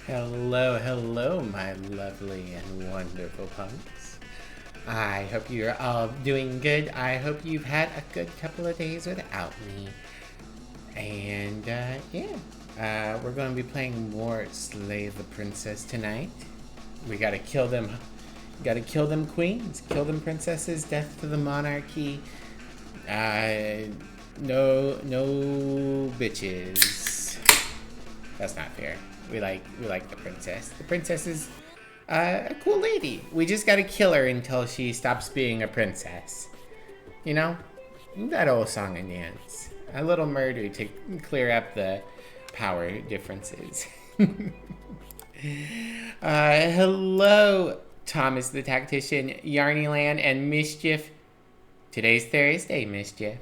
Hello, hello, my lovely and wonderful punks. I hope you're all doing good. I hope you've had a good couple of days without me. And we're going to be playing more Slay the Princess tonight. We gotta kill them. Gotta kill them queens, kill them princesses, death to the monarchy. No bitches. That's not fair. We like the princess. The princess is a cool lady. We just gotta kill her until she stops being a princess. You know, that old song and dance. A little murder to clear up the power differences. Hello, Thomas the Tactician, Yarnyland, and Mischief. Today's Thursday, Mischief.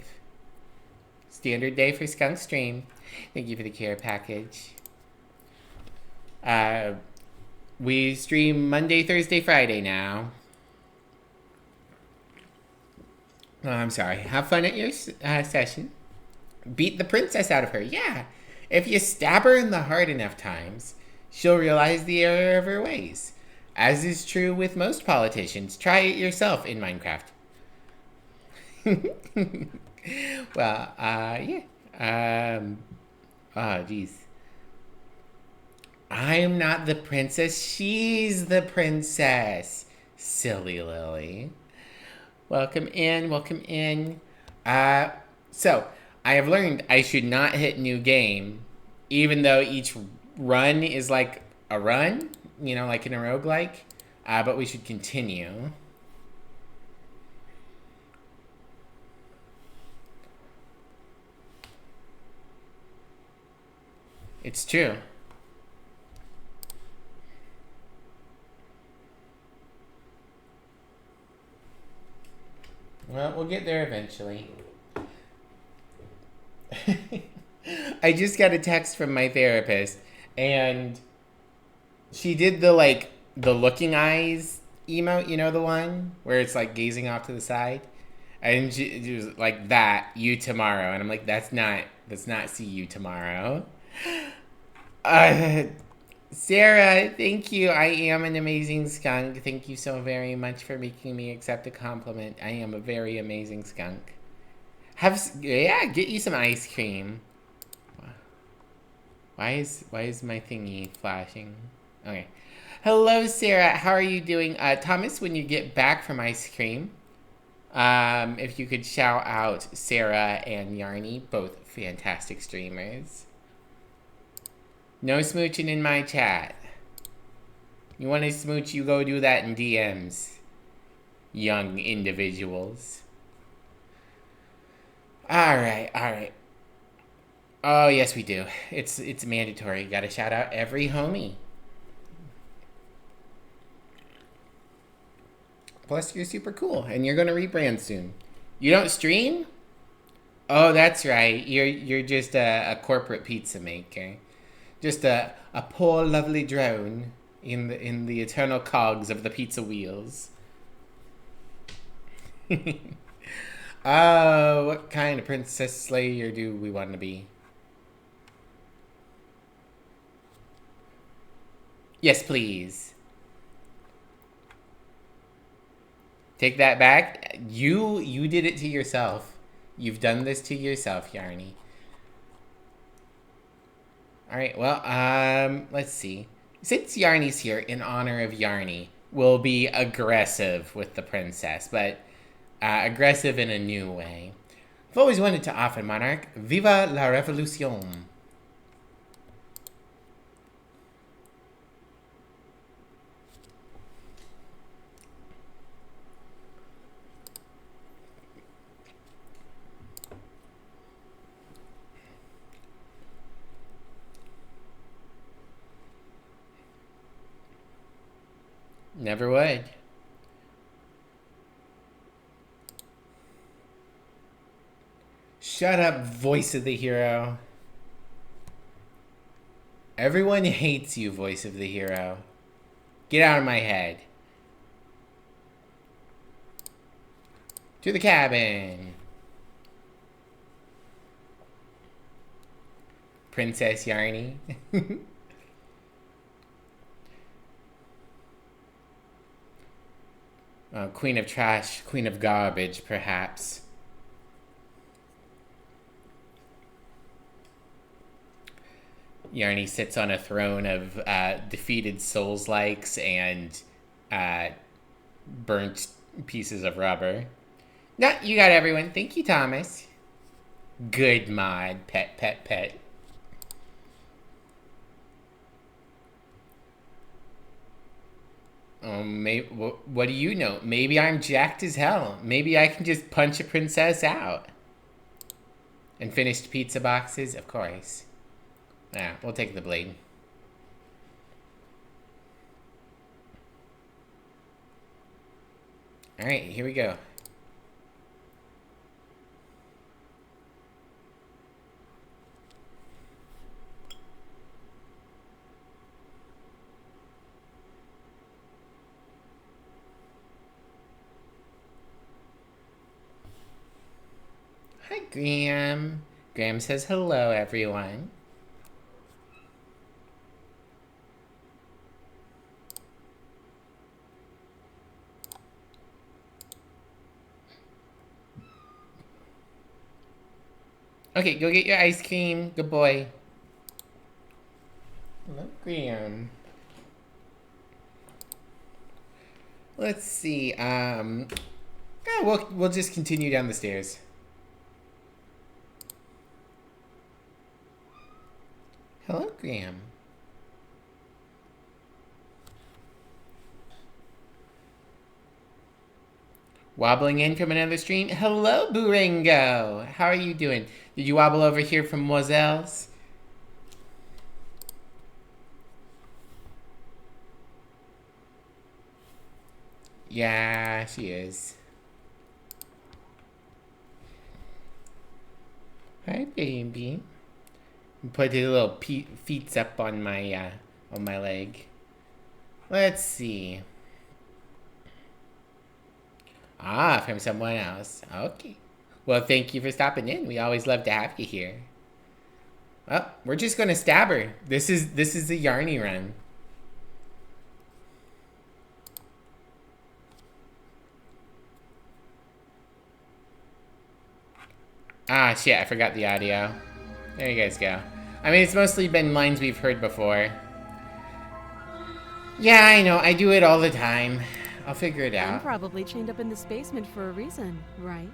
Standard day for Skunk Stream. Thank you for the care package. We stream Monday, Thursday, Friday now. Oh, I'm sorry. Have fun at your session. Beat the princess out of her. Yeah. If you stab her in the heart enough times, she'll realize the error of her ways. As is true with most politicians. Try it yourself in Minecraft. Well, yeah. Oh, jeez. I'm not the princess. She's the princess. Silly Lily. Welcome in. Welcome in. So, I have learned I should not hit new game, even though each run is like a run, you know, like in a roguelike. But we should continue. It's true. Well, we'll get there eventually. I just got a text from my therapist, and she did the looking eyes emote, you know, the one where it's like gazing off to the side, and she was like, that you tomorrow, and I'm like, that's not see you tomorrow. uh Sarah, thank you. I am an amazing skunk. Thank you so very much for making me accept a compliment. I am a very amazing skunk. Get you some ice cream. Why is my thingy flashing? Okay. Hello, Sarah. How are you doing? Thomas, when you get back from ice cream, if you could shout out Sarah and Yarny, both fantastic streamers. No smooching in my chat. You want to smooch, you go do that in DMs. Young individuals. Alright. Oh, yes, we do. It's mandatory. Gotta shout out every homie. Plus, you're super cool, and you're gonna rebrand soon. You don't stream? Oh, that's right. You're just a corporate pizza maker. Just a poor lovely drone in the eternal cogs of the pizza wheels. What kind of princess slayer do we want to be? Yes, please. Take that back. You did it to yourself. You've done this to yourself, Yarny. All right. Well, let's see. Since Yarny's here, in honor of Yarny, we'll be aggressive with the princess, but aggressive in a new way. I've always wanted to offer Monarch, Viva la Revolution. Never would. Shut up, voice of the hero. Everyone hates you, voice of the hero. Get out of my head. To the cabin. Princess Yarny. Queen of trash, queen of garbage, perhaps. Yarny sits on a throne of defeated Souls-likes and burnt pieces of rubber. No, you got everyone. Thank you, Thomas. Good mod. Pet, pet, pet. What do you know? Maybe I'm jacked as hell. Maybe I can just punch a princess out. And finished pizza boxes? Of course. Yeah, we'll take the blade. Alright, here we go. Hi, Graham. Graham says hello, everyone. Okay, go get your ice cream. Good boy. Hello, Graham. Let's see. We'll just continue down the stairs. Hello, Graham. Wobbling in from another stream. Hello, Burango. How are you doing? Did you wobble over here from Moiselle's? Yeah, she is. Hi, baby. Put his little feet up on my leg. Let's see. Ah, from someone else. Okay. Well, thank you for stopping in. We always love to have you here. Well, we're just gonna stab her. This is the Yarny run. Ah, shit, I forgot the audio. There you guys go. I mean, it's mostly been lines we've heard before. Yeah, I know. I do it all the time. I'll figure it out. I'm probably chained up in this basement for a reason, right?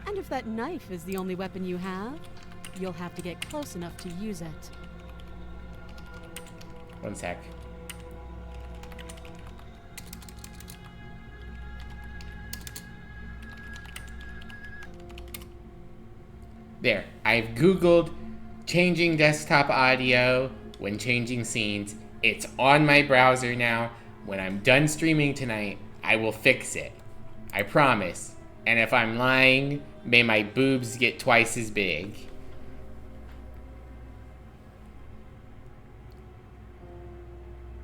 And if that knife is the only weapon you have, you'll have to get close enough to use it. One sec. There. I've Googled changing desktop audio when changing scenes. It's on my browser now. When I'm done streaming tonight, I will fix it. I promise. And if I'm lying, may my boobs get twice as big.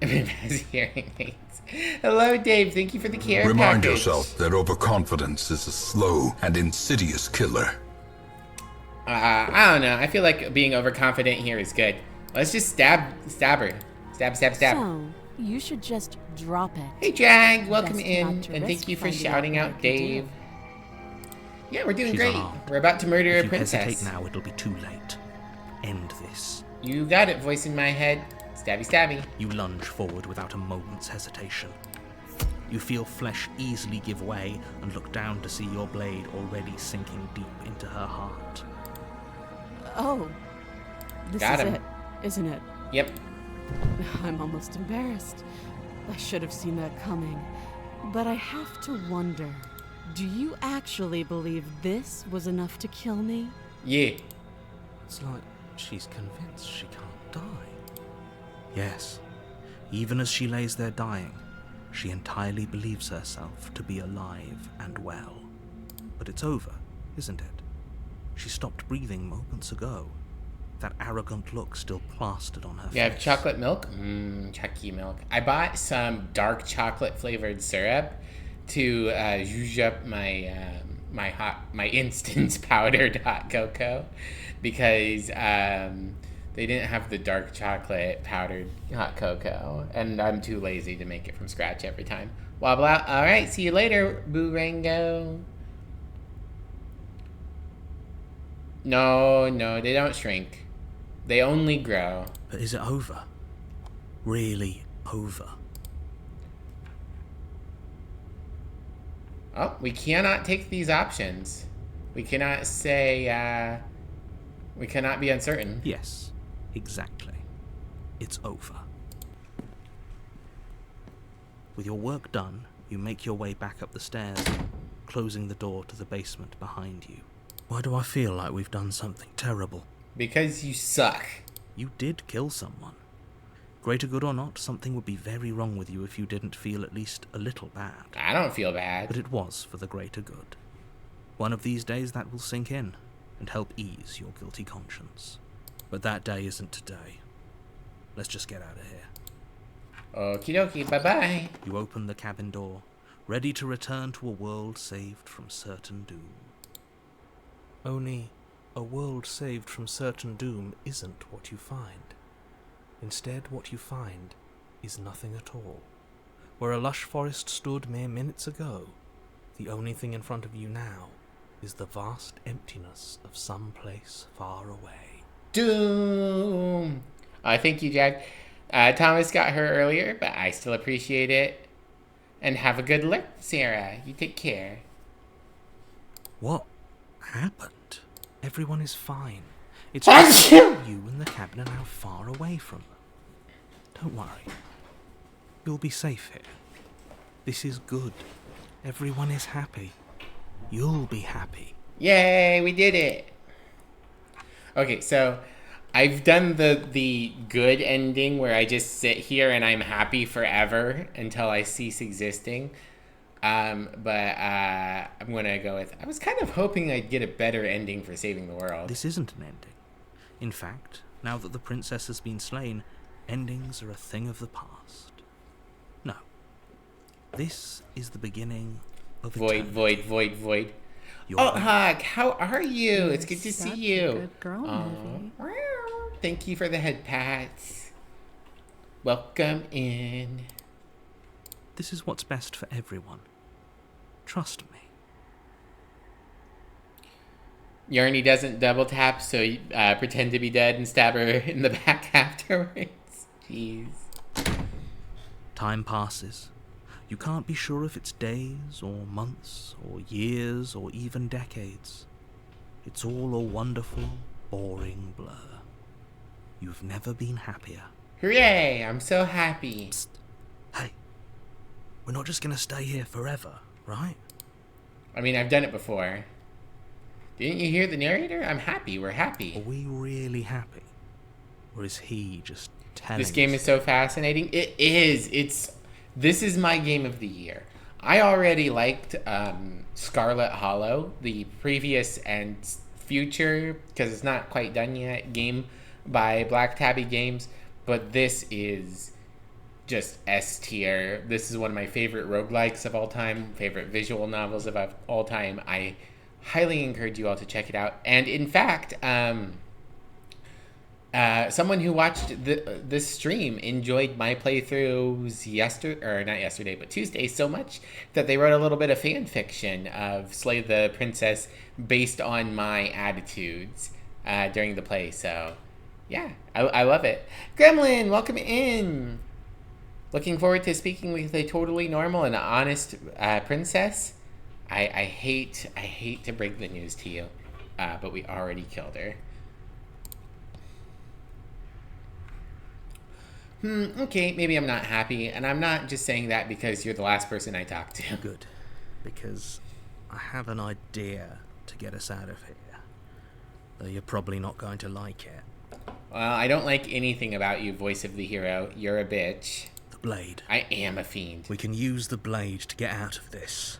Hearing aids. Hello, Dave. Thank you for the care Remind package. yourself that overconfidence is a slow and insidious killer. I don't know. I feel like being overconfident here is good. Let's just stab her. Stab. So, you should just drop it. Hey, Jag. Welcome Best in. not to And thank risk you for finding shouting out out what you Dave. do. Yeah, we're doing She's great. unarmed. We're about to murder If a you princess. hesitate now, it'll be too late. End this. You got it, voice in my head. Stabby. You lunge forward without a moment's hesitation. You feel flesh easily give way and look down to see your blade already sinking deep into her heart. Oh, this Got is him. it, isn't it? Yep. I'm almost embarrassed. I should have seen that coming. But I have to wonder, do you actually believe this was enough to kill me? Yeah. It's like she's convinced she can't die. Yes, even as she lays there dying, she entirely believes herself to be alive and well. But it's over, isn't it? She stopped breathing moments ago. That arrogant look still plastered on her You have face. chocolate milk? Chucky milk. I bought some dark chocolate flavored syrup to zhuzh up my instant powdered hot cocoa because They didn't have the dark chocolate powdered hot cocoa, and I'm too lazy to make it from scratch every time. Blah, blah. All right, see you later, Boorango. No, they don't shrink. They only grow. But is it over? Really over? Oh, we cannot take these options. We cannot say, we cannot be uncertain. Yes, exactly. It's over. With your work done, you make your way back up the stairs, closing the door to the basement behind you. Why do I feel like we've done something terrible? Because you suck. You did kill someone. Greater good or not, something would be very wrong with you if you didn't feel at least a little bad. I don't feel bad. But it was for the greater good. One of these days that will sink in and help ease your guilty conscience. But that day isn't today. Let's just get out of here. Okie dokie, bye-bye. You open the cabin door, ready to return to a world saved from certain doom. Only, a world saved from certain doom isn't what you find. Instead, what you find is nothing at all. Where a lush forest stood mere minutes ago, the only thing in front of you now is the vast emptiness of some place far away. Doom! Thank you, Jack. Thomas got her earlier, but I still appreciate it. And have a good look, Sarah. You take care. What happened? Everyone is fine. It's just you and the cabin are now far away from them. Don't worry. You'll be safe here. This is good. Everyone is happy. You'll be happy. Yay, we did it. Okay, so I've done the good ending where I just sit here and I'm happy forever until I cease existing. I'm gonna go with, I was kind of hoping I'd get a better ending for saving the world. This isn't an ending. In fact, now that the princess has been slain, endings are a thing of the past. No. This is the beginning of eternity. Void. You're Oh, back. Hug, how are you? It's good to see Such you. a good girl, Nivy. Thank you for the head pats. Welcome in. This is what's best for everyone. Trust me. Yarny doesn't double tap, so you, pretend to be dead and stab her in the back afterwards. Jeez. Time passes. You can't be sure if it's days, or months, or years, or even decades. It's all a wonderful, boring blur. You've never been happier. Hooray! I'm so happy. Psst. Hey, we're not just gonna stay here forever, right? I mean, I've done it before. Didn't you hear the narrator? I'm happy. We're Are happy. we really happy? Or is he just telling This game us? is so fascinating. It is. This is my game of the year. I already liked Scarlet Hollow, the previous and future, because it's not quite done yet, game by Black Tabby Games, but this is just S tier. This is one of my favorite roguelikes of all time, favorite visual novels of all time. I highly encourage you all to check it out. And in fact, someone who watched this stream enjoyed my playthroughs Tuesday so much that they wrote a little bit of fan fiction of Slay the Princess based on my attitudes during the play. So, yeah, I love it. Gremlin, welcome in. Looking forward to speaking with a totally normal and honest princess. I hate to break the news to you, but we already killed her. Okay, maybe I'm not happy, and I'm not just saying that because you're the last person I talked to. Good, because I have an idea to get us out of here. Though you're probably not going to like it. Well, I don't like anything about you, voice of the hero. You're a bitch. The blade. I am a fiend. We can use the blade to get out of this.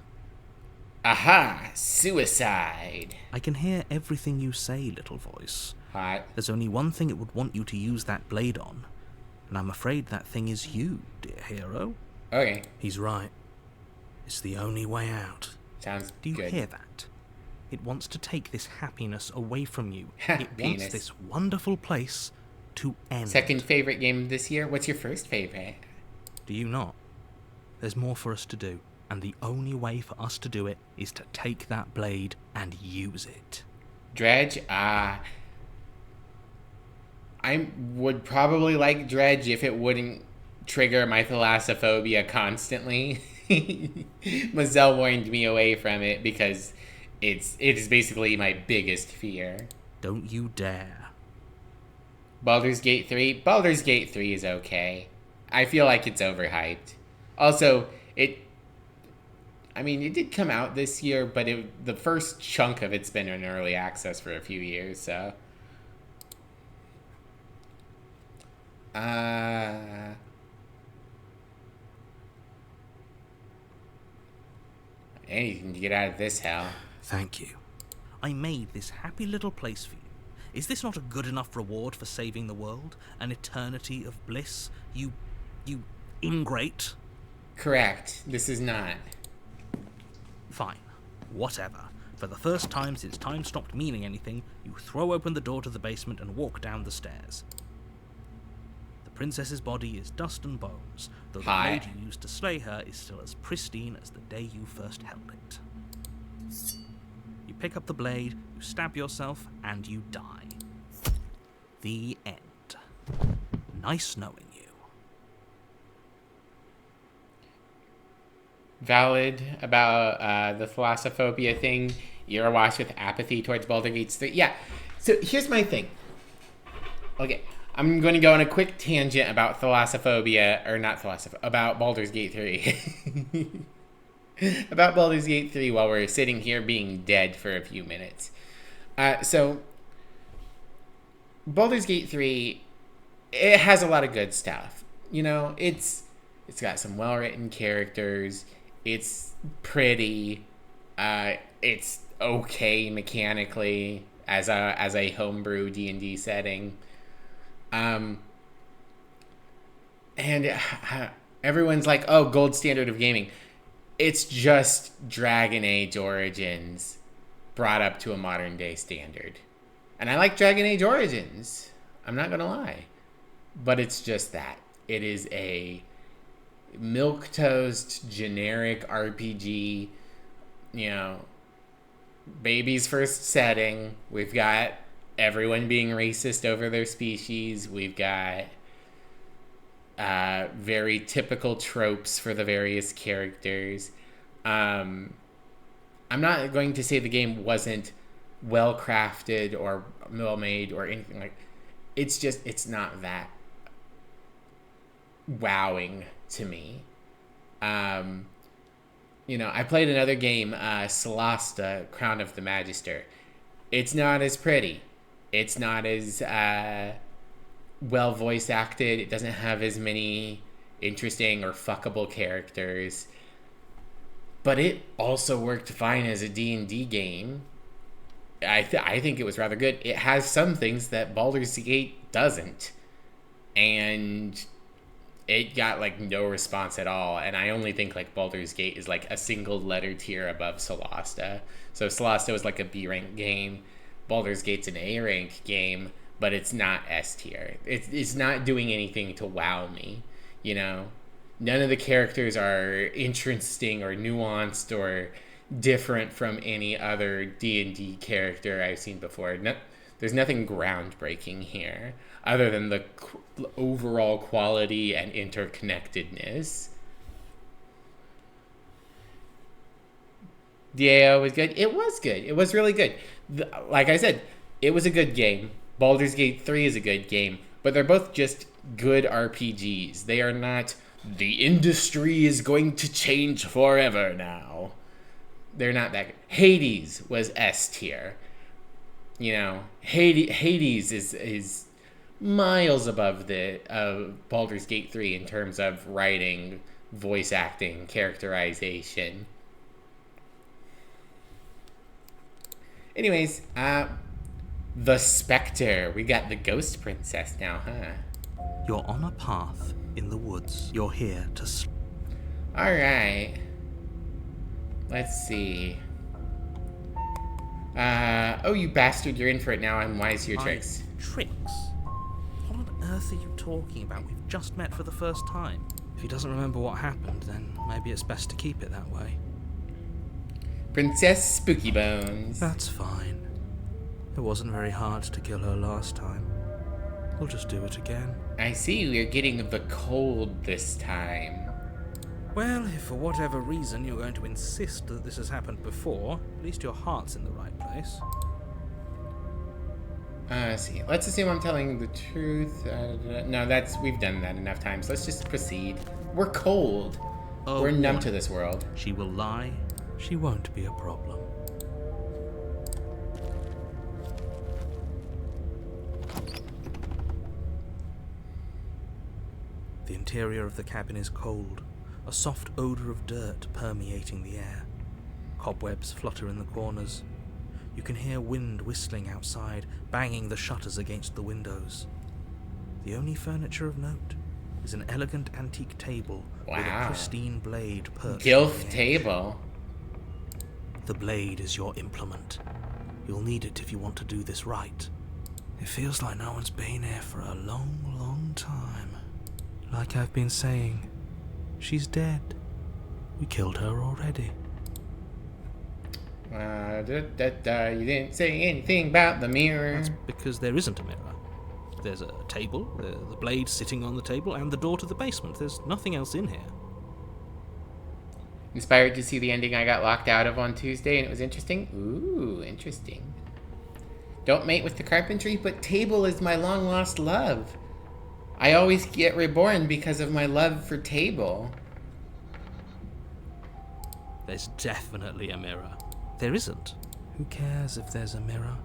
Aha! Suicide! I can hear everything you say, little voice. Hot. There's only one thing it would want you to use that blade on, and I'm afraid that thing is you, dear hero. Okay. He's right. It's the only way out. Sounds Do you good. hear that? It wants to take this happiness away from you. It wants Happiness. this wonderful place to end. Second favorite game this year? What's your first favorite? Do you not? There's more for us to do, and the only way for us to do it is to take that blade and use it. Dredge? I would probably like Dredge if it wouldn't trigger my thalassophobia constantly. Mazel warned me away from it because it is basically my biggest fear. Don't you dare. Baldur's Gate 3? Baldur's Gate 3 is okay. I feel like it's overhyped. Also, it did come out this year, but the first chunk of it's been in early access for a few years, so... Anything to get out of this hell. Thank you. I made this happy little place for you. Is this not a good enough reward for saving the world? An eternity of bliss? You ingrate? Correct. This is not. Fine. Whatever. For the first time since time stopped meaning anything, you throw open the door to the basement and walk down the stairs. The princess's body is dust and bones, though the blade you used to slay her is still as pristine as the day you first held it. You pick up the blade, you stab yourself, and you die. The end. Nice knowing you. Valid about the thalassophobia thing. You're awash with apathy towards Baldur's Gate 3. Yeah. So here's my thing. Okay. I'm going to go on a quick tangent about thalassophobia, or not thalassophobia, about Baldur's Gate 3. About Baldur's Gate 3 while we're sitting here being dead for a few minutes. So, Baldur's Gate 3, it has a lot of good stuff. You know, it's got some well-written characters. It's pretty. It's okay mechanically as a homebrew D&D setting. And everyone's like, oh, gold standard of gaming. It's just Dragon Age Origins brought up to a modern day standard. And I like Dragon Age Origins. I'm not going to lie. But it's just that. It is a milquetoast generic RPG, you know, baby's first setting. We've got everyone being racist over their species. We've got very typical tropes for the various characters. I'm not going to say the game wasn't well crafted or well made or anything like. It's not that wowing to me. You know, I played another game, Solasta, Crown of the Magister. It's not as pretty. It's not as well voice acted. It doesn't have as many interesting or fuckable characters. But it also worked fine as a D&D game. I think it was rather good. It has some things that Baldur's Gate doesn't. And it got, like, no response at all. And I only think, like, Baldur's Gate is, like, a single letter tier above Solasta. So Solasta was, like, a B-rank game. Baldur's Gate's an A-rank game, but it's not S-tier. It's not doing anything to wow me, you know? None of the characters are interesting or nuanced or different from any other D&D character I've seen before. There's nothing groundbreaking here other than the overall quality and interconnectedness. DAO was good. It was good. It was really good. Like I said, it was a good game. Baldur's Gate 3 is a good game, but they're both just good RPGs. They are not, the industry is going to change forever now. They're not that good. Hades was S tier. You know, Hades is miles above the Baldur's Gate 3 in terms of writing, voice acting, characterization. Anyways, the Spectre. We got the Ghost Princess now, huh? You're on a path in the woods. You're here to... Alright. Let's see. Oh, you bastard, you're in for it now. I'm wise to your tricks. Tricks? What on earth are you talking about? We've just met for the first time. If he doesn't remember what happened, then maybe it's best to keep it that way. Princess Spooky Bones. That's fine. It wasn't very hard to kill her last time. We'll just do it again. I see we're getting the cold this time. Well, if for whatever reason you're going to insist that this has happened before, at least your heart's in the right place. Let's see. Let's assume I'm telling the truth. No, we've done that enough times. Let's just proceed. We're cold. Oh, We're numb to this world. She will lie. She won't be a problem. The interior of the cabin is cold, a soft odor of dirt permeating the air. Cobwebs flutter in the corners. You can hear wind whistling outside, banging the shutters against the windows. The only furniture of note is an elegant antique table with a Wow. pristine blade perched on Gilf the edge. table. The blade is your implement. You'll need it if you want to do this right. It feels like no one's been here for a long, long time. Like I've been saying, she's dead. We killed her already. You didn't say anything about the mirror. That's because there isn't a mirror. There's a table, the blade sitting on the table, and the door to the basement. There's nothing else in here. Inspired to see the ending I got locked out of on Tuesday, and it was interesting? Ooh, interesting. Don't mate with the carpentry, but table is my long-lost love. I always get reborn because of my love for table. There's definitely a mirror. There isn't. Who cares if there's a mirror?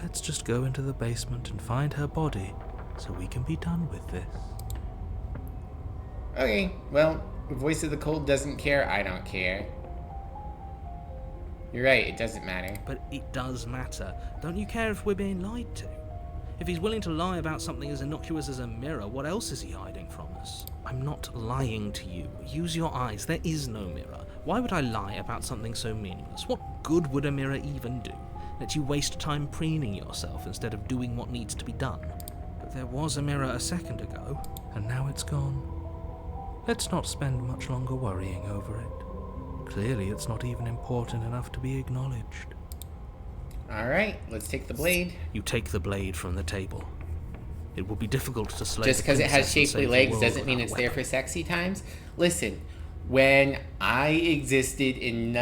Let's just go into the basement and find her body so we can be done with this. Okay, well, Voice of the Cold doesn't care, I don't care. You're right, it doesn't matter. But it does matter. Don't you care if we're being lied to? If he's willing to lie about something as innocuous as a mirror, what else is he hiding from us? I'm not lying to you. Use your eyes. There is no mirror. Why would I lie about something so meaningless? What good would a mirror even do? Let you waste time preening yourself instead of doing what needs to be done. But there was a mirror a second ago, and now it's gone. Let's not spend much longer worrying over it. Clearly it's not even important enough to be acknowledged. Alright, let's take the blade. You take the blade from the table. It will be difficult to slay. Just because it has shapely legs doesn't mean it's there for sexy times. Listen, when I existed in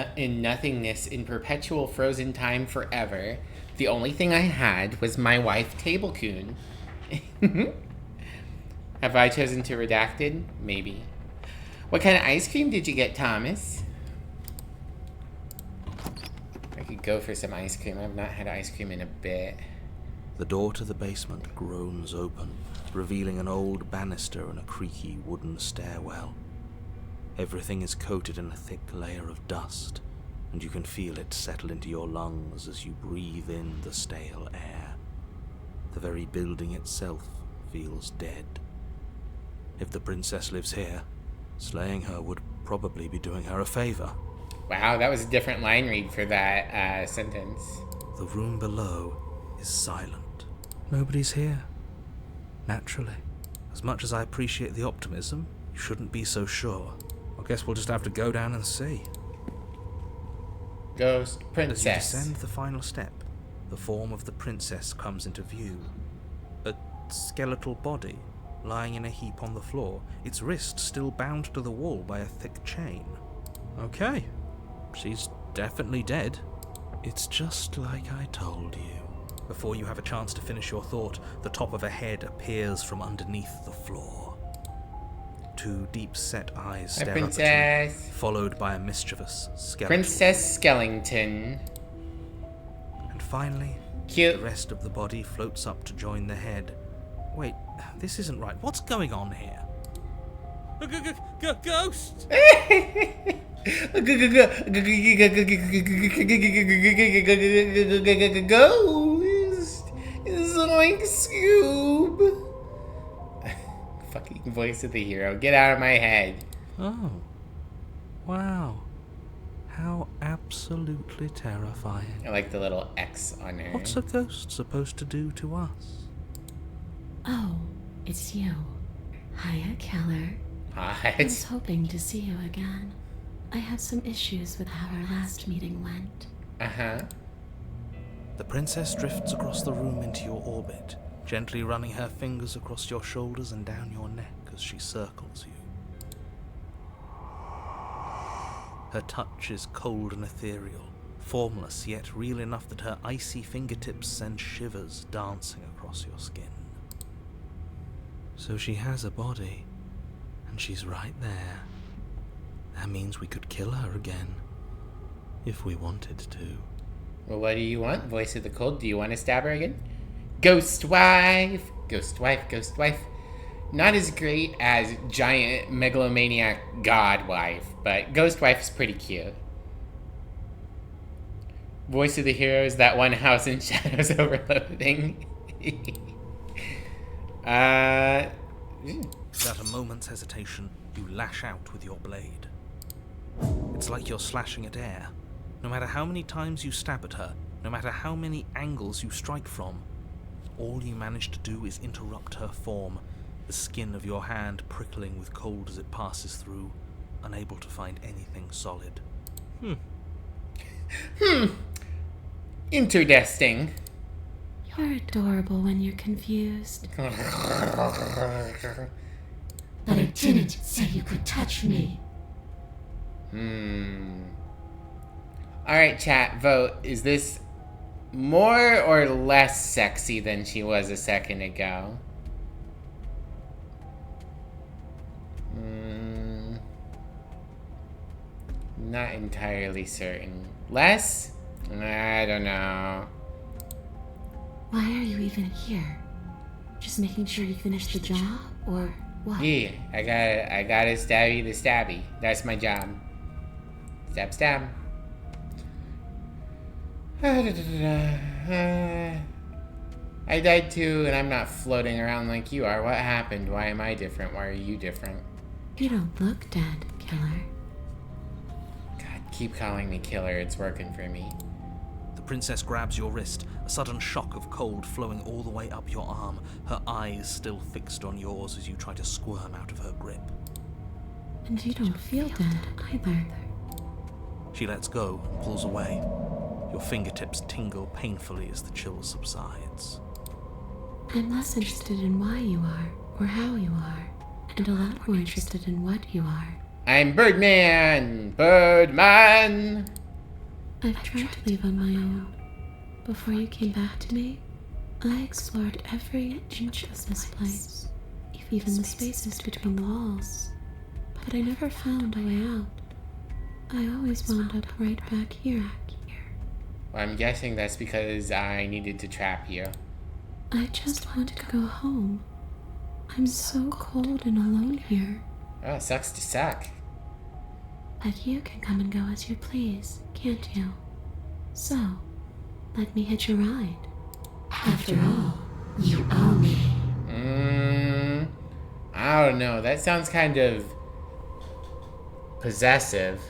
nothingness in perpetual frozen time forever, the only thing I had was my wife, Table Coon. Have I chosen to redacted? Maybe. What kind of ice cream did you get, Thomas? I could go for some ice cream. I've not had ice cream in a bit. The door to the basement groans open, revealing an old banister and a creaky wooden stairwell. Everything is coated in a thick layer of dust, and you can feel it settle into your lungs as you breathe in the stale air. The very building itself feels dead. If the princess lives here, slaying her would probably be doing her a favor. Wow, that was a different line read for that sentence. The room below is silent. Nobody's here. Naturally. As much as I appreciate the optimism, you shouldn't be so sure. I guess we'll just have to go down and see. Ghost As you Princess. descend the final step, the form of the princess comes into view. A skeletal body, lying in a heap on the floor, its wrist still bound to the wall by a thick chain. Okay, she's definitely dead. It's just like I told you. Before you have a chance to finish your thought, the top of a head appears from underneath the floor. Two deep-set eyes Hi, stare up at Princess. you, followed by a mischievous skeleton. Princess Skellington. And finally, Cute. the rest of the body floats up to join the head. Wait, this isn't right. What's going on here? Ghost! Ghost. Zoink Scoob. Fucking voice of the hero. Get out of my head. Oh. Wow. How absolutely terrifying. I like the little X on her. What's a ghost supposed to do to us? Oh, it's you. Hiya, Keller. I was hoping to see you again. I have some issues with how our last meeting went. Uh-huh. The princess drifts across the room into your orbit, gently running her fingers across your shoulders and down your neck as she circles you. Her touch is cold and ethereal, formless yet real enough that her icy fingertips send shivers dancing across your skin. So she has a body, and she's right there. That means we could kill her again, if we wanted to. Well, what do you want, voice of the cold? Do you want to stab her again? Ghost wife! Ghost wife, ghost wife. Not as great as giant megalomaniac god wife, but ghost wife is pretty cute. Voice of the hero is that one house in Shadows Overloading. Without a moment's hesitation, you lash out with your blade. It's like you're slashing at air. No matter how many times you stab at her, no matter how many angles you strike from, all you manage to do is interrupt her form, the skin of your hand prickling with cold as it passes through, unable to find anything solid. Interesting. You're adorable when you're confused. But I didn't say you could touch me. Alright, chat, vote. Is this more or less sexy than she was a second ago? Not entirely certain. Less? I don't know. Why are you even here? Just making sure you finish the job, or what? Yeah, I gotta stabby the stabby. That's my job. Stab, stab. I died too, and I'm not floating around like you are. What happened? Why am I different? Why are you different? You don't look dead, Killer. God, keep calling me Killer. It's working for me. The princess grabs your wrist, a sudden shock of cold flowing all the way up your arm, her eyes still fixed on yours as you try to squirm out of her grip. And you don't feel dead either. She lets go and pulls away. Your fingertips tingle painfully as the chill subsides. I'm less interested in why you are, or how you are, and a lot more interested in what you are. I'm Birdman! Birdman! I've tried to leave on my own. Before you came back to me, I explored every inch of this place, even the spaces between the walls. But I never found a way out. I always wound up right back here. Well, I'm guessing that's because I needed to trap you. I just wanted to go home. I'm so cold and alone here. Oh, it sucks to suck. But you can come and go as you please, can't you? So, let me hitch a ride. After all, you owe me. I don't know. That sounds kind of possessive.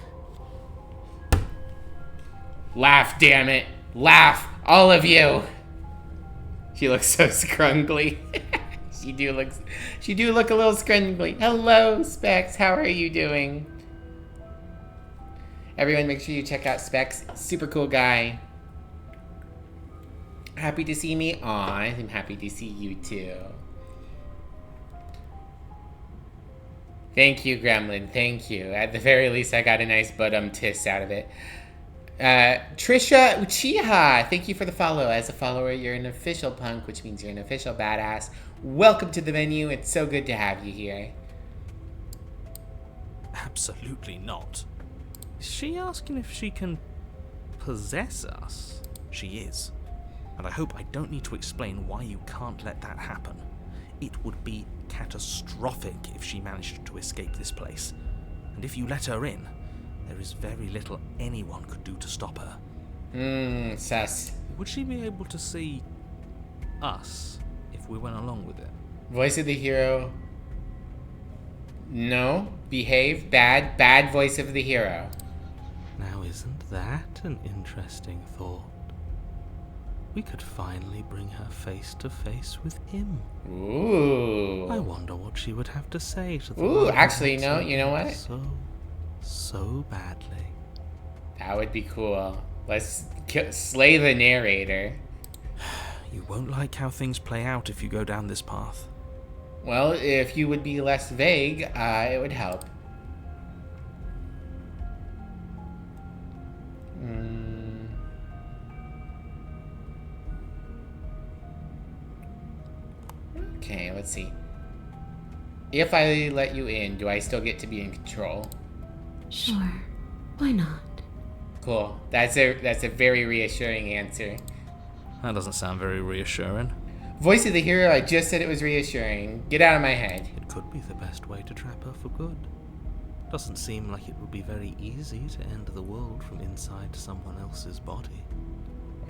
Laugh, damn it. Laugh, all of you. She looks so scrungly. She do look a little scrungly. Hello, Specs. How are you doing? Everyone, make sure you check out Specs. Super cool guy. Happy to see me? Aw, I'm happy to see you too. Thank you, Gremlin. Thank you. At the very least, I got a nice tis out of it. Trisha Uchiha, thank you for the follow. As a follower, you're an official punk, which means you're an official badass. Welcome to the venue. It's so good to have you here. Absolutely not. Is she asking if she can possess us? She is. And I hope I don't need to explain why you can't let that happen. It would be catastrophic if she managed to escape this place. And if you let her in, there is very little anyone could do to stop her. Sus. Would she be able to see us if we went along with it? Voice of the hero. No. Behave. Bad voice of the hero. Now, isn't that an interesting thought? we could finally bring her face to face with him. Ooh. I wonder what she would have to say to the Ooh, one who actually, wants no, her you know what? So badly. That would be cool. Let's slay the narrator. You won't like how things play out if you go down this path. Well, if you would be less vague, it would help. Okay, let's see. If I let you in, do I still get to be in control? Sure. Why not? Cool. That's a very reassuring answer. That doesn't sound very reassuring. Voice of the hero, I just said it was reassuring. Get out of my head. It could be the best way to trap her for good. Doesn't seem like it would be very easy to end the world from inside someone else's body.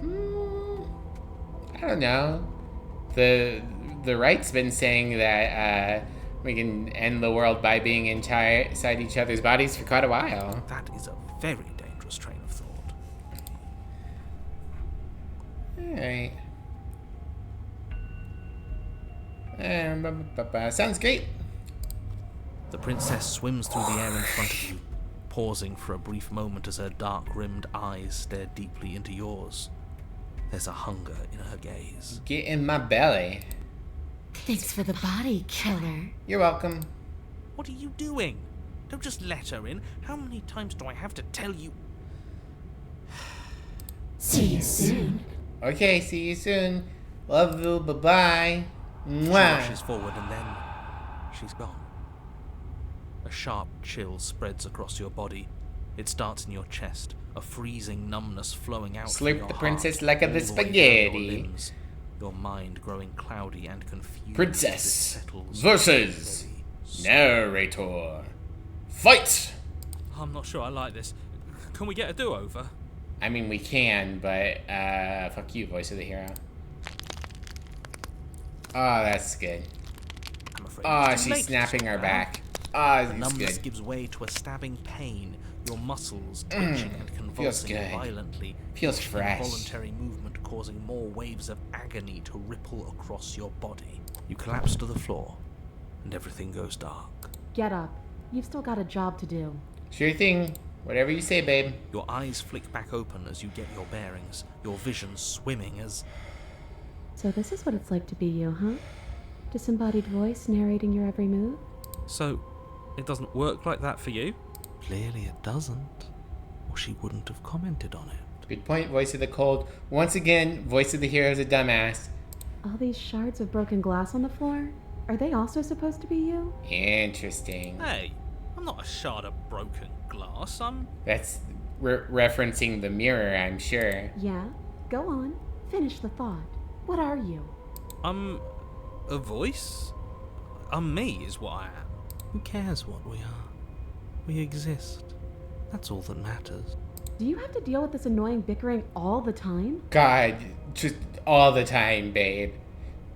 I don't know. The right's been saying that we can end the world by being inside each other's bodies for quite a while. That is a very dangerous train of thought. Alright. Sounds great. The princess swims through the air in front of you, pausing for a brief moment as her dark-rimmed eyes stare deeply into yours. There's a hunger in her gaze. Get in my belly. Thanks for the body, killer. You're welcome. What are you doing? Don't just let her in. How many times do I have to tell you? See you soon. Okay, see you soon. Love you, bye-bye. She Mwah. rushes forward and then she's gone. A sharp chill spreads across your body. It starts in your chest, a freezing numbness flowing out from Slurp your the heart princess like all the the way down spaghetti. your limbs, your mind growing cloudy and confused. Princess as it settles versus slowly. narrator. Fight! I'm not sure I like this. Can we get a do-over? I mean, we can, but fuck you, voice of the hero. Oh, that's good. I'm afraid Oh, it's too she's late. snapping our back. Oh, The it's numbness good. gives way to a stabbing pain, your muscles twitching and convulsing good. violently. Feels each fresh. involuntary movement causing more waves of agony to ripple across your body. You collapse to the floor, and everything goes dark. Get up. You've still got a job to do. Sure thing. Whatever you say, babe. Your eyes flick back open as you get your bearings, your vision swimming as... So this is what it's like to be you, huh? Disembodied voice narrating your every move? So, it doesn't work like that for you? Clearly it doesn't, or she wouldn't have commented on it. Good point, voice of the cold. Once again, voice of the hero is a dumbass. All these shards of broken glass on the floor? Are they also supposed to be you? Interesting. Hey, I'm not a shard of broken glass, I'm... That's referencing the mirror, I'm sure. Yeah? Go on. Finish the thought. What are you? I'm a voice? I'm me is what I am. Who cares what we are? We exist. That's all that matters. Do you have to deal with this annoying bickering all the time? God, just all the time, babe.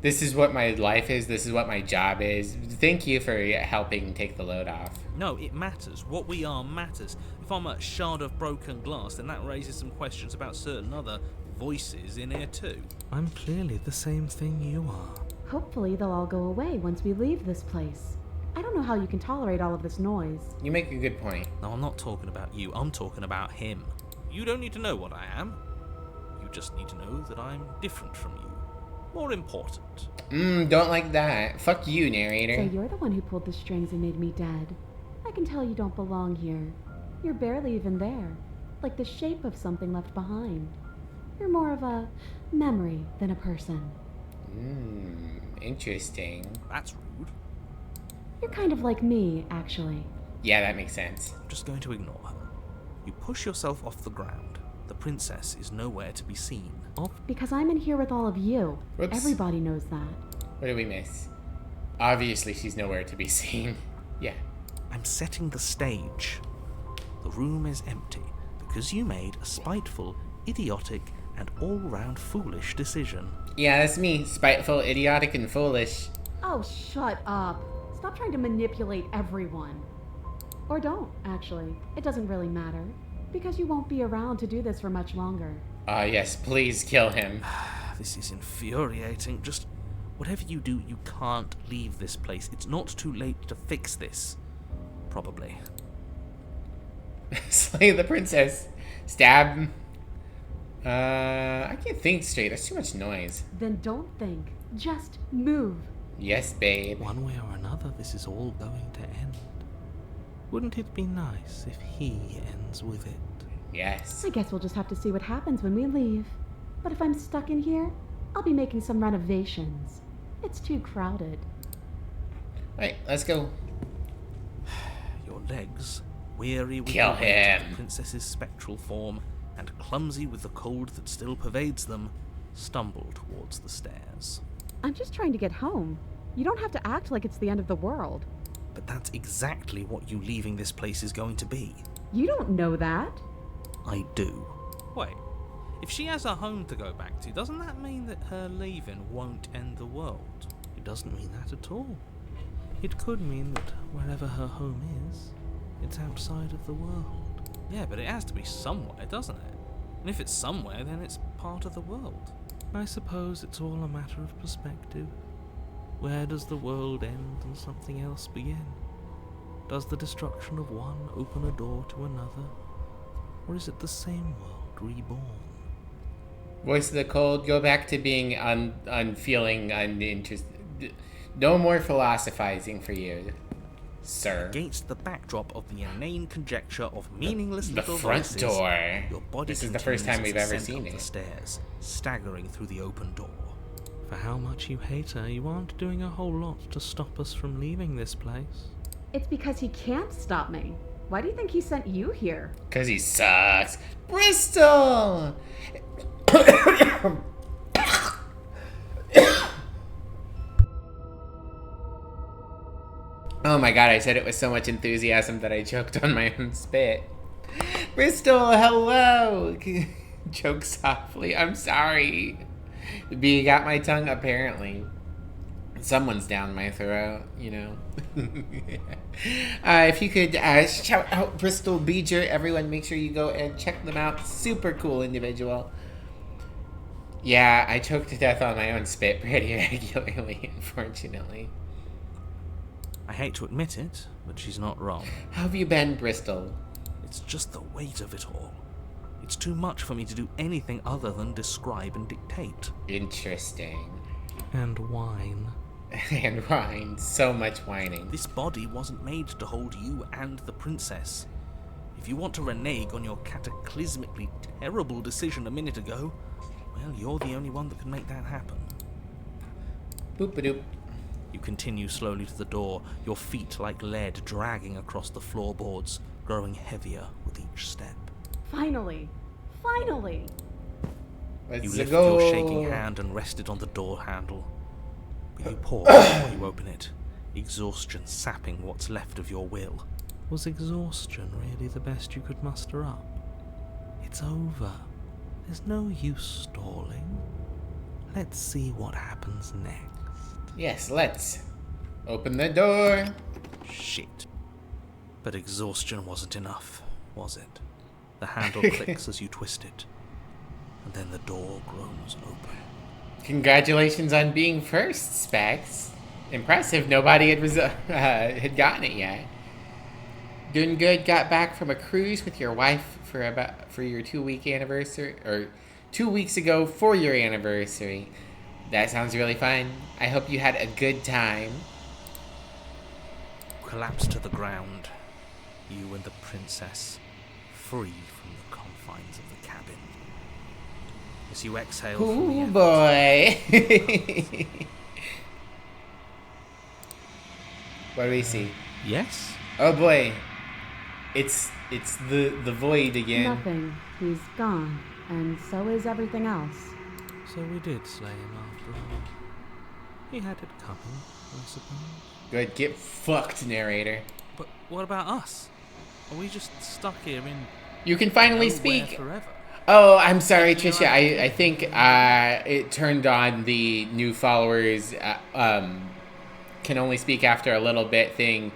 This is what my life is. This is what my job is. Thank you for helping take the load off. No, it matters. What we are matters. If I'm a shard of broken glass, then that raises some questions about certain other voices in here too. I'm clearly the same thing you are. Hopefully they'll all go away once we leave this place. I don't know how you can tolerate all of this noise. You make a good point. No, I'm not talking about you. I'm talking about him. You don't need to know what I am. You just need to know that I'm different from you. More important. Don't like that. Fuck you, So narrator. you're the one who pulled the strings and made me dead. I can tell you don't belong here. You're barely even there. Like the shape of something left behind. You're more of a memory than a person. Interesting. That's rude. You're kind of like me, actually. Yeah, that makes sense. I'm just going to ignore her. You push yourself off the ground. The princess is nowhere to be seen. Because I'm in here with all of you. Whoops. Everybody knows that. What did we miss? Obviously, she's nowhere to be seen. Yeah. I'm setting the stage. The room is empty because you made a spiteful, idiotic, and all-round foolish decision. Yeah, that's me. Spiteful, idiotic, and foolish. Oh, shut up. Stop trying to manipulate everyone. Or don't, actually. It doesn't really matter. because you won't be around to do this for much longer. Ah, yes, please kill him. This is infuriating. Just whatever you do, you can't leave this place. It's not too late to fix this. Probably. Slay the princess. Stab. I can't think straight. That's too much noise. Then don't think. Just move. Yes, babe. One way or another, this is all going to end. Wouldn't it be nice if he ends with it? Yes. I guess we'll just have to see what happens when we leave. But if I'm stuck in here, I'll be making some renovations. It's too crowded. Alright, let's go. Your legs, weary with Kill the weight of him. the princess's spectral form and clumsy with the cold that still pervades them, stumble towards the stairs. I'm just trying to get home. You don't have to act like it's the end of the world. But that's exactly what you leaving this place is going to be. You don't know that. I do. Wait, if she has a home to go back to, doesn't that mean that her leaving won't end the world? It doesn't mean that at all. It could mean that wherever her home is, it's outside of the world. Yeah, but it has to be somewhere, doesn't it? And if it's somewhere, then it's part of the world. I suppose it's all a matter of perspective. Where does the world end and something else begin? Does the destruction of one open a door to another? Or is it the same world reborn? Voice of the cold, go back to being unfeeling, uninterested. No more philosophizing for you, sir. Against the backdrop of the inane conjecture of meaningless The little front voices, door. your body This is the first time continues we've its ever ascent seen up it. the stairs, staggering through the open door. For how much you hate her, you aren't doing a whole lot to stop us from leaving this place. It's because he can't stop me. Why do you think he sent you here? Because he sucks. Bristol! Oh my god, I said it with so much enthusiasm that I choked on my own spit. Bristol, hello! Choke softly. I'm sorry. B got my tongue, apparently. Someone's down my throat, you know. If you could shout out Bristol Beecher, everyone make sure you go and check them out. Super cool individual. Yeah, I choke to death on my own spit pretty regularly, unfortunately. I hate to admit it, but she's not wrong. How have you been, Bristol? It's just the weight of it all. It's too much for me to do anything other than describe and dictate. Interesting. And whine. And whine. So much whining. This body wasn't made to hold you and the princess. If you want to renege on your cataclysmically terrible decision a minute ago, well, you're the only one that can make that happen. Boop-a-doop. You continue slowly to the door, your feet like lead dragging across the floorboards, growing heavier with each step. Finally! Finally! Let's You lifted go. your shaking hand and rested on the door handle. But you pause before you open it, exhaustion sapping what's left of your will. Was exhaustion really the best you could muster up? It's over. There's no use stalling. Let's see what happens next. Yes, let's. Open the door. Shit. But exhaustion wasn't enough, was it? The handle clicks as you twist it, and then the door groans open. Congratulations on being first, Specs. Impressive. Nobody had gotten it yet. Doing good. Got back from a cruise with your wife for your 2-week anniversary, or 2 weeks ago for your anniversary. That sounds really fun. I hope you had a good time. Collapse to the ground, you and the princess, free from the confines of the cabin. As you exhale from the Ooh, effort, boy. What do we see? Yes? Oh boy. It's the void again. Nothing. He's gone. And so is everything else. So we did slay him after all. He had it coming, I suppose. Good, get fucked, narrator. But what about us? Are we just stuck here in You can finally nowhere speak. forever? Oh, I'm sorry, Trisha. I think it turned on the new followers can only speak after a little bit thing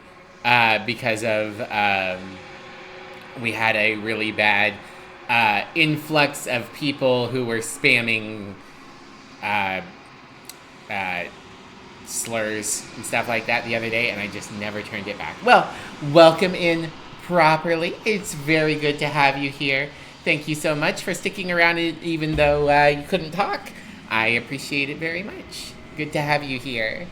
because of we had a really bad influx of people who were spamming slurs and stuff like that the other day, and I just never turned it back. Well, welcome in properly. It's very good to have you here. Thank you so much for sticking around even though you couldn't talk. I appreciate it very much. Good to have you here.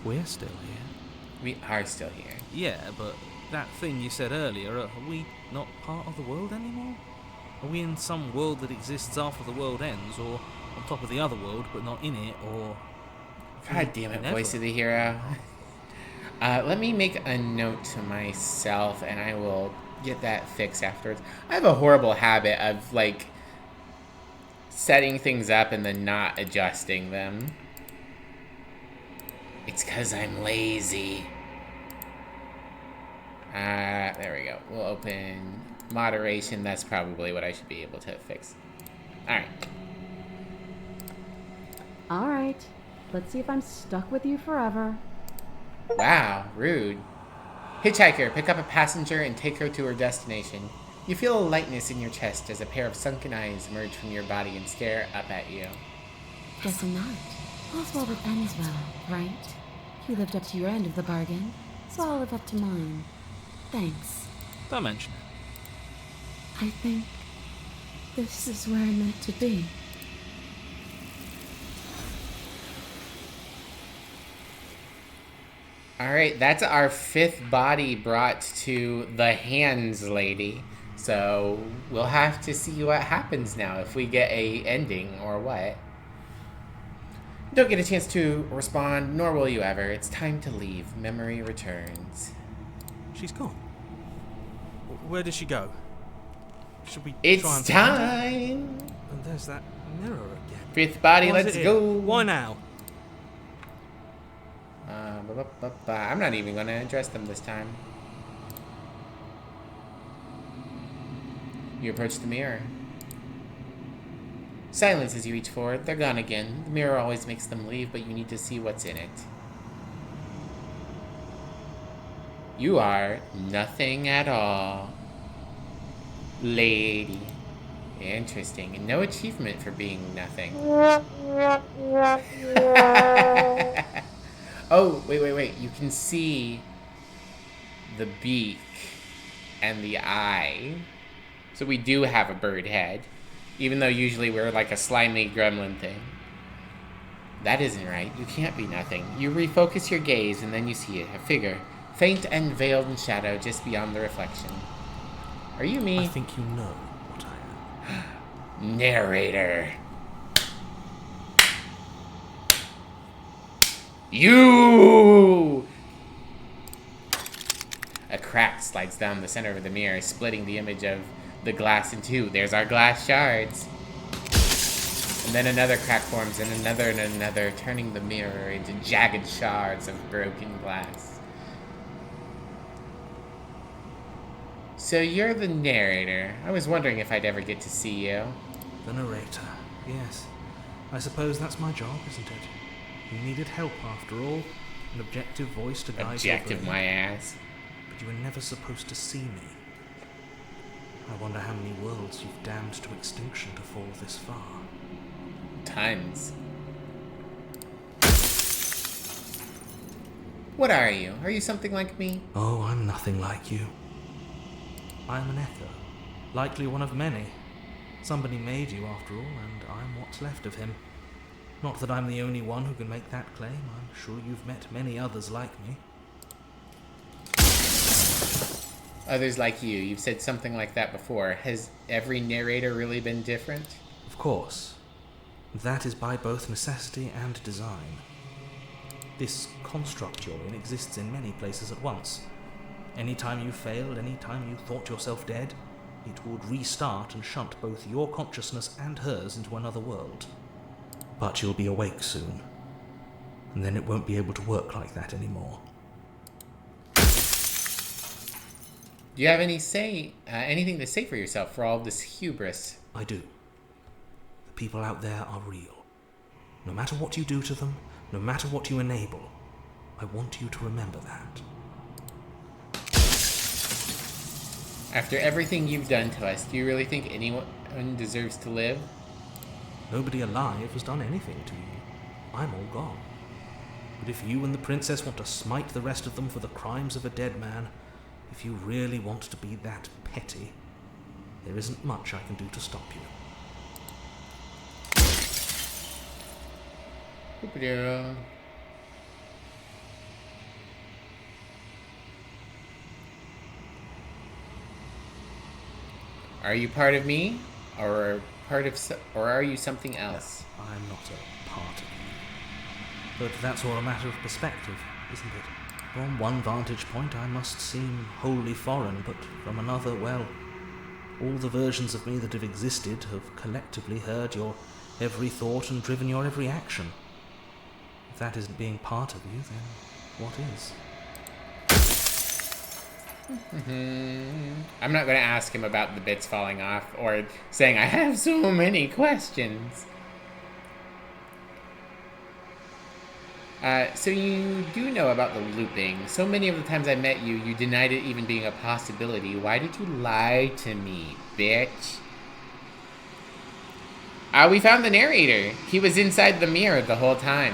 We're still here. We are still here. Yeah, but that thing you said earlier, are we not part of the world anymore? Are we in some world that exists after the world ends, or on top of the other world but not in it, or... God damn it, Never. voice of the hero. Let me make a note to myself, and I will get that fixed afterwards. I have a horrible habit of, like, setting things up and then not adjusting them. It's 'cause I'm lazy. There we go. We'll open moderation. That's probably what I should be able to fix. Alright. Alright, let's see if I'm stuck with you forever. Wow, rude. Hitchhiker, pick up a passenger and take her to her destination. You feel a lightness in your chest as a pair of sunken eyes emerge from your body and stare up at you. Guess I'm not. All's well that ends well, right? You lived up to your end of the bargain, so I'll live up to mine. Thanks. Don't mention it. I think this is where I'm meant to be. Alright, that's our 5th body brought to the hands lady. So we'll have to see what happens now, if we get a ending or what. Don't get a chance to respond, nor will you ever. It's time to leave. Memory returns. She's gone. Where did she go? Should we It's try and time! And there's that mirror again. 5th body, Why is let's it go! here? Why now? I'm not even going to address them this time. You approach the mirror. Silence as you reach forward. They're gone again. The mirror always makes them leave, but you need to see what's in it. You are nothing at all. Lady. Interesting. And no achievement for being nothing. Oh, wait. You can see the beak and the eye. So we do have a bird head. Even though usually we're like a slimy gremlin thing. That isn't right. You can't be nothing. You refocus your gaze and then you see it. A figure. Faint and veiled in shadow just beyond the reflection. Are you me? I think you know what I am. Narrator. You! A crack slides down the center of the mirror, splitting the image of the glass in two. There's our glass shards. And then another crack forms, and another, turning the mirror into jagged shards of broken glass. So you're the narrator. I was wondering if I'd ever get to see you. The narrator. Yes. I suppose that's my job, isn't it? You needed help after all. An objective voice to guide your Objective brain. my ass. But you were never supposed to see me. I wonder how many worlds you've damned to extinction to fall this far. Tons. What are you? Are you something like me? Oh, I'm nothing like you. I'm an echo. Likely one of many. Somebody made you after all, and I'm what's left of him. Not that I'm the only one who can make that claim. I'm sure you've met many others like me. Others like you. You've said something like that before. Has every narrator really been different? Of course. That is by both necessity and design. This construct you're in exists in many places at once. Any time you failed, any time you thought yourself dead, it would restart and shunt both your consciousness and hers into another world. But you'll be awake soon, and then it won't be able to work like that anymore. Do you have anything to say for yourself for all of this hubris? I do. The people out there are real. No matter what you do to them, no matter what you enable, I want you to remember that. After everything you've done to us, do you really think anyone deserves to live? Nobody alive has done anything to you. I'm all gone. But if you and the princess want to smite the rest of them for the crimes of a dead man, if you really want to be that petty, there isn't much I can do to stop you. Boop-a-doo. Are you part of me, or or are you something else? I'm not a part of you. But that's all a matter of perspective, isn't it? From one vantage point I must seem wholly foreign, but from another, well, all the versions of me that have existed have collectively heard your every thought and driven your every action. If that isn't being part of you, then what is? I'm not going to ask him about the bits falling off or saying, I have so many questions. So you do know about the looping. So many of the times I met you, you denied it even being a possibility. Why did you lie to me, bitch? We found the narrator. He was inside the mirror the whole time.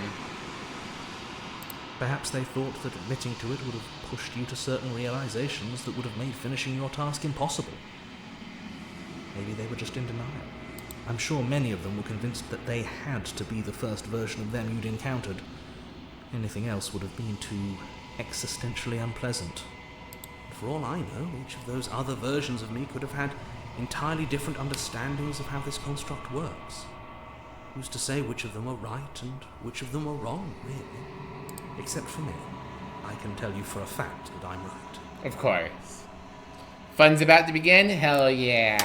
Perhaps they thought that admitting to it would have pushed you to certain realizations that would have made finishing your task impossible. Maybe they were just in denial. I'm sure many of them were convinced that they had to be the first version of them you'd encountered. Anything else would have been too existentially unpleasant. For all I know, each of those other versions of me could have had entirely different understandings of how this construct works. Who's to say which of them are right and which of them are wrong, really? Except for me. I can tell you for a fact that I'm right. Of course. Fun's about to begin? Hell yeah.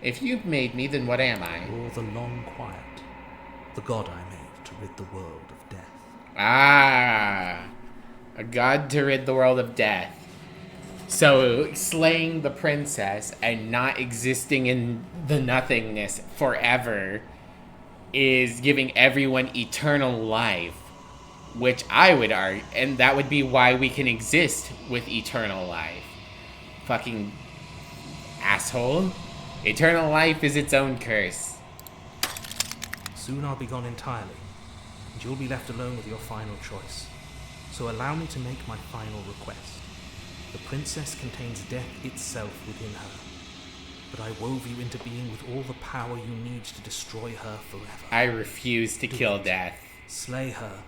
If you've made me, then what am I? Or the long quiet, the god I made to rid the world of death. Ah, a god to rid the world of death. So, slaying the princess and not existing in the nothingness forever is giving everyone eternal life, which I would argue, and that would be why we can exist with eternal life. Fucking asshole. Eternal life is its own curse. Soon I'll be gone entirely, and you'll be left alone with your final choice. So allow me to make my final request. The princess contains death itself within her, but I wove you into being with all the power you need to destroy her forever. I refuse to kill death. Slay her,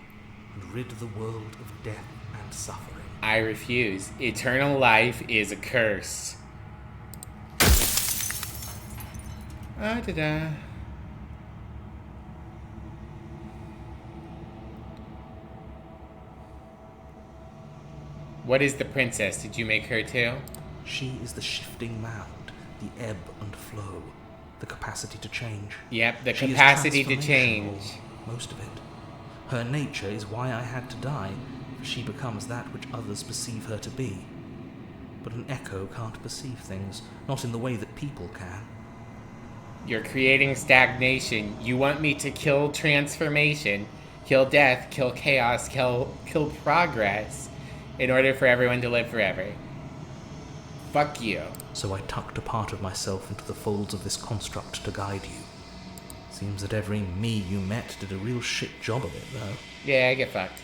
and rid the world of death and suffering. I refuse. Eternal life is a curse. Da-da. What is the princess? Did you make her too? She is the shifting mound, the ebb and flow, the capacity to change. Yep, the She is capacity to transformation, change. or most of it. Her nature is why I had to die, for she becomes that which others perceive her to be. But an echo can't perceive things, not in the way that people can. You're creating stagnation. You want me to kill transformation, kill death, kill chaos, kill progress, in order for everyone to live forever. Fuck you. So I tucked a part of myself into the folds of this construct to guide you. Seems that every me you met did a real shit job of it, though. Yeah, I get fucked.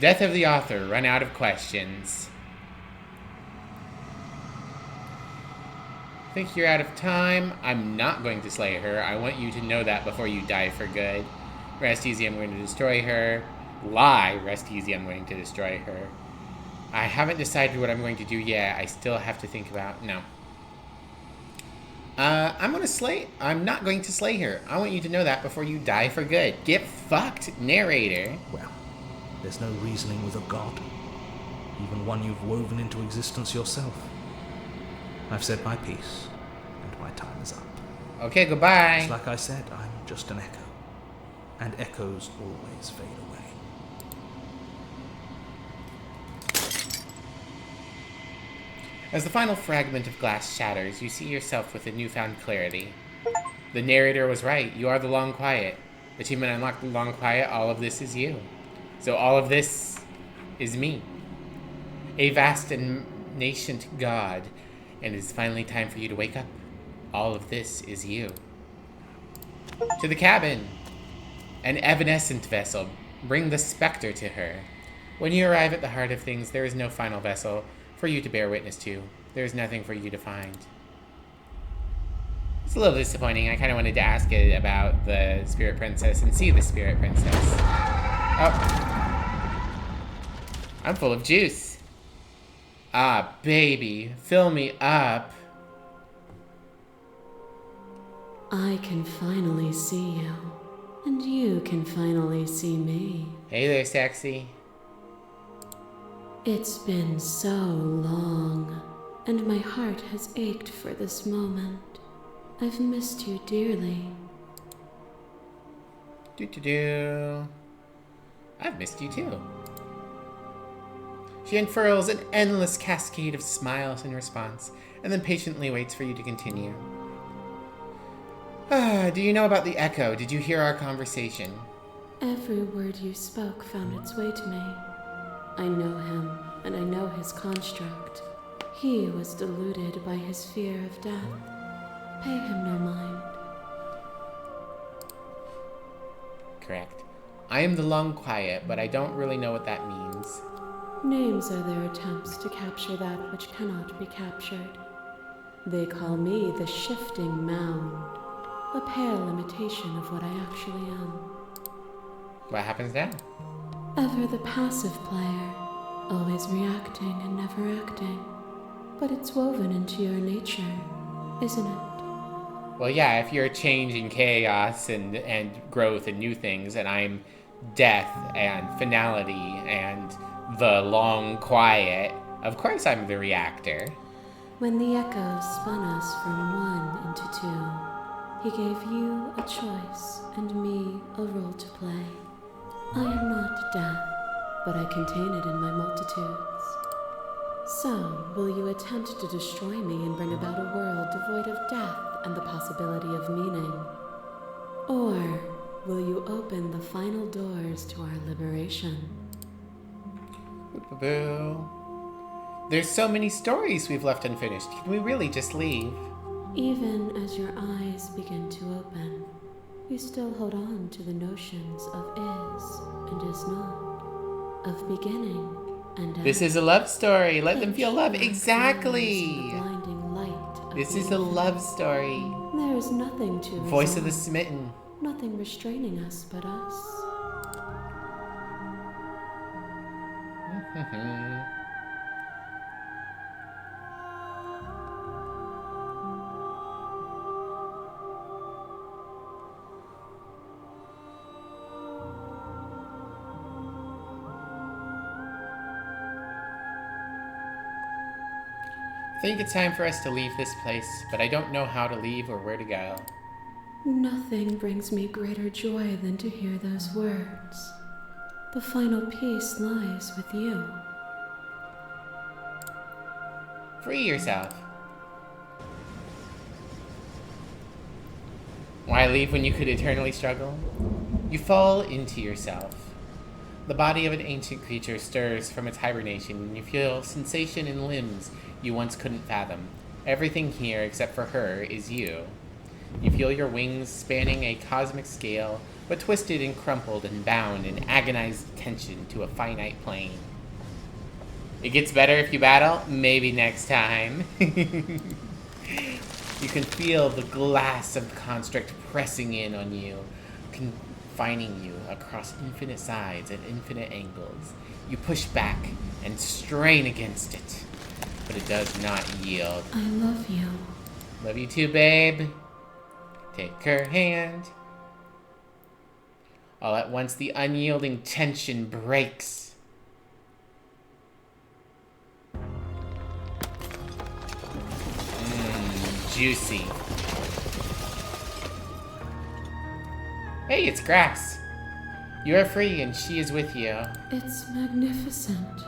Death of the author. Run out of questions. Think you're out of time? I'm not going to slay her. I want you to know that before you die for good. Rest easy, I'm going to destroy her. Lie, rest easy, I'm going to destroy her. I haven't decided what I'm going to do yet. I still have to think about... No. I'm not going to slay her. I want you to know that before you die for good. Get fucked, narrator. Well, there's no reasoning with a god. Even one you've woven into existence yourself. I've said my piece, and my time is up. Okay, goodbye. It's like I said, I'm just an echo. And echoes always fade away. As the final fragment of glass shatters, you see yourself with a newfound clarity. The narrator was right. You are the Long Quiet. Achievement unlocked, the Long Quiet. All of this is you. So all of this is me. A vast and nascent god. And it's finally time for you to wake up. All of this is you. To the cabin. An evanescent vessel. Bring the specter to her. When you arrive at the heart of things, there is no final vessel for you to bear witness to. There is nothing for you to find. It's a little disappointing. I kind of wanted to ask it about the Spirit Princess and see the Spirit Princess. Oh. I'm full of juice. Ah, baby. Fill me up. I can finally see you. And you can finally see me. Hey there, sexy. It's been so long, and my heart has ached for this moment. I've missed you dearly. Doo-doo-doo. I've missed you too. She unfurls an endless cascade of smiles in response, and then patiently waits for you to continue. Do you know about the Echo? Did you hear our conversation? Every word you spoke found its way to me. I know him, and I know his construct. He was deluded by his fear of death. Pay him no mind. Correct. I am the Long Quiet, but I don't really know what that means. Names are their attempts to capture that which cannot be captured. They call me the Shifting Mound, a pale imitation of what I actually am. What happens now? Ever the passive player, always reacting and never acting. But it's woven into your nature, isn't it? Well, yeah, if you're changing chaos and growth and new things, and I'm death and finality and the Long Quiet, of course I'm the reactor. When the Echo spun us from one into two, he gave you a choice and me a role to play. I am not death, but I contain it in my multitudes. So, will you attempt to destroy me and bring about a world devoid of death and the possibility of meaning? Or will you open the final doors to our liberation? Boo. There's so many stories we've left unfinished. Can we really just leave? Even as your eyes begin to open, you still hold on to the notions of is and is not, of beginning and end. This is a love story. Let them feel love. Pitch black Exactly. lines in the blinding light of This the is a love story. There is nothing to Voice of the resolve, smitten. nothing restraining us but us. I think it's time for us to leave this place, but I don't know how to leave or where to go. Nothing brings me greater joy than to hear those words. The final piece lies with you. Free yourself. Why leave when you could eternally struggle? You fall into yourself. The body of an ancient creature stirs from its hibernation, and you feel sensation in limbs you once couldn't fathom. Everything here, except for her, is you. You feel your wings spanning a cosmic scale, but twisted and crumpled and bound in agonized tension to a finite plane. It gets better if you battle? Maybe next time. You can feel the glass of the construct pressing in on you, confining you across infinite sides at infinite angles. You push back and strain against it, but it does not yield. I love you. Love you too, babe. Take her hand. All at once, the unyielding tension breaks. Juicy. Hey, it's Grass. You are free and she is with you. It's magnificent.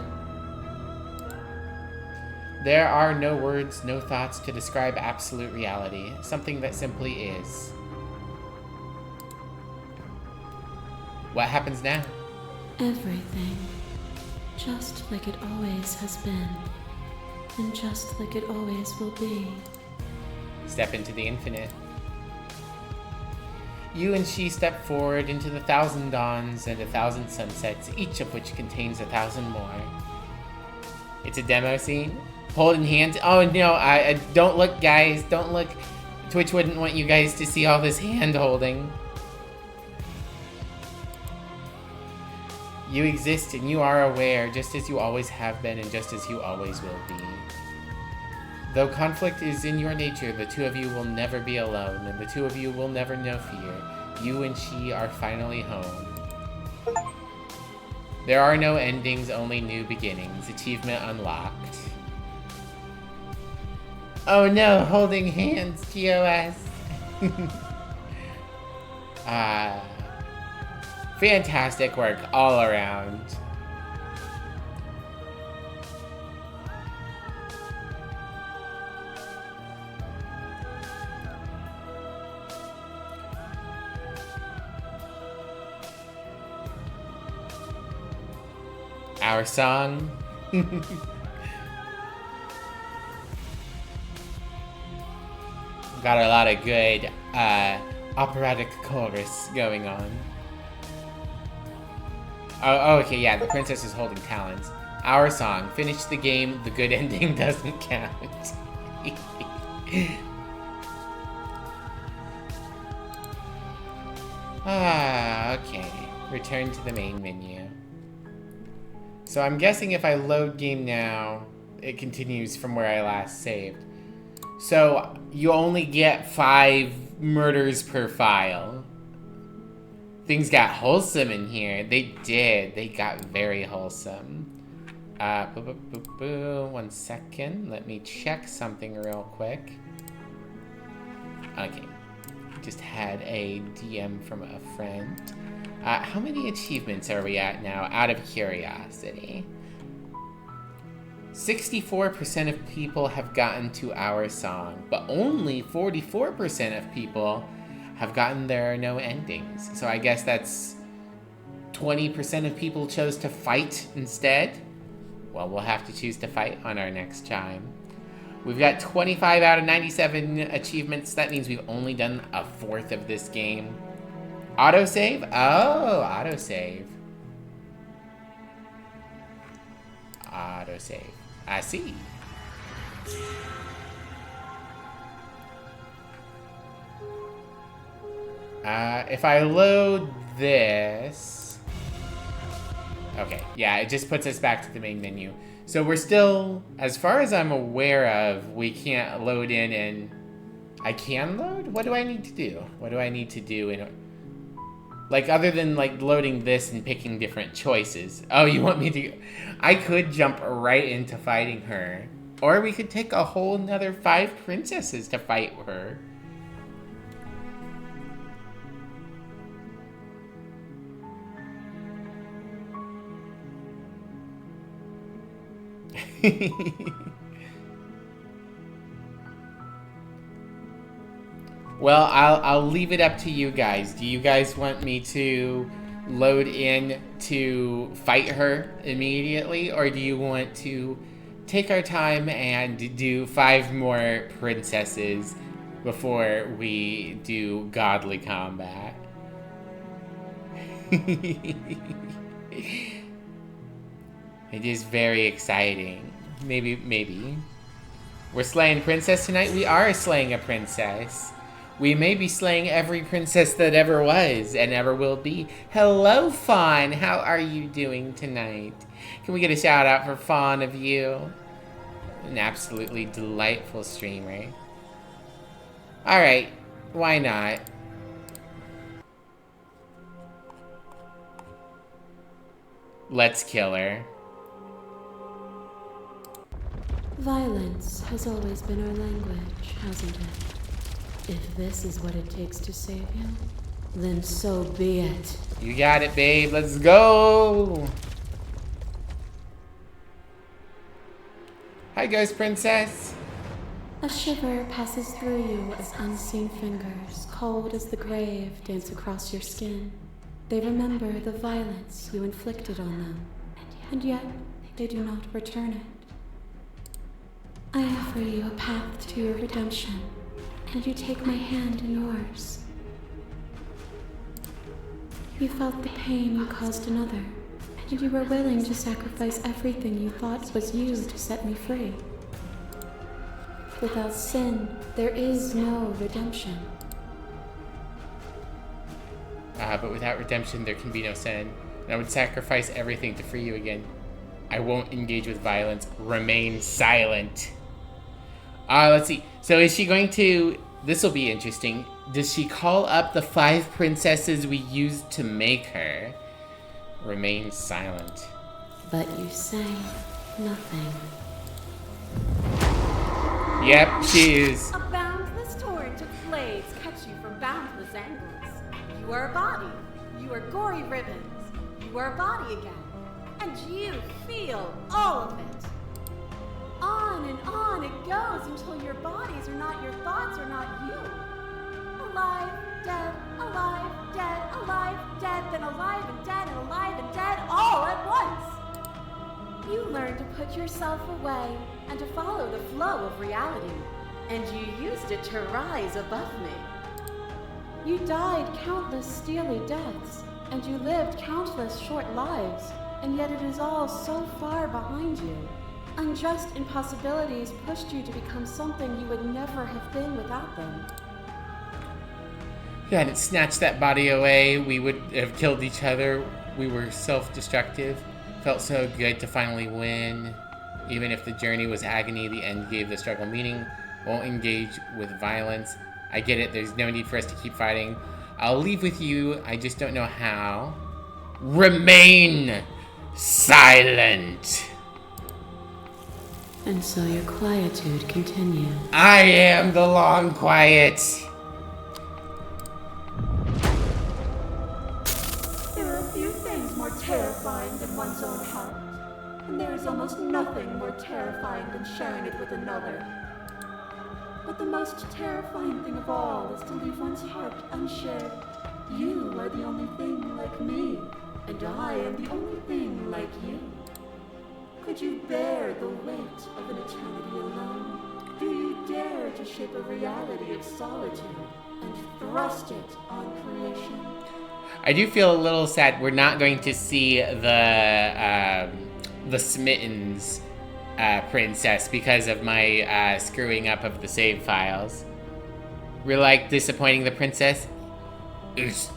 There are no words, no thoughts to describe absolute reality, something that simply is. What happens now? Everything. Just like it always has been. And just like it always will be. Step into the infinite. You and she step forward into the 1,000 dawns and 1,000 sunsets, each of which contains 1,000 more. It's a demo scene. Holding hands. Oh no, I don't look, guys. Don't look. Twitch wouldn't want you guys to see all this hand holding. You exist and you are aware, just as you always have been and just as you always will be. Though conflict is in your nature, the two of you will never be alone, and the two of you will never know fear. You and she are finally home. There are no endings, only new beginnings. Achievement unlocked. Oh no, holding hands, GOS. Fantastic work all around. Our song. Got a lot of good operatic chorus going on. Oh, okay, yeah, the princess is holding talons. Our song. Finish the game, the good ending doesn't count. Okay. Return to the main menu. So I'm guessing if I load game now, it continues from where I last saved. So you only get 5 murders per file. Things got wholesome in here. They did. They got very wholesome. 1 second. Let me check something real quick. Okay. Just had a DM from a friend. How many achievements are we at now, out of curiosity? 64% of people have gotten to our song, but only 44% of people have gotten There Are No Endings. So I guess that's 20% of people chose to fight instead. Well, we'll have to choose to fight on our next chime. We've got 25 out of 97 achievements. That means we've only done a fourth of this game. Autosave? Oh, autosave. Autosave. I see. If I load this... Okay, yeah, it just puts us back to the main menu. So we're still, as far as I'm aware of, we can't load in and... I can load? What do I need to do? What do I need to do in... Like, other than, like, loading this and picking different choices. Oh, you want me to... I could jump right into fighting her. Or we could take a whole nother 5 princesses to fight her. Well, I'll leave it up to you guys. Do you guys want me to load in to fight her immediately, or do you want to take our time and do 5 more princesses before we do godly combat? It is very exciting. Maybe. We're slaying princess tonight? We are slaying a princess. We may be slaying every princess that ever was and ever will be. Hello, Fawn. How are you doing tonight? Can we get a shout out for Fawn of you? An absolutely delightful streamer. Alright, why not? Let's kill her. Violence has always been our language, hasn't it? If this is what it takes to save you, then so be it. You got it, babe. Let's go. Hi, Ghost Princess. A shiver passes through you as unseen fingers, cold as the grave, dance across your skin. They remember the violence you inflicted on them, and yet they do not return it. I offer you a path to your redemption, and you take my hand in yours. You felt the pain you caused another, and you were willing to sacrifice everything you thought was you to set me free. Without sin, there is no redemption. But without redemption, there can be no sin. And I would sacrifice everything to free you again. I won't engage with violence. Remain silent. Let's see. So is she going to... This will be interesting. Does she call up the 5 princesses we used to make her? Remain silent. But you say nothing. Yep, she is. A boundless torrent of blades cuts you from boundless angles. You are a body. You are gory ribbons. You are a body again. And you feel all of it. On and on it goes until your bodies are not your thoughts, are not you. Alive, dead, alive, dead, alive, dead, then alive and dead, and alive and dead, all at once. You learn to put yourself away and to follow the flow of reality, and you used it to rise above me. You died countless steely deaths, and you lived countless short lives, and yet it is all so far behind you. Unjust impossibilities pushed you to become something you would never have been without them. Yeah, and it snatched that body away. We would have killed each other. We were self-destructive. Felt so good to finally win. Even if the journey was agony, the end gave the struggle meaning. Won't engage with violence. I get it, there's no need for us to keep fighting. I'll leave with you, I just don't know how. Remain silent. And so your quietude continues. I am the long quiet. There are few things more terrifying than one's own heart, and there is almost nothing more terrifying than sharing it with another. But the most terrifying thing of all is to leave one's heart unshared. You are the only thing like me, and I am the only thing like you. Could you bear the weight of an eternity alone? Do you dare to shape a reality of solitude and thrust it on creation? I do feel a little sad we're not going to see the Smittens princess because of my screwing up of the save files. We're like disappointing the princess.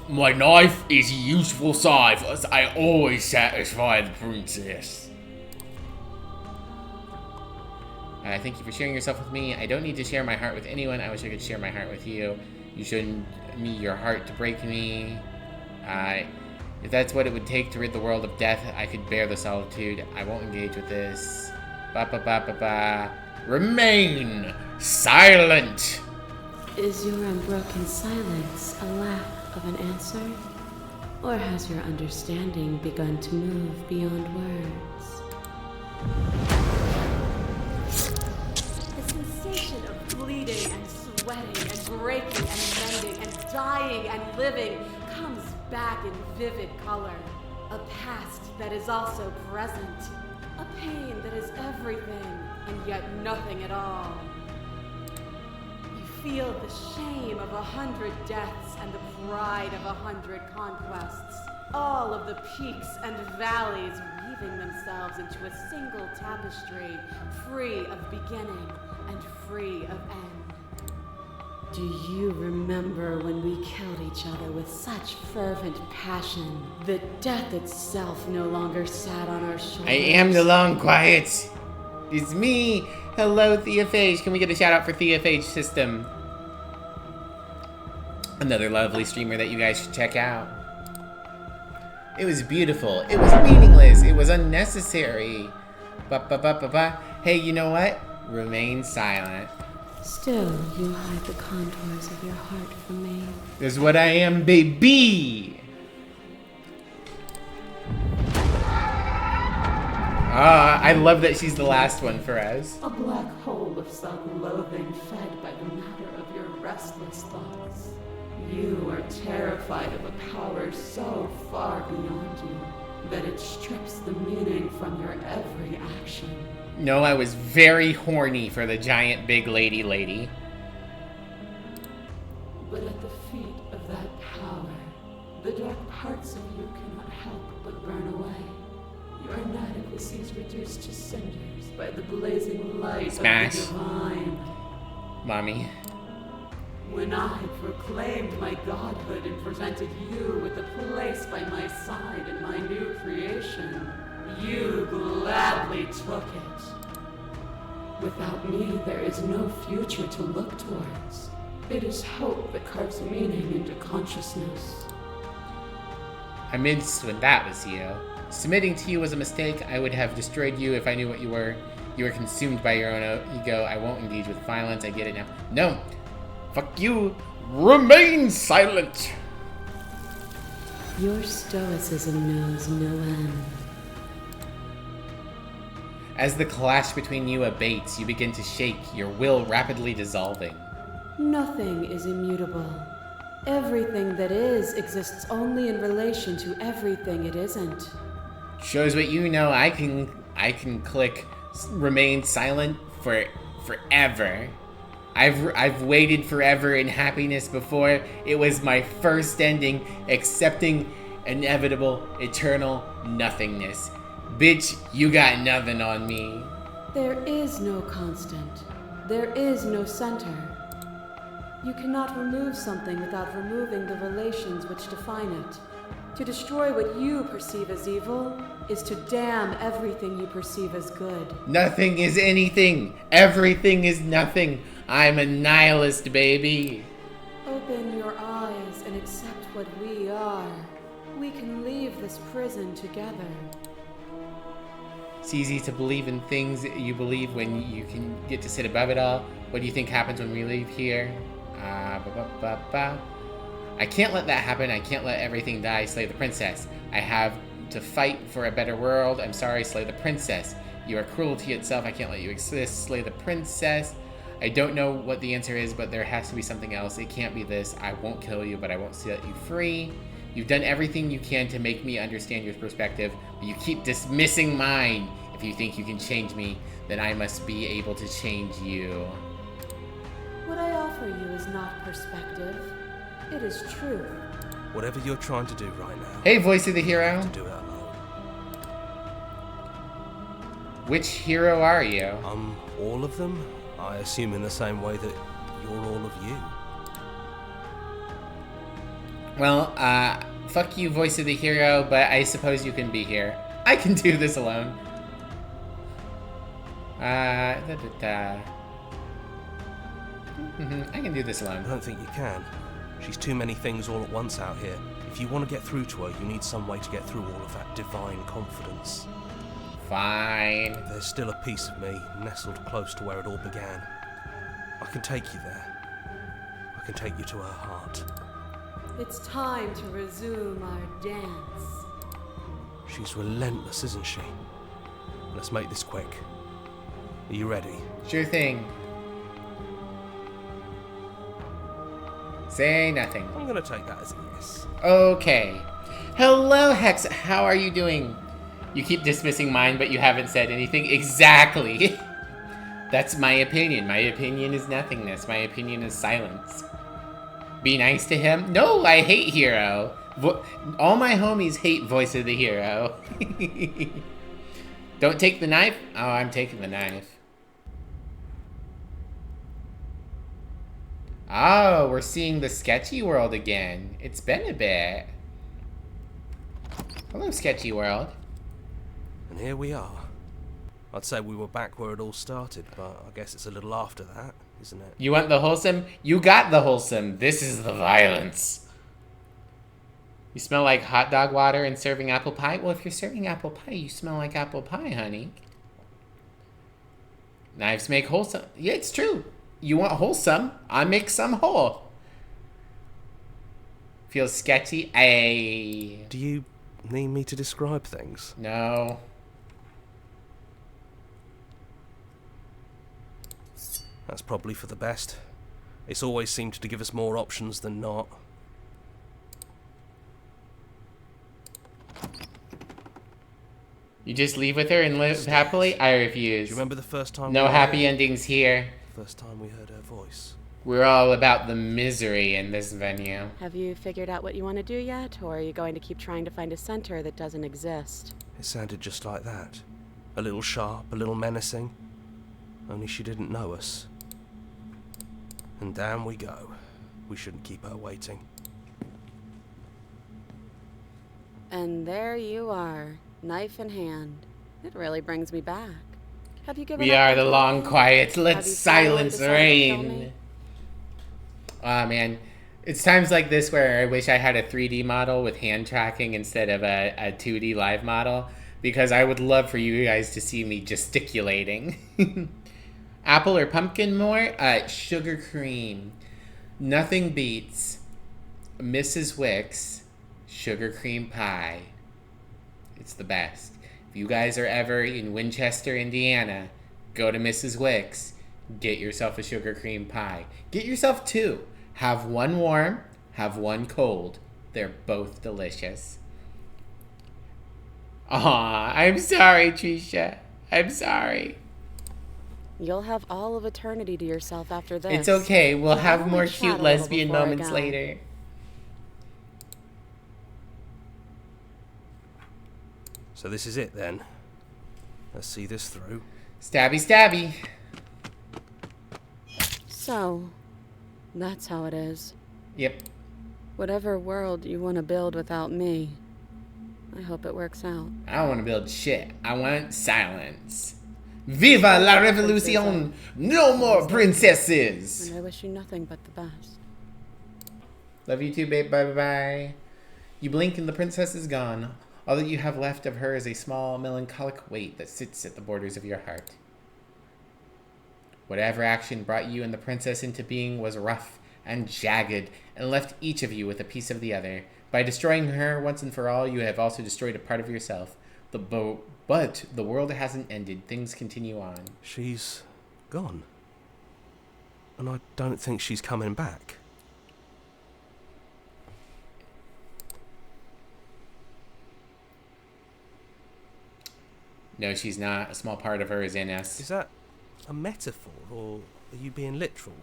My knife is a useful scythe, as I always satisfy the princess. Thank you for sharing yourself with me. I don't need to share my heart with anyone. I wish I could share my heart with you. You shouldn't need your heart to break me. If that's what it would take to rid the world of death, I could bear the solitude. I won't engage with this. Remain silent. Is your unbroken silence a lack of an answer? Or has your understanding begun to move beyond words? The sensation of bleeding and sweating and breaking and mending and dying and living comes back in vivid color. A past that is also present. A pain that is everything and yet nothing at all. You feel the shame of 100 deaths and the pride of 100 conquests. All of the peaks and valleys weaving themselves into a single tapestry, free of beginning and free of end. Do you remember when we killed each other with such fervent passion that death itself no longer sat on our shoulders? I am the long quiet. It's me. Hello, Theophage. Can we get a shout out for Theophage System? Another lovely streamer that you guys should check out. It was beautiful. It was meaningless. It was unnecessary. Hey, you know what? Remain silent. Still, you hide the contours of your heart from me. That's what I am, baby. I love that she's the last one for us. A black hole of self-loathing fed by the matter of your restless thoughts. You are terrified of a power so far beyond you that it strips the meaning from your every action. No, I was very horny for the giant big lady. But at the feet of that power, the dark parts of you cannot help but burn away. Your inadequacy is reduced to cinders by the blazing light Smash. of the divine. Mommy. When I proclaimed my godhood and presented you with a place by my side in my new creation, you gladly took it. Without me, there is no future to look towards. It is hope that carves meaning into consciousness. I missed when that was you. Submitting to you was a mistake. I would have destroyed you if I knew what you were. You were consumed by your own ego. I won't engage with violence. I get it now. No! Fuck you! Remain silent! Your stoicism knows no end. As the clash between you abates, you begin to shake, your will rapidly dissolving. Nothing is immutable. Everything that is exists only in relation to everything it isn't. Shows what you know. I can click remain silent for forever. I've waited forever in happiness before. It was my first ending, accepting inevitable, eternal nothingness. Bitch, you got nothing on me. There is no constant. There is no center. You cannot remove something without removing the relations which define it. To destroy what you perceive as evil is to damn everything you perceive as good. Nothing is anything. Everything is nothing. I'm a nihilist, baby. Open your eyes and accept what we are. We can leave this prison together. It's easy to believe in things that you believe when you can get to sit above it all. What do you think happens when we leave here? I can't let that happen. I can't let everything die. Slay the princess. I have to fight for a better world. I'm sorry, slay the princess. You are cruelty itself. I can't let you exist. Slay the princess. I don't know what the answer is, but there has to be something else. It can't be this. I won't kill you, but I won't set you free. You've done everything you can to make me understand your perspective, but you keep dismissing mine. If you think you can change me, then I must be able to change you. What I offer you is not perspective. It is truth. Whatever you're trying to do right now, Hey, voice of the hero. to do it alone. Which hero are you? All of them? I assume in the same way that you're all of you. Well, fuck you, voice of the hero, but I suppose you can be here. I can do this alone. I can do this I alone. don't think you can. She's too many things all at once out here. If you want to get through to her, you need some way to get through all of that divine confidence. Fine. There's still a piece of me nestled close to where it all began. I can take you there. I can take you to her heart. It's time to resume our dance. She's relentless, isn't she? Let's make this quick. Are you ready? Sure thing. Say nothing. I'm gonna take that as a yes. Okay. Hello, Hex. How are you doing? You keep dismissing mine, but you haven't said anything. Exactly. That's my opinion. My opinion is nothingness. My opinion is silence. Be nice to him? No, I hate Hero. All my homies hate voice of the hero. Don't take the knife? Oh, I'm taking the knife. Oh, we're seeing the sketchy world again. It's been a bit. Hello, sketchy world. And here we are. I'd say we were back where it all started, but I guess it's a little after that, isn't it? You want the wholesome? You got the wholesome. This is the violence. You smell like hot dog water and serving apple pie? Well, if you're serving apple pie, you smell like apple pie, honey. Knives make wholesome. Yeah, it's true. You want wholesome? I make some whole. Feels sketchy? Do you need me to describe things? No. That's probably for the best. It's always seemed to give us more options than not. You just leave with her and live happily? I refuse. Do you remember the first time? No happy endings here. First time we heard her voice. We're all about the misery in this venue. Have you figured out what you want to do yet, or are you going to keep trying to find a center that doesn't exist? It sounded just like that. A little sharp, a little menacing. Only she didn't know us. And down we go. We shouldn't keep her waiting. And there you are, knife in hand. It really brings me back. Have you given We up are on the hope long yet? quiet. Have Let's you finally silence decided to kill rain. me? Ah, man. It's times like this where I wish I had a 3D model with hand tracking instead of a 2D live model, because I would love for you guys to see me gesticulating. Apple or pumpkin more? Sugar cream. Nothing beats Mrs. Wick's sugar cream pie. It's the best. If you guys are ever in Winchester, Indiana, go to Mrs. Wick's. Get yourself a sugar cream pie. Get yourself two. Have one warm, have one cold. They're both delicious. Aw, I'm sorry, Trisha. I'm sorry. You'll have all of eternity to yourself after this. It's okay. We'll Now have let's more chat cute a little lesbian before I moments go. later. So this is it then. Let's see this through. Stabby, stabby. So, that's how it is. Yep. Whatever world you want to build without me, I hope it works out. I don't want to build shit. I want silence. Viva la revolucion! No more princesses! And I wish you nothing but the best. Love you too, babe. Bye bye bye. You blink and the princess is gone. All that you have left of her is a small, melancholic weight that sits at the borders of your heart. Whatever action brought you and the princess into being was rough and jagged and left each of you with a piece of the other. By destroying her once and for all, you have also destroyed a part of yourself. But the world hasn't ended. Things continue on. She's gone. And I don't think she's coming back. No, she's not. A small part of her is in us. Is that a metaphor, or are you being literal?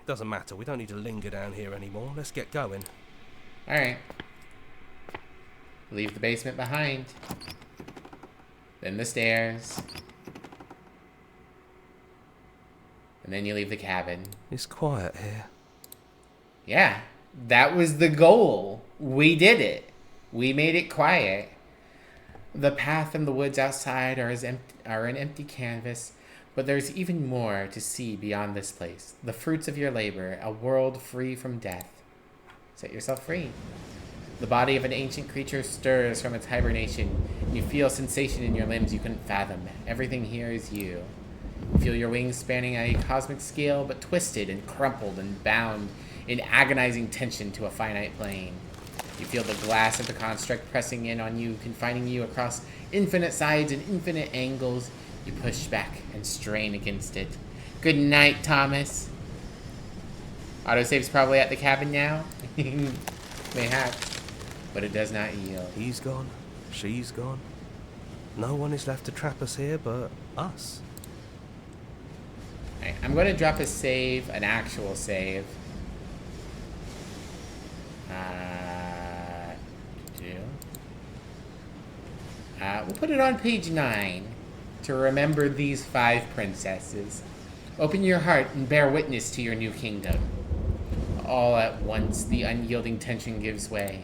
It doesn't matter. We don't need to linger down here anymore. Let's get going. Alright. Leave the basement behind. Then the stairs. And then you leave the cabin. It's quiet here. Yeah, that was the goal. We did it. We made it quiet. The path and the woods outside are an empty canvas, but there's even more to see beyond this place. The fruits of your labor, a world free from death. Set yourself free. The body of an ancient creature stirs from its hibernation. You feel sensation in your limbs you couldn't fathom. Everything here is you. You feel your wings spanning a cosmic scale, but twisted and crumpled and bound in agonizing tension to a finite plane. You feel the glass of the construct pressing in on you, confining you across infinite sides and infinite angles. You push back and strain against it. Good night, Thomas. Autosave's probably at the cabin now. Mayhap. But it does not yield. He's gone. She's gone. No one is left to trap us here but us. Alright, I'm going to drop a save, an actual save. We'll put it on page 9 to remember these 5 princesses. Open your heart and bear witness to your new kingdom. All at once, the unyielding tension gives way.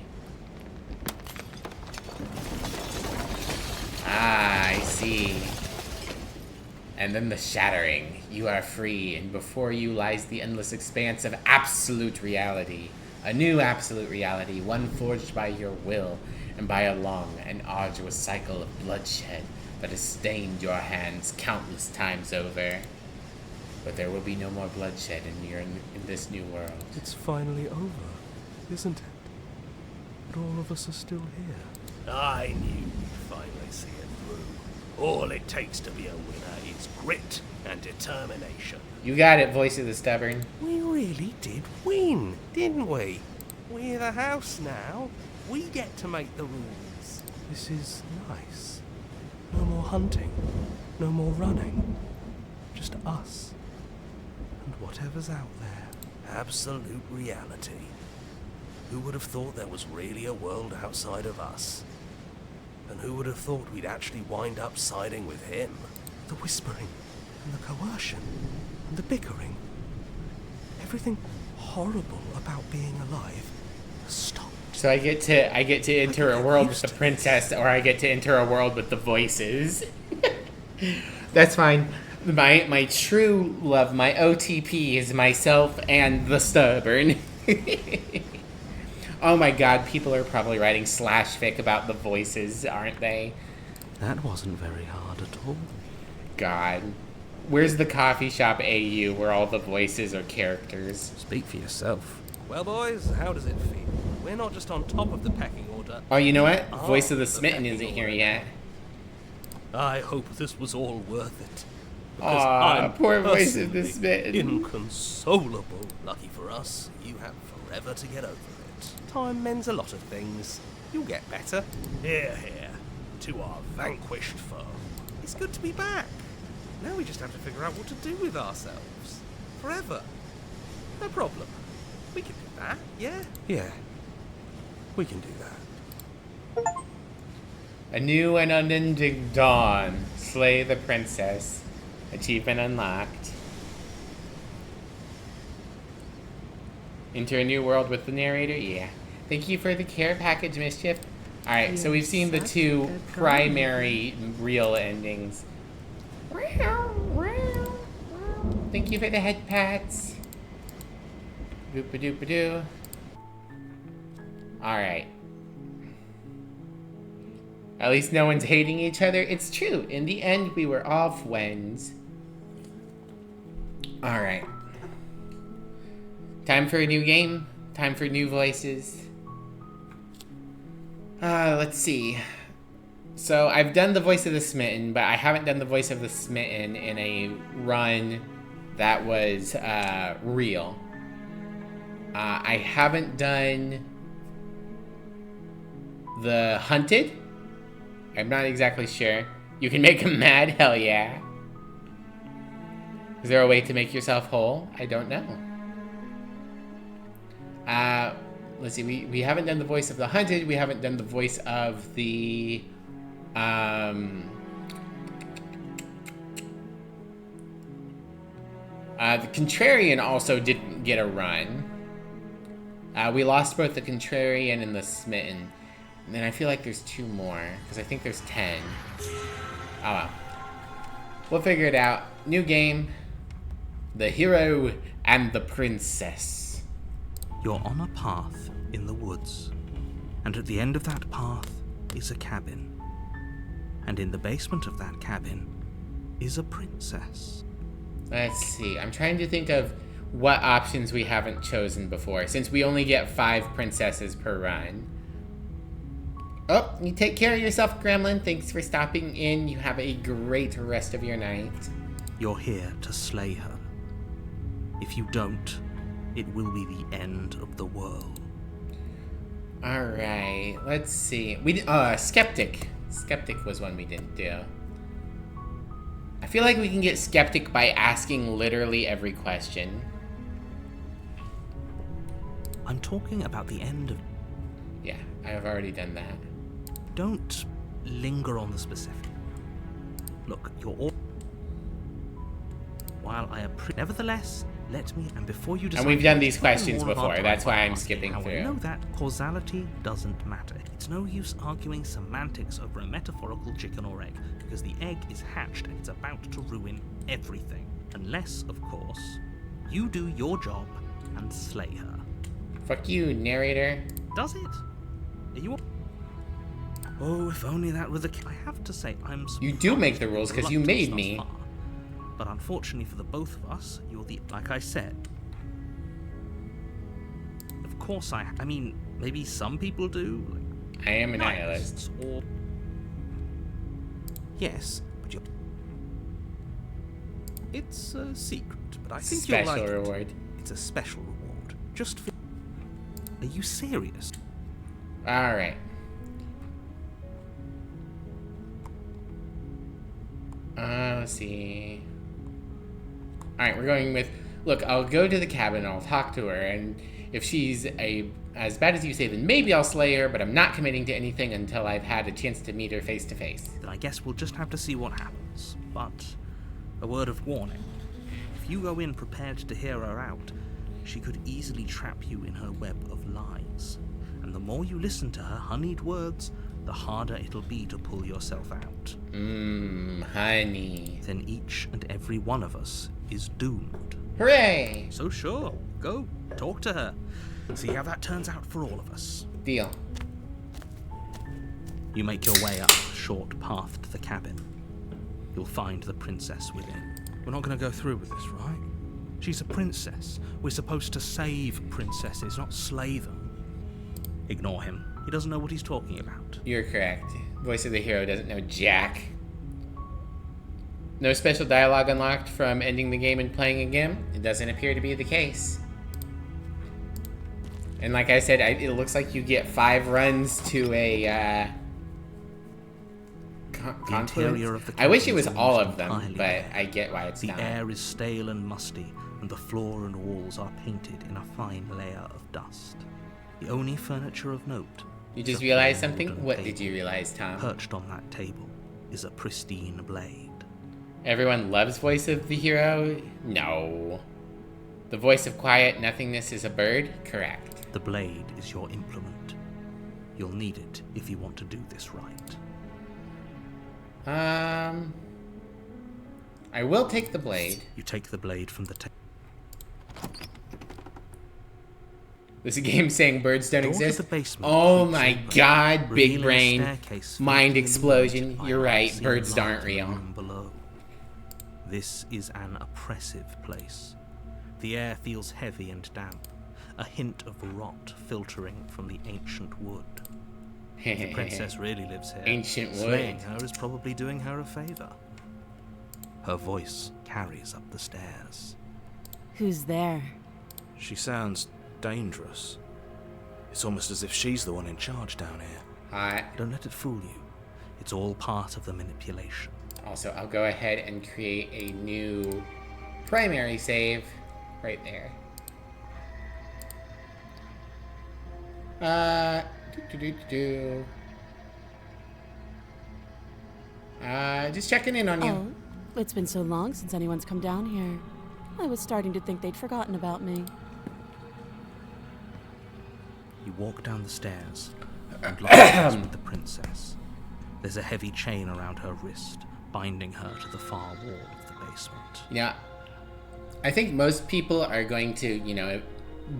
Ah, I see. And then the shattering. You are free, and before you lies the endless expanse of absolute reality. A new absolute reality, one forged by your will, and by a long and arduous cycle of bloodshed that has stained your hands countless times over. But there will be no more bloodshed in this new world. It's finally over, isn't it? But all of us are still here. I knew we'd finally see it through. All it takes to be a winner is grit and determination. You got it, voice of the stubborn. We really did win, didn't we? We're the house now. We get to make the rules. This is nice. No more hunting. No more running. Just us. And whatever's out there. Absolute reality. Who would have thought there was really a world outside of us? And who would have thought we'd actually wind up siding with him? The whispering, and the coercion, and the bickering. Everything horrible about being alive stopped. So I get to enter a world with the princess, or I get to enter a world with the voices. That's fine. My true love, my OTP is myself and the stubborn. Oh my god, people are probably writing /fic about the voices, aren't they? That wasn't very hard at all. God. Where's the coffee shop AU where all the voices are characters? Speak for yourself. Well, boys, how does it feel? We're not just on top of the pecking order. Oh, you know what? Oh, Voice of the the Smitten pecking isn't here order. yet. I hope this was all worth it. Aw, poor Voice of the Smitten. Inconsolable. Lucky for us, you have forever to get over it. Time mends a lot of things. You'll get better. Here, here. To our vanquished foe. It's good to be back. Now we just have to figure out what to do with ourselves. Forever. No problem. We can do that, yeah? Yeah, we can do that. A new and unending dawn. Slay the princess. Achievement unlocked. Enter a new world with the narrator? Yeah. Thank you for the care package, Mischief. Alright, so we've seen the two primary real endings. Thank you for the head pats. Boop-a-doop-a-doo. Alright. At least no one's hating each other. It's true. In the end, we were all friends. Alright. Time for a new game. Time for new voices. Let's see. So, I've done the voice of the Smitten, but I haven't done the voice of the Smitten in a run that was real. I haven't done the Hunted. I'm not exactly sure. You can make him mad? Hell yeah. Is there a way to make yourself whole? I don't know. Let's see. We haven't done the voice of the Hunted. We haven't done the voice of the... the Contrarian also didn't get a run. We lost both the Contrarian and the Smitten. And then I feel like there's 2 more, because I think there's 10. Oh well. We'll figure it out. New game. The Hero and the Princess. You're on a path in the woods, and at the end of that path is a cabin. And in the basement of that cabin is a princess. Let's see. I'm trying to think of what options we haven't chosen before, since we only get 5 princesses per run. Oh, you take care of yourself, Gremlin. Thanks for stopping in. You have a great rest of your night. You're here to slay her. If you don't, it will be the end of the world. Alright, let's see. We Skeptic. Skeptic was one we didn't do. I feel like we can get Skeptic by asking literally every question. I'm talking about the end of... Yeah, I've already done that. Don't linger on the specific. Look, you're all... While I appreciate... Nevertheless, let me, and before you decide... And we've done these to questions more of our before, time that's why by I'm asking skipping how we through. know that causality doesn't matter. It's no use arguing semantics over a metaphorical chicken or egg, because the egg is hatched and it's about to ruin everything. Unless, of course, you do your job and slay her. Fuck you, narrator. Does it? Are you... Oh, if only that were the case. I have to say, I'm You do make the rules, because you made me. Far. But unfortunately for the both of us, you're the... Like I said. Of course I mean, maybe some people do. Like, I am a nihilist. Or... Yes, but you're... It's a secret, but I think you'll like Special it. reward. It's a special reward. Just for... Are you serious? Alright. Let's see. Alright, we're going with... Look, I'll go to the cabin, I'll talk to her, and if she's as bad as you say, then maybe I'll slay her, but I'm not committing to anything until I've had a chance to meet her face to face. Then I guess we'll just have to see what happens. But a word of warning. If you go in prepared to hear her out, she could easily trap you in her web of lies. And the more you listen to her honeyed words, the harder it'll be to pull yourself out. Honey. Then each and every one of us is doomed. Hooray! So sure, go, talk to her. See how that turns out for all of us. Deal. You make your way up a short path to the cabin. You'll find the princess within. We're not going to go through with this, right? She's a princess. We're supposed to save princesses, not slay them. Ignore him. He doesn't know what he's talking about. You're correct. Voice of the hero doesn't know jack. No special dialogue unlocked from ending the game and playing again? It doesn't appear to be the case. And like I said, it looks like you get 5 runs to a interior of the I wish it was cabin is all almost of them, entirely but bare. I get why it's The not. air is stale and musty, and the floor and walls are painted in a fine layer of dust. The only furniture of note... You just is a realized plain something? wooden What table. did you realize, Tom? Perched on that table is a pristine blade. Everyone loves voice of the hero? No. The voice of quiet nothingness is a bird? Correct. The blade is your implement. You'll need it if you want to do this right. I will take the blade. You take the blade from the table. This game saying birds don't Door to exist? the basement Oh creaks my open, god, big revealing a brain. staircase Mind faintly explosion. illuminated by You're right, unseen birds light aren't in the real. room below. This is an oppressive place. The air feels heavy and damp, a hint of rot filtering from the ancient wood. If the princess really lives here, Ancient wood. slaying her is probably doing her a favor. Her voice carries up the stairs. Who's there? She sounds dangerous. It's almost as if she's the one in charge down here. Hot. Don't let it fool you. It's all part of the manipulation. Also, I'll go ahead and create a new primary save right there. Just checking in on you. Oh, it's been so long since anyone's come down here. I was starting to think they'd forgotten about me. You walk down the stairs and lock eyes with the princess. There's a heavy chain around her wrist, binding her to the far wall of the basement. Yeah. I think most people are going to,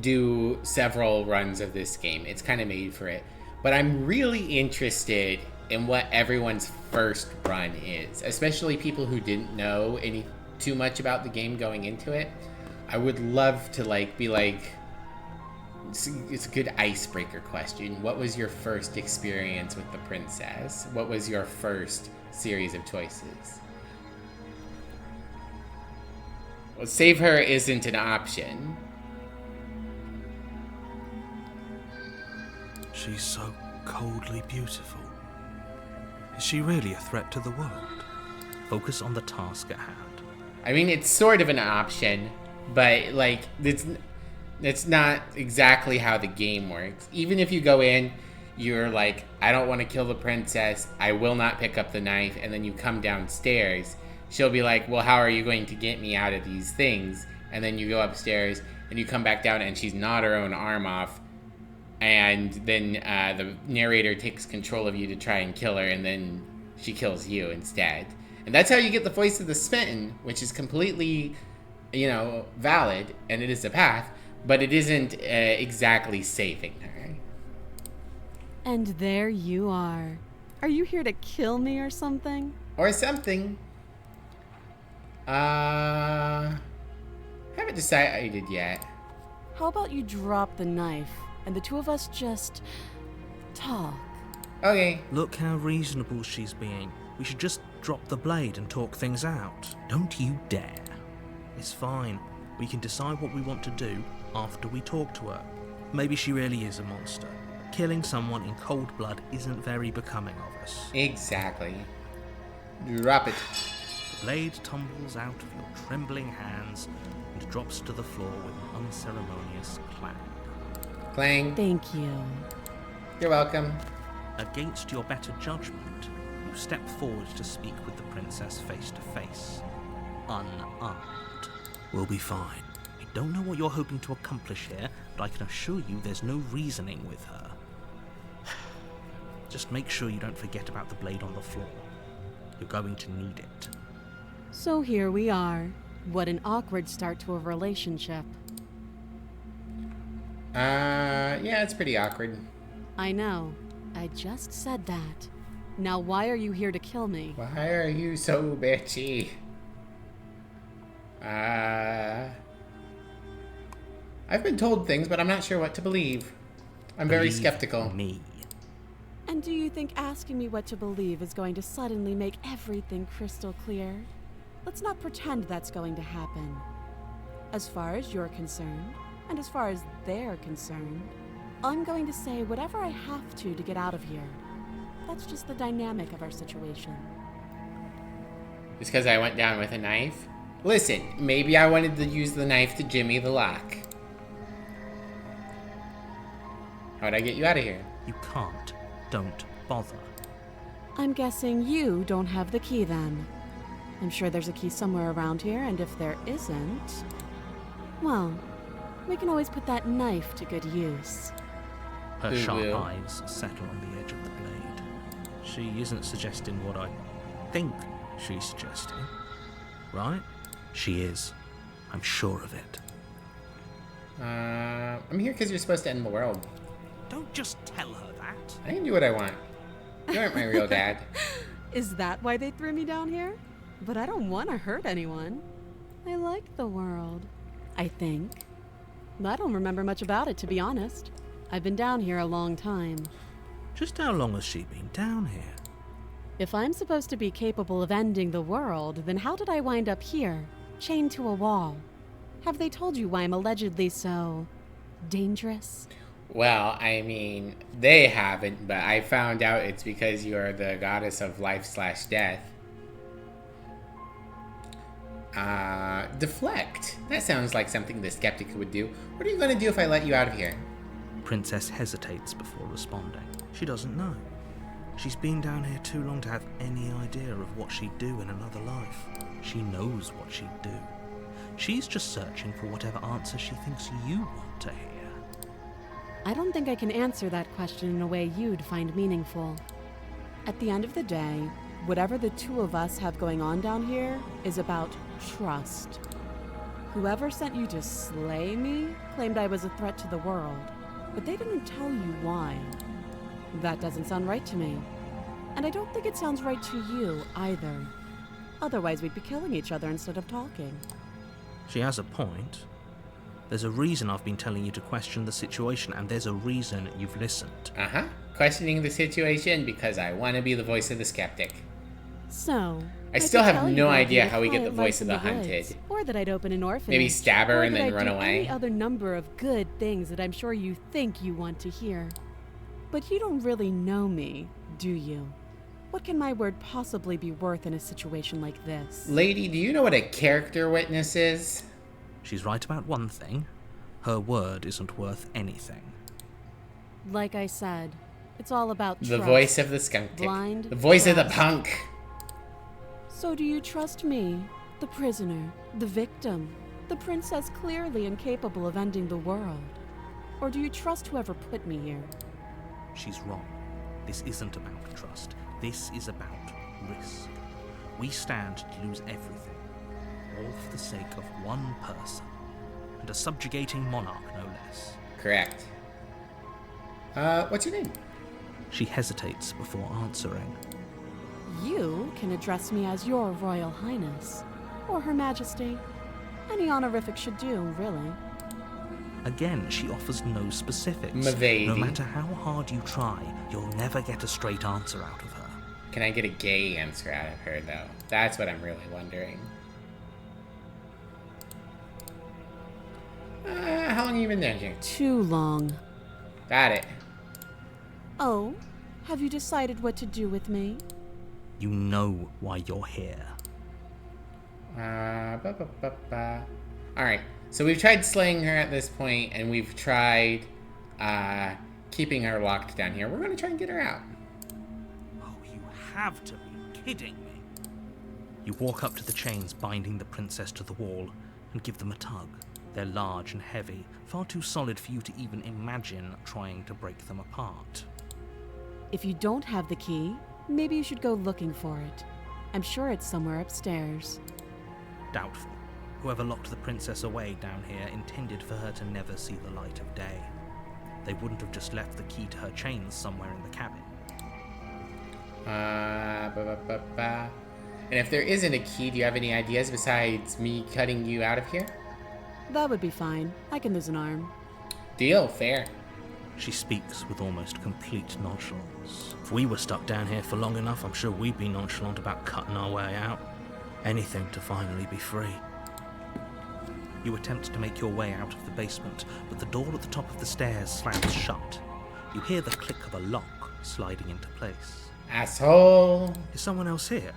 do several runs of this game. It's kind of made for it. But I'm really interested in what everyone's first run is, especially people who didn't know too much about the game going into it. I would love to be like, it's a good icebreaker question. What was your first experience with the princess? What was your first series of choices? Well, save her isn't an option. She's so coldly beautiful. Is she really a threat to the world? Focus on the task at hand. I mean, it's sort of an option, but it's not exactly how the game works. Even if you go in, you're like, I don't want to kill the princess, I will not pick up the knife, and then you come downstairs, she'll be like, well, how are you going to get me out of these things? And then you go upstairs, and you come back down, and she's gnawed her own arm off, and then the narrator takes control of you to try and kill her, and then she kills you instead. And that's how you get the voice of the smitten, which is completely, valid, and it is a path, but it isn't exactly saving her. And there you are. Are you here to kill me or something? Or something. Haven't decided yet. How about you drop the knife and the two of us just talk? Okay. Look how reasonable she's being. We should just drop the blade and talk things out. Don't you dare. It's fine. We can decide what we want to do after we talk to her. Maybe she really is a monster. Killing someone in cold blood isn't very becoming of us. Exactly. Drop it. The blade tumbles out of your trembling hands and drops to the floor with an unceremonious clang. Clang. Thank you. You're welcome. Against your better judgment, you step forward to speak with the princess face to face. Unarmed. We'll be fine. I don't know what you're hoping to accomplish here, but I can assure you there's no reasoning with her. Just make sure you don't forget about the blade on the floor. You're going to need it. So here we are. What an awkward start to a relationship. Yeah, it's pretty awkward. I know. I just said that. Now why are you here to kill me? Why are you so bitchy? I've been told things, but I'm not sure what to believe. I'm very Believe skeptical. Me. And do you think asking me what to believe is going to suddenly make everything crystal clear? Let's not pretend that's going to happen. As far as you're concerned, and as far as they're concerned, I'm going to say whatever I have to get out of here. That's just the dynamic of our situation. Just because I went down with a knife? Listen, maybe I wanted to use the knife to jimmy the lock. How'd I get you out of here? You can't. Don't bother. I'm guessing you don't have the key then. I'm sure there's a key somewhere around here, and if there isn't, well, we can always put that knife to good use. Her Who sharp will? eyes settle on the edge of the blade. She isn't suggesting what I think she's suggesting, right? She is. I'm sure of it. I'm here because you're supposed to end the world. Don't just tell her that. I can do what I want. You aren't my real dad. Is that why they threw me down here? But I don't want to hurt anyone. I like the world, I think. I don't remember much about it, to be honest. I've been down here a long time. Just how long has she been down here? If I'm supposed to be capable of ending the world, then how did I wind up here, chained to a wall? Have they told you why I'm allegedly so dangerous? Well, I mean, they haven't, but I found out it's because you are the goddess of life/death. Deflect. That sounds like something the skeptic would do. What are you gonna do if I let you out of here? Princess hesitates before responding. She doesn't know. She's been down here too long to have any idea of what she'd do in another life. She knows what she'd do. She's just searching for whatever answer she thinks you want to hear. I don't think I can answer that question in a way you'd find meaningful. At the end of the day, whatever the two of us have going on down here is about trust. Whoever sent you to slay me claimed I was a threat to the world, but they didn't tell you why. That doesn't sound right to me. And I don't think it sounds right to you either. Otherwise, we'd be killing each other instead of talking. She has a point. There's a reason I've been telling you to question the situation, and there's a reason you've listened. Questioning the situation because I want to be the voice of the skeptic. So, I still could have tell you no that I'd idea lead a how we get the quiet voice life of in the woods, hunted. or that I'd open an orphanage. Maybe stab her or and that then I'd run do away. Any other number of good things that I'm sure you think you want to hear. But you don't really know me, do you? What can my word possibly be worth in a situation like this? Lady, do you know what a character witness is? She's right about one thing. Her word isn't worth anything. Like I said, it's all about trust. The voice of the skeptic. Blind The voice of the trust. punk. So do you trust me, the prisoner, the victim, the princess clearly incapable of ending the world? Or do you trust whoever put me here? She's wrong. This isn't about trust. This is about risk. We stand to lose everything, all for the sake of one person, and a subjugating monarch, no less. Correct. What's your name? She hesitates before answering. You can address me as your Royal Highness, or Her Majesty. Any honorific should do, really. Again, she offers no specifics. M'Vady. No matter how hard you try, you'll never get a straight answer out of her. Can I get a gay answer out of her, though? That's what I'm really wondering. How long have you been down here? Too long. Got it. Oh, have you decided what to do with me? You know why you're here. Alright, so we've tried slaying her at this point, and we've tried keeping her locked down here. We're going to try and get her out. Oh, you have to be kidding me. You walk up to the chains binding the princess to the wall and give them a tug. They're large and heavy, far too solid for you to even imagine trying to break them apart. If you don't have the key, maybe you should go looking for it. I'm sure it's somewhere upstairs. Doubtful. Whoever locked the princess away down here intended for her to never see the light of day. They wouldn't have just left the key to her chains somewhere in the cabin. And if there isn't a key, do you have any ideas besides me cutting you out of here? That would be fine. I can lose an arm. Deal, fair. She speaks with almost complete nonchalance. If we were stuck down here for long enough, I'm sure we'd be nonchalant about cutting our way out. Anything to finally be free. You attempt to make your way out of the basement, but the door at the top of the stairs slams shut. You hear the click of a lock sliding into place. Asshole. Is someone else here?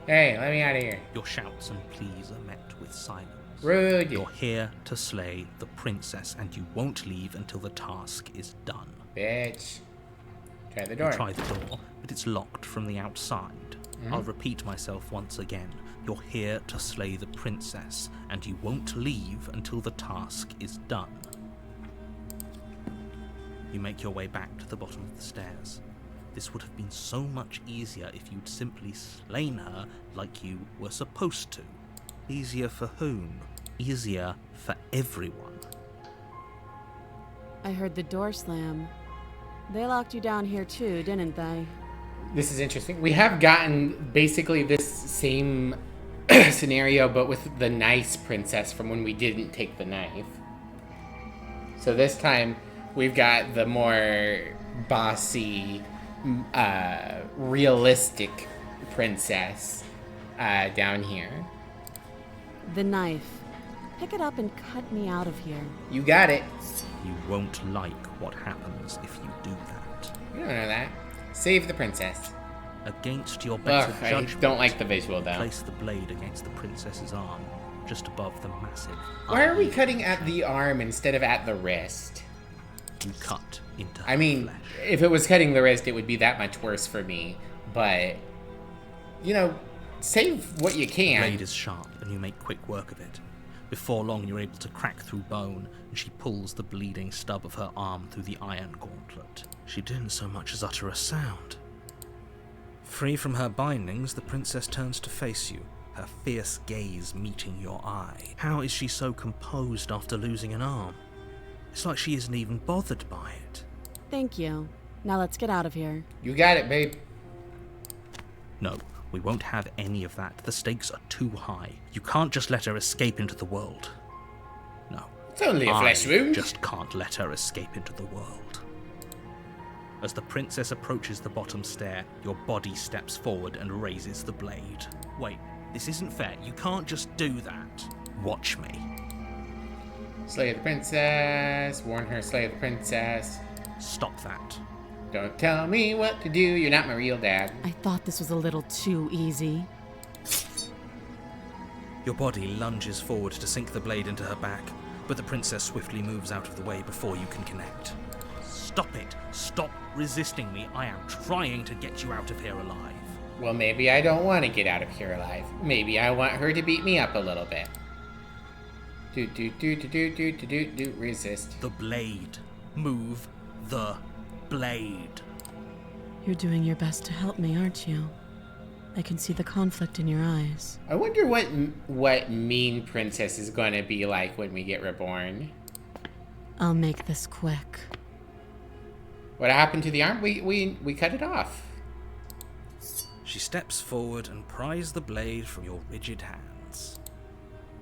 Hey, let me out of here. Your shouts and pleas are met with silence. Rude. You're here to slay the princess, and you won't leave until the task is done. Bitch. Try the door. You try the door, but it's locked from the outside. I'll repeat myself once again. You're here to slay the princess, and you won't leave until the task is done. You make your way back to the bottom of the stairs. This would have been so much easier if you'd simply slain her like you were supposed to. Easier for whom? Easier for everyone. I heard the door slam. They locked you down here too, didn't they? This is interesting. We have gotten basically this same scenario, but with the nice princess from when we didn't take the knife. So this time, we've got the more bossy, realistic princess down here. The knife. Pick it up and cut me out of here. You got it. You won't like what happens if you do that. You don't know that. Save the princess. Against your better I judgment, don't like the visual, though. place the blade against the princess's arm, just above the massive Why are we eye. cutting at the arm instead of at the wrist? You cut into her I mean, flesh. if it was cutting the wrist, it would be that much worse for me. But, you know, save what you The can. blade is sharp, and you make quick work of it. Before long, you're able to crack through bone, and she pulls the bleeding stub of her arm through the iron gauntlet. She didn't so much as utter a sound. Free from her bindings, the princess turns to face you, her fierce gaze meeting your eye. How is she so composed after losing an arm? It's like she isn't even bothered by it. Thank you. Now let's get out of here. You got it, babe. No, we won't have any of that. The stakes are too high. You can't just let her escape into the world. No. It's only a flesh I wound. just can't let her escape into the world. As the princess approaches the bottom stair, your body steps forward and raises the blade. Wait, this isn't fair. You can't just do that. Watch me. Slay the princess. Warn her, slay the princess. Stop that. Don't tell me what to do. You're not my real dad. I thought this was a little too easy. Your body lunges forward to sink the blade into her back, but the princess swiftly moves out of the way before you can connect. Stop it! Stop resisting me. I am trying to get you out of here alive. Well, maybe I don't want to get out of here alive. Maybe I want her to beat me up a little bit. Do. Resist. The blade. Move the blade. You're doing your best to help me, aren't you? I can see the conflict in your eyes. I wonder what mean princess is going to be like when we get reborn. I'll make this quick. What happened to the arm? We cut it off. She steps forward and pries the blade from your rigid hands.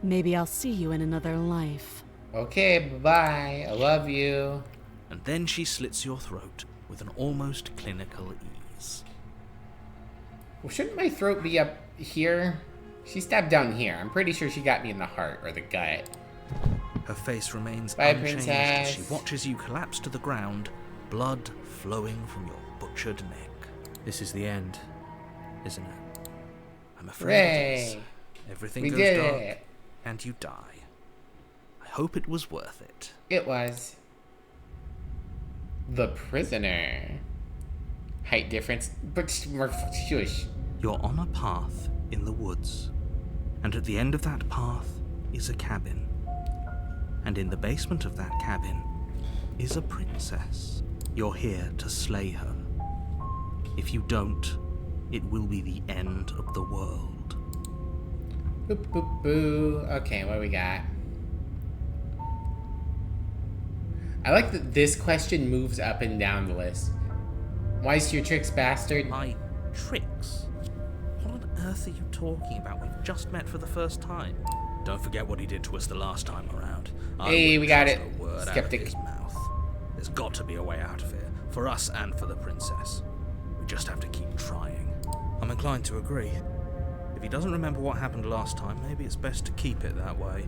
Maybe I'll see you in another life. Okay, bye-bye. I love you. And then she slits your throat with an almost clinical ease. Well, shouldn't my throat be up here? She stabbed down here. I'm pretty sure she got me in the heart or the gut. Her face remains Bye, unchanged as she princess. watches you collapse to the ground, blood flowing from your butchered neck. This is the end, isn't it? I'm afraid it is. Hooray! Everything We goes did dark, it. and you die. I hope it was worth it. It was. The prisoner. Height difference, but shush. You're on a path in the woods, and at the end of that path is a cabin. And in the basement of that cabin is a princess. You're here to slay her. If you don't, it will be the end of the world. Boop, boop, boo. Okay, what do we got? I like that this question moves up and down the list. Why's your tricks, bastard? My tricks? What on earth are you talking about? We've just met for the first time. Don't forget what he did to us the last time around. Hey, we got it. A word Skeptic. Out of his mouth. There's got to be a way out of here, for us and for the princess. We just have to keep trying. I'm inclined to agree. If he doesn't remember what happened last time, maybe it's best to keep it that way.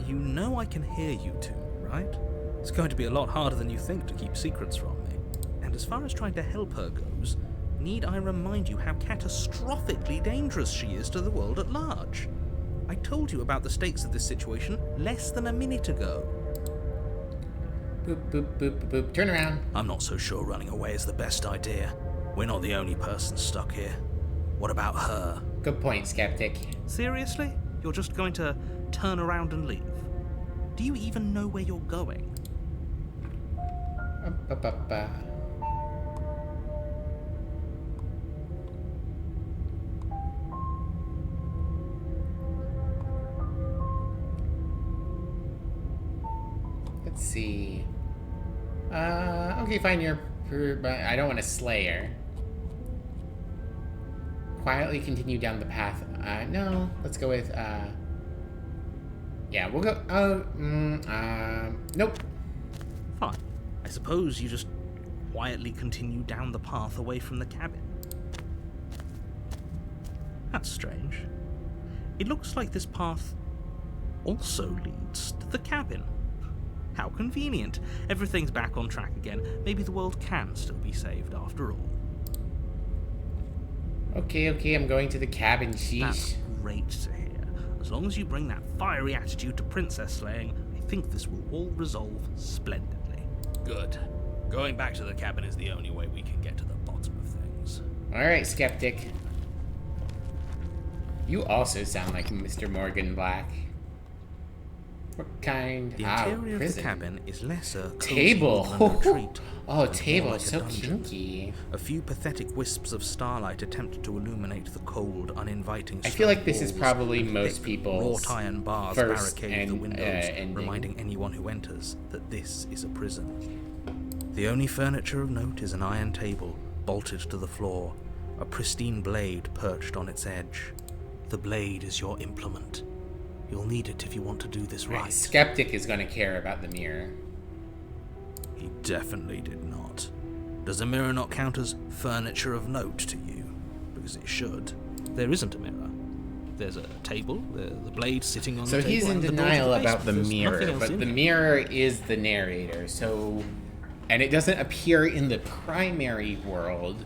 You know I can hear you two, right? It's going to be a lot harder than you think to keep secrets from me. And as far as trying to help her goes, need I remind you how catastrophically dangerous she is to the world at large? I told you about the stakes of this situation less than a minute ago. Boop, boop, boop, boop, boop. Turn around. I'm not so sure running away is the best idea. We're not the only person stuck here. What about her? Good point, Skeptic. Seriously? You're just going to turn around and leave? Do you even know where you're going? Ba-ba-ba. Let's see. Okay, fine, I don't want to slay her. Quietly continue down the path. No, let's go with, yeah, we'll go, nope. Fine. I suppose you just quietly continue down the path away from the cabin. That's strange. It looks like this path also leads to the cabin. How convenient. Everything's back on track again. Maybe the world can still be saved after all. Okay, I'm going to the cabin, sheesh. That's great to hear. As long as you bring that fiery attitude to princess slaying, I think this will all resolve splendidly. Good. Going back to the cabin is the only way we can get to the bottom of things. Alright, Skeptic. You also sound like Mr. Morgan Black. What kind? The interior of the cabin is lesser, Table. than a retreat. Oh, and table, more like a so dungeon. kinky. A few pathetic wisps of starlight attempt to illuminate the cold, uninviting I feel like stone this is walls. probably Thick, most people's wrought iron bars first barricade the windows, ending. reminding anyone who enters that this is a prison. The only furniture of note is an iron table, bolted to the floor, a pristine blade perched on its edge. The blade is your implement. You'll need it if you want to do this right. Skeptic is going to care about the mirror. He definitely did not. Does a mirror not count as furniture of note to you? Because it should. There isn't a mirror. There's a table, the blade sitting on the table. So he's in and the door to denial the about the basement. There's mirror, nothing else but in the here. mirror is the narrator, so... And it doesn't appear in the primary world.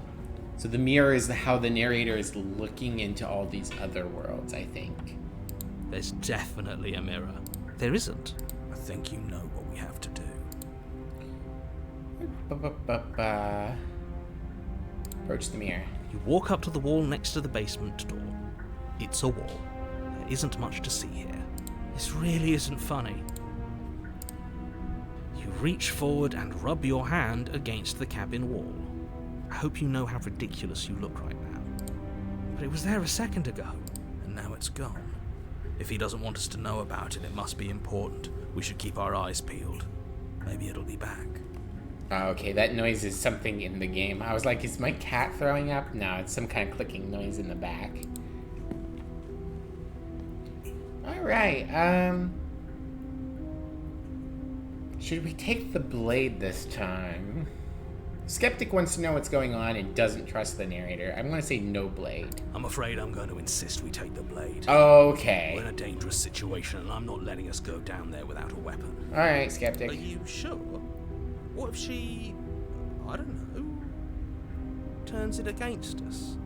So the mirror is how the narrator is looking into all these other worlds, I think. There's definitely a mirror. There isn't. I think you know what we have to do. Ba-ba-ba-ba. Approach the mirror. You walk up to the wall next to the basement door. It's a wall. There isn't much to see here. This really isn't funny. You reach forward and rub your hand against the cabin wall. I hope you know how ridiculous you look right now. But it was there a second ago, and now it's gone. If he doesn't want us to know about it, it must be important. We should keep our eyes peeled. Maybe it'll be back. Okay, that noise is something in the game. I was like, is my cat throwing up? No, it's some kind of clicking noise in the back. Alright, should we take the blade this time? Skeptic wants to know what's going on and doesn't trust the narrator. I'm going to say no blade. I'm afraid I'm going to insist we take the blade. Okay. We're in a dangerous situation, and I'm not letting us go down there without a weapon. Alright, Skeptic. Are you sure? What if she, I don't know, turns it against us?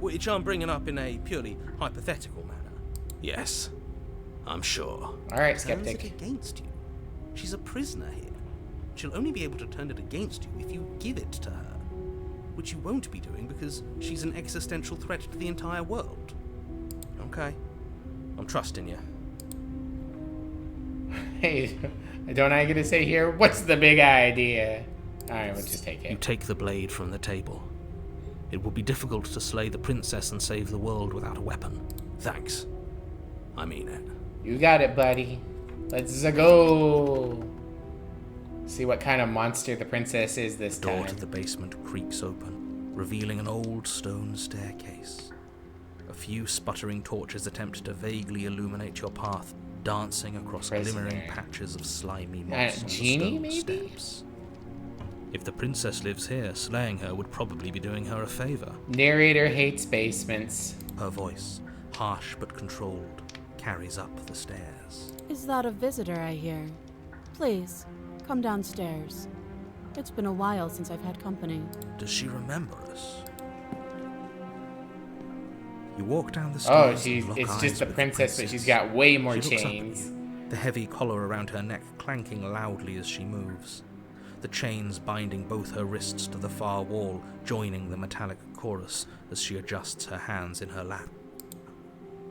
which I'm bringing up in a purely hypothetical manner. Yes, I'm sure. All right, Turns it skeptic. against you. She's a prisoner here. She'll only be able to turn it against you if you give it to her, which you won't be doing because she's an existential threat to the entire world. Okay, I'm trusting you. Hey, don't I get to say here? What's the big idea? All right, we'll just take You it. take the blade from the table. It will be difficult to slay the princess and save the world without a weapon. Thanks. I mean it. You got it, buddy. Let's go. See what kind of monster the princess is this The door time. to the basement creaks open, revealing an old stone staircase. A few sputtering torches attempt to vaguely illuminate your path, dancing across Prisoner. glimmering patches of slimy moss on the genie, stone maybe? steps. If the princess lives here, slaying her would probably be doing her a favor. Narrator hates basements. Her voice, harsh but controlled, carries up the stairs. Is that a visitor I hear? Please, come downstairs. It's been a while since I've had company. Does she remember us? You walk down the Oh, stairs. and lock it's eyes just the with princess, but she's got way more She looks up at chains. the heavy collar around her neck clanking loudly as she moves. The chains binding both her wrists to the far wall, joining the metallic chorus as she adjusts her hands in her lap.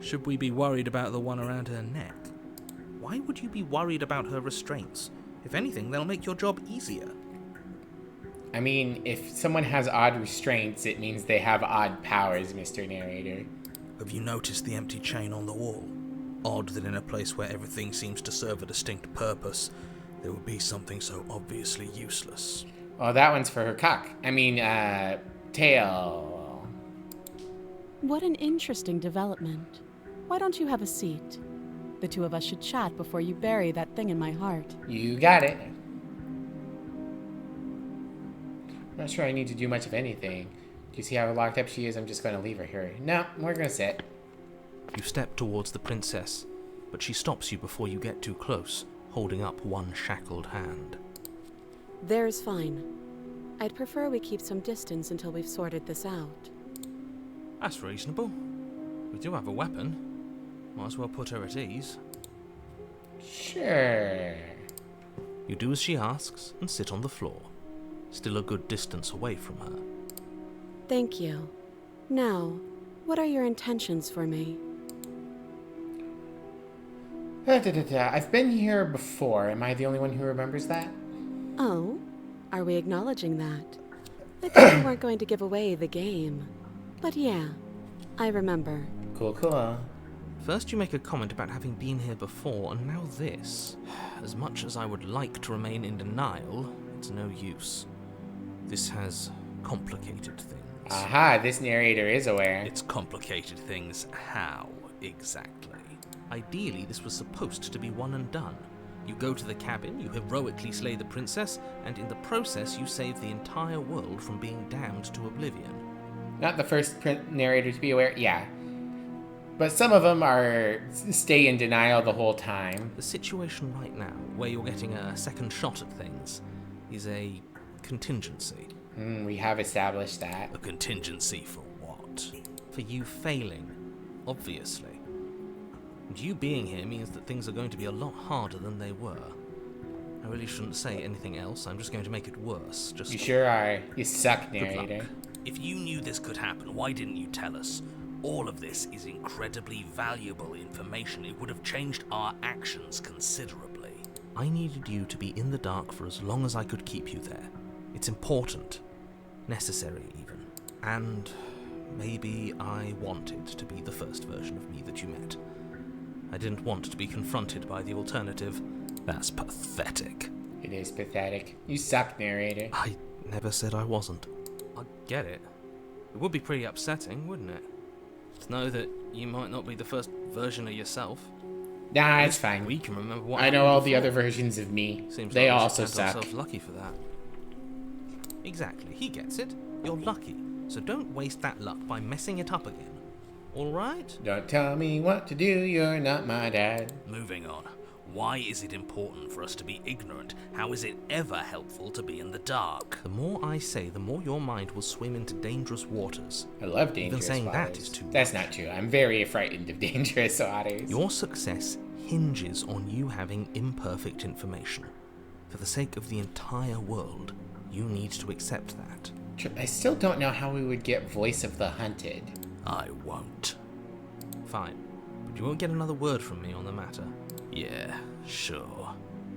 Should we be worried about the one around her neck? Why would you be worried about her restraints? If anything, they'll make your job easier. I mean, if someone has odd restraints, it means they have odd powers, Mr. Narrator. Have you noticed the empty chain on the wall? Odd that in a place where everything seems to serve a distinct purpose, there would be something so obviously useless. Oh, that one's for her cock. I mean, tail. What an interesting development. Why don't you have a seat? The two of us should chat before you bury that thing in my heart. You got it. Not sure I need to do much of anything. Do you see how locked up she is? I'm just going to leave her here. No, we're going to sit. You step towards the princess, but she stops you before you get too close, holding up one shackled hand. There's fine. I'd prefer we keep some distance until we've sorted this out. That's reasonable. We do have a weapon. Might as well put her at ease. Sure. You do as she asks and sit on the floor, still a good distance away from her. Thank you. Now, what are your intentions for me? I've been here before. Am I the only one who remembers that? Oh, are we acknowledging that? I thought you weren't going to give away the game. But yeah, I remember. Cool, cool. First you make a comment about having been here before, and now this. As much as I would like to remain in denial, it's no use. This has complicated things. Aha, this narrator is aware. It's complicated things how, exactly? Ideally, this was supposed to be one and done. You go to the cabin, you heroically slay the princess, and in the process you save the entire world from being damned to oblivion. Not the first narrator to be aware. Yeah. But some of them stay in denial the whole time. The situation right now, where you're getting a second shot at things, is a contingency. We have established that. A contingency for what? For you failing, obviously. And you being here means that things are going to be a lot harder than they were. I really shouldn't say anything else, I'm just going to make it worse. Just You sure are. You suck, good narrator. luck. If you knew this could happen, why didn't you tell us? All of this is incredibly valuable information. It would have changed our actions considerably. I needed you to be in the dark for as long as I could keep you there. It's important. Necessary, even. And maybe I wanted to be the first version of me that you met. I didn't want to be confronted by the alternative. That's pathetic. It is pathetic. You suck, narrator. I never said I wasn't. I get it. It would be pretty upsetting, wouldn't it? To know that you might not be the first version of yourself. Nah, it's fine. We can remember what I know happened all the before. other versions of me. Seems They like we also should count suck. ourselves lucky for that. Exactly. He gets it. You're lucky. So don't waste that luck by messing it up again. All right? Don't tell me what to do. You're not my dad. Moving on. Why is it important for us to be ignorant? How is it ever helpful to be in the dark? The more I say, the more your mind will swim into dangerous waters. I love dangerous Even saying waters. that is too That's much. not true. I'm very frightened of dangerous waters. Your success hinges on you having imperfect information. For the sake of the entire world, you need to accept that. I still don't know how we would get Voice of the Hunted. I won't. Fine, but you won't get another word from me on the matter. Yeah, sure.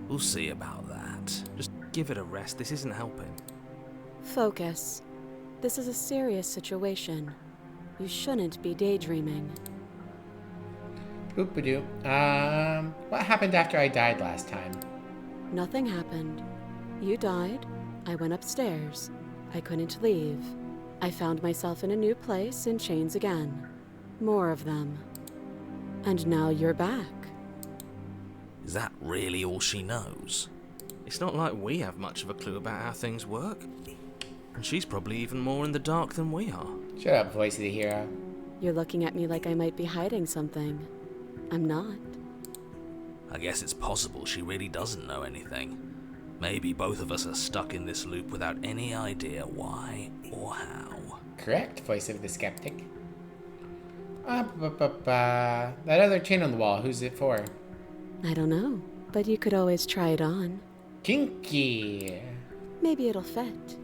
We'll see about that. Just give it a rest, this isn't helping. Focus. This is a serious situation. You shouldn't be daydreaming. Boop-a-doo. What happened after I died last time? Nothing happened. You died. I went upstairs. I couldn't leave. I found myself in a new place in chains again. More of them. And now you're back. Is that really all she knows? It's not like we have much of a clue about how things work. And she's probably even more in the dark than we are. Shut up, Voice of the Hero. You're looking at me like I might be hiding something. I'm not. I guess it's possible she really doesn't know anything. Maybe both of us are stuck in this loop without any idea why or how. Correct, Voice of the Skeptic. That other chain on the wall, who's it for? I don't know, but you could always try it on. Kinky. Maybe it'll fit.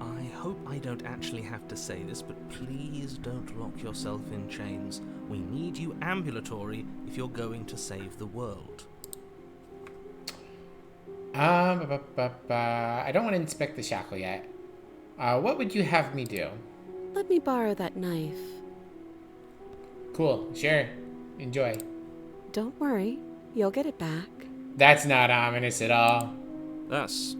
I hope I don't actually have to say this, but please don't lock yourself in chains. We need you ambulatory if you're going to save the world. I don't want to inspect the shackle yet. What would you have me do? Let me borrow that knife. Cool, sure. Enjoy. Don't worry, you'll get it back. That's not ominous at all. That's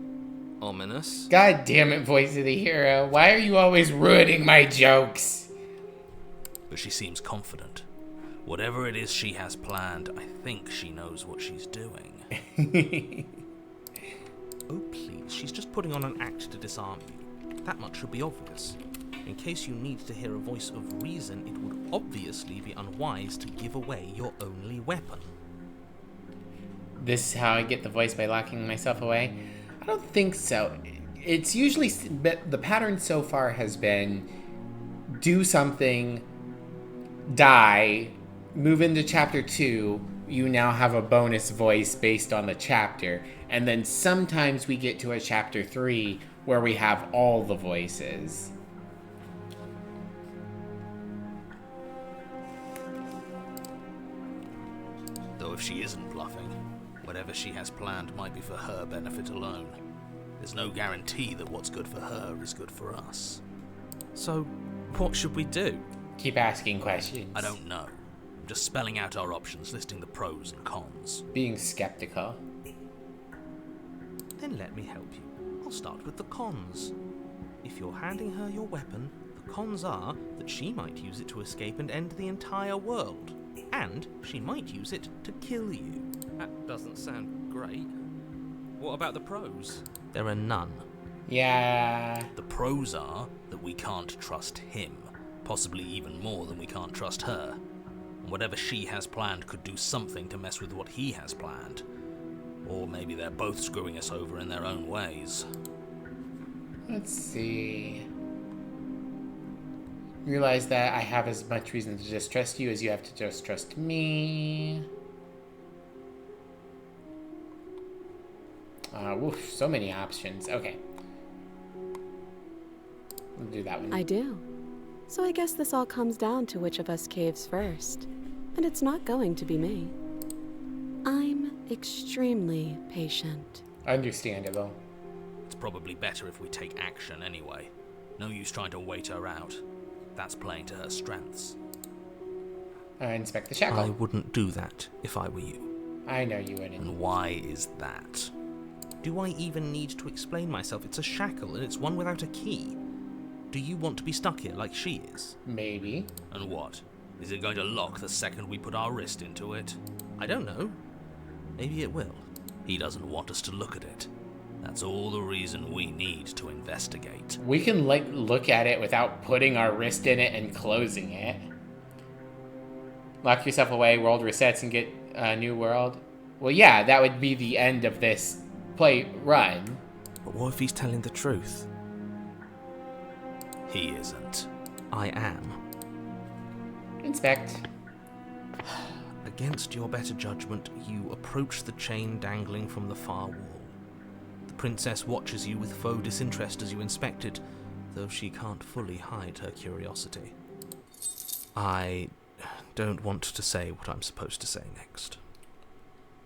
ominous. God damn it, Voice of the Hero. Why are you always ruining my jokes? But she seems confident. Whatever it is she has planned, I think she knows what she's doing. Oh, please, she's just putting on an act to disarm you. That much should be obvious. In case you need to hear a voice of reason, it would obviously be unwise to give away your only weapon. This is how I get the voice, by locking myself away? I don't think so. It's usually, the pattern so far has been do something, die, move into chapter 2, you now have a bonus voice based on the chapter, and then sometimes we get to a chapter 3 where we have all the voices. Though if she isn't bluffing, whatever she has planned might be for her benefit alone. There's no guarantee that what's good for her is good for us. So, what should we do? Keep asking questions. I don't know. I'm just spelling out our options, listing the pros and cons. Being skeptical. Then let me help you. I'll start with the cons. If you're handing her your weapon, the cons are that she might use it to escape and end the entire world. And she might use it to kill you. That doesn't sound great. What about the pros? There are none. Yeah. The pros are that we can't trust him, possibly even more than we can't trust her. And whatever she has planned could do something to mess with what he has planned. Or maybe they're both screwing us over in their own ways. Let's see. Realize that I have as much reason to distrust you as you have to just trust me. Woof, so many options. Okay. We'll do that one. I do. So I guess this all comes down to which of us caves first. And it's not going to be me. I'm extremely patient. Understandable. It's probably better if we take action anyway. No use trying to wait her out. That's playing to her strengths. Inspect the shackle. I wouldn't do that if I were you. I know you wouldn't. And why is that? Do I even need to explain myself? It's a shackle and it's one without a key. Do you want to be stuck here like she is? Maybe. And what? Is it going to lock the second we put our wrist into it? I don't know. Maybe it will. He doesn't want us to look at it. That's all the reason we need to investigate. We can look at it without putting our wrist in it and closing it. Lock yourself away, world resets, and get a new world. Well, yeah, that would be the end of this play run. But what if he's telling the truth? He isn't. I am. Inspect. Against your better judgment, you approach the chain dangling from the far wall. The princess watches you with faux disinterest as you inspect it, though she can't fully hide her curiosity. I don't want to say what I'm supposed to say next.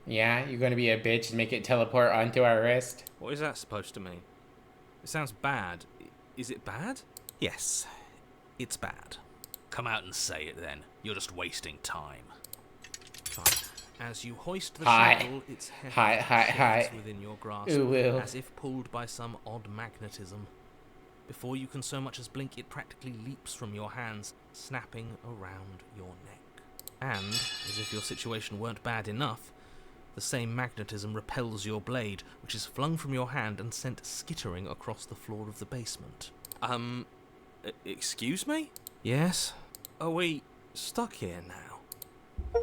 Yeah, you're going to be a bitch and make it teleport onto our wrist? What is that supposed to mean? It sounds bad. Is it bad? Yes, it's bad. Come out and say it then. You're just wasting time. Fine. As you hoist the Hi. shovel, its heft Hi. shifts within your grasp, Ooh, will. as if pulled by some odd magnetism. Before you can so much as blink, it practically leaps from your hands, snapping around your neck. And, as if your situation weren't bad enough, the same magnetism repels your blade, which is flung from your hand and sent skittering across the floor of the basement. Excuse me? Yes? Are we stuck here now?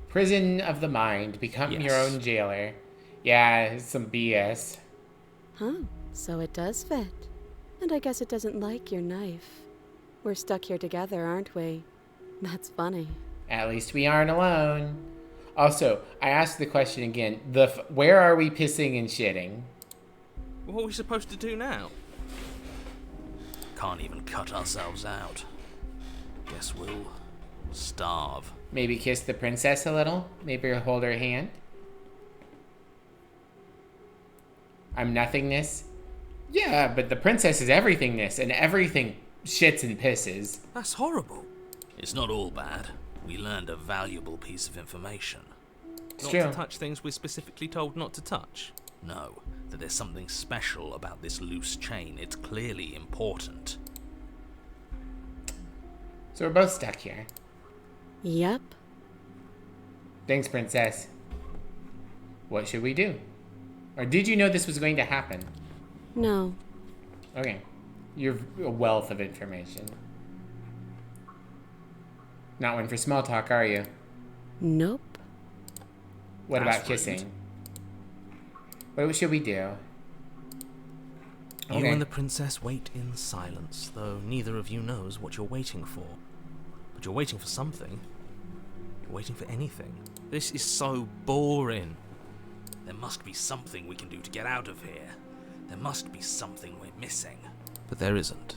Prison of the mind. Become your Yes. own jailer. Yeah, it's some BS. Huh, so it does fit. And I guess it doesn't like your knife. We're stuck here together, aren't we? That's funny. At least we aren't alone. Also, I asked the question again. Where are we pissing and shitting? What are we supposed to do now? Can't even cut ourselves out. Guess we'll starve. Maybe kiss the princess a little? Maybe hold her hand? I'm nothingness? Yeah, but the princess is everythingness, and everything shits and pisses. That's horrible. It's not all bad. We learned a valuable piece of information. It's Not true. to touch things we're specifically told not to touch. No, that there's something special about this loose chain. It's clearly important. So we're both stuck here. Yep. Thanks, princess. What should we do? Or did you know this was going to happen? No. Okay. You're a wealth of information. Not one for small talk, are you? Nope. What That's about kissing? What should we do? You and the princess wait in silence, though neither of you knows what you're waiting for. But you're waiting for something. You're waiting for anything. This is so boring. There must be something we can do to get out of here. There must be something we're missing. But there isn't.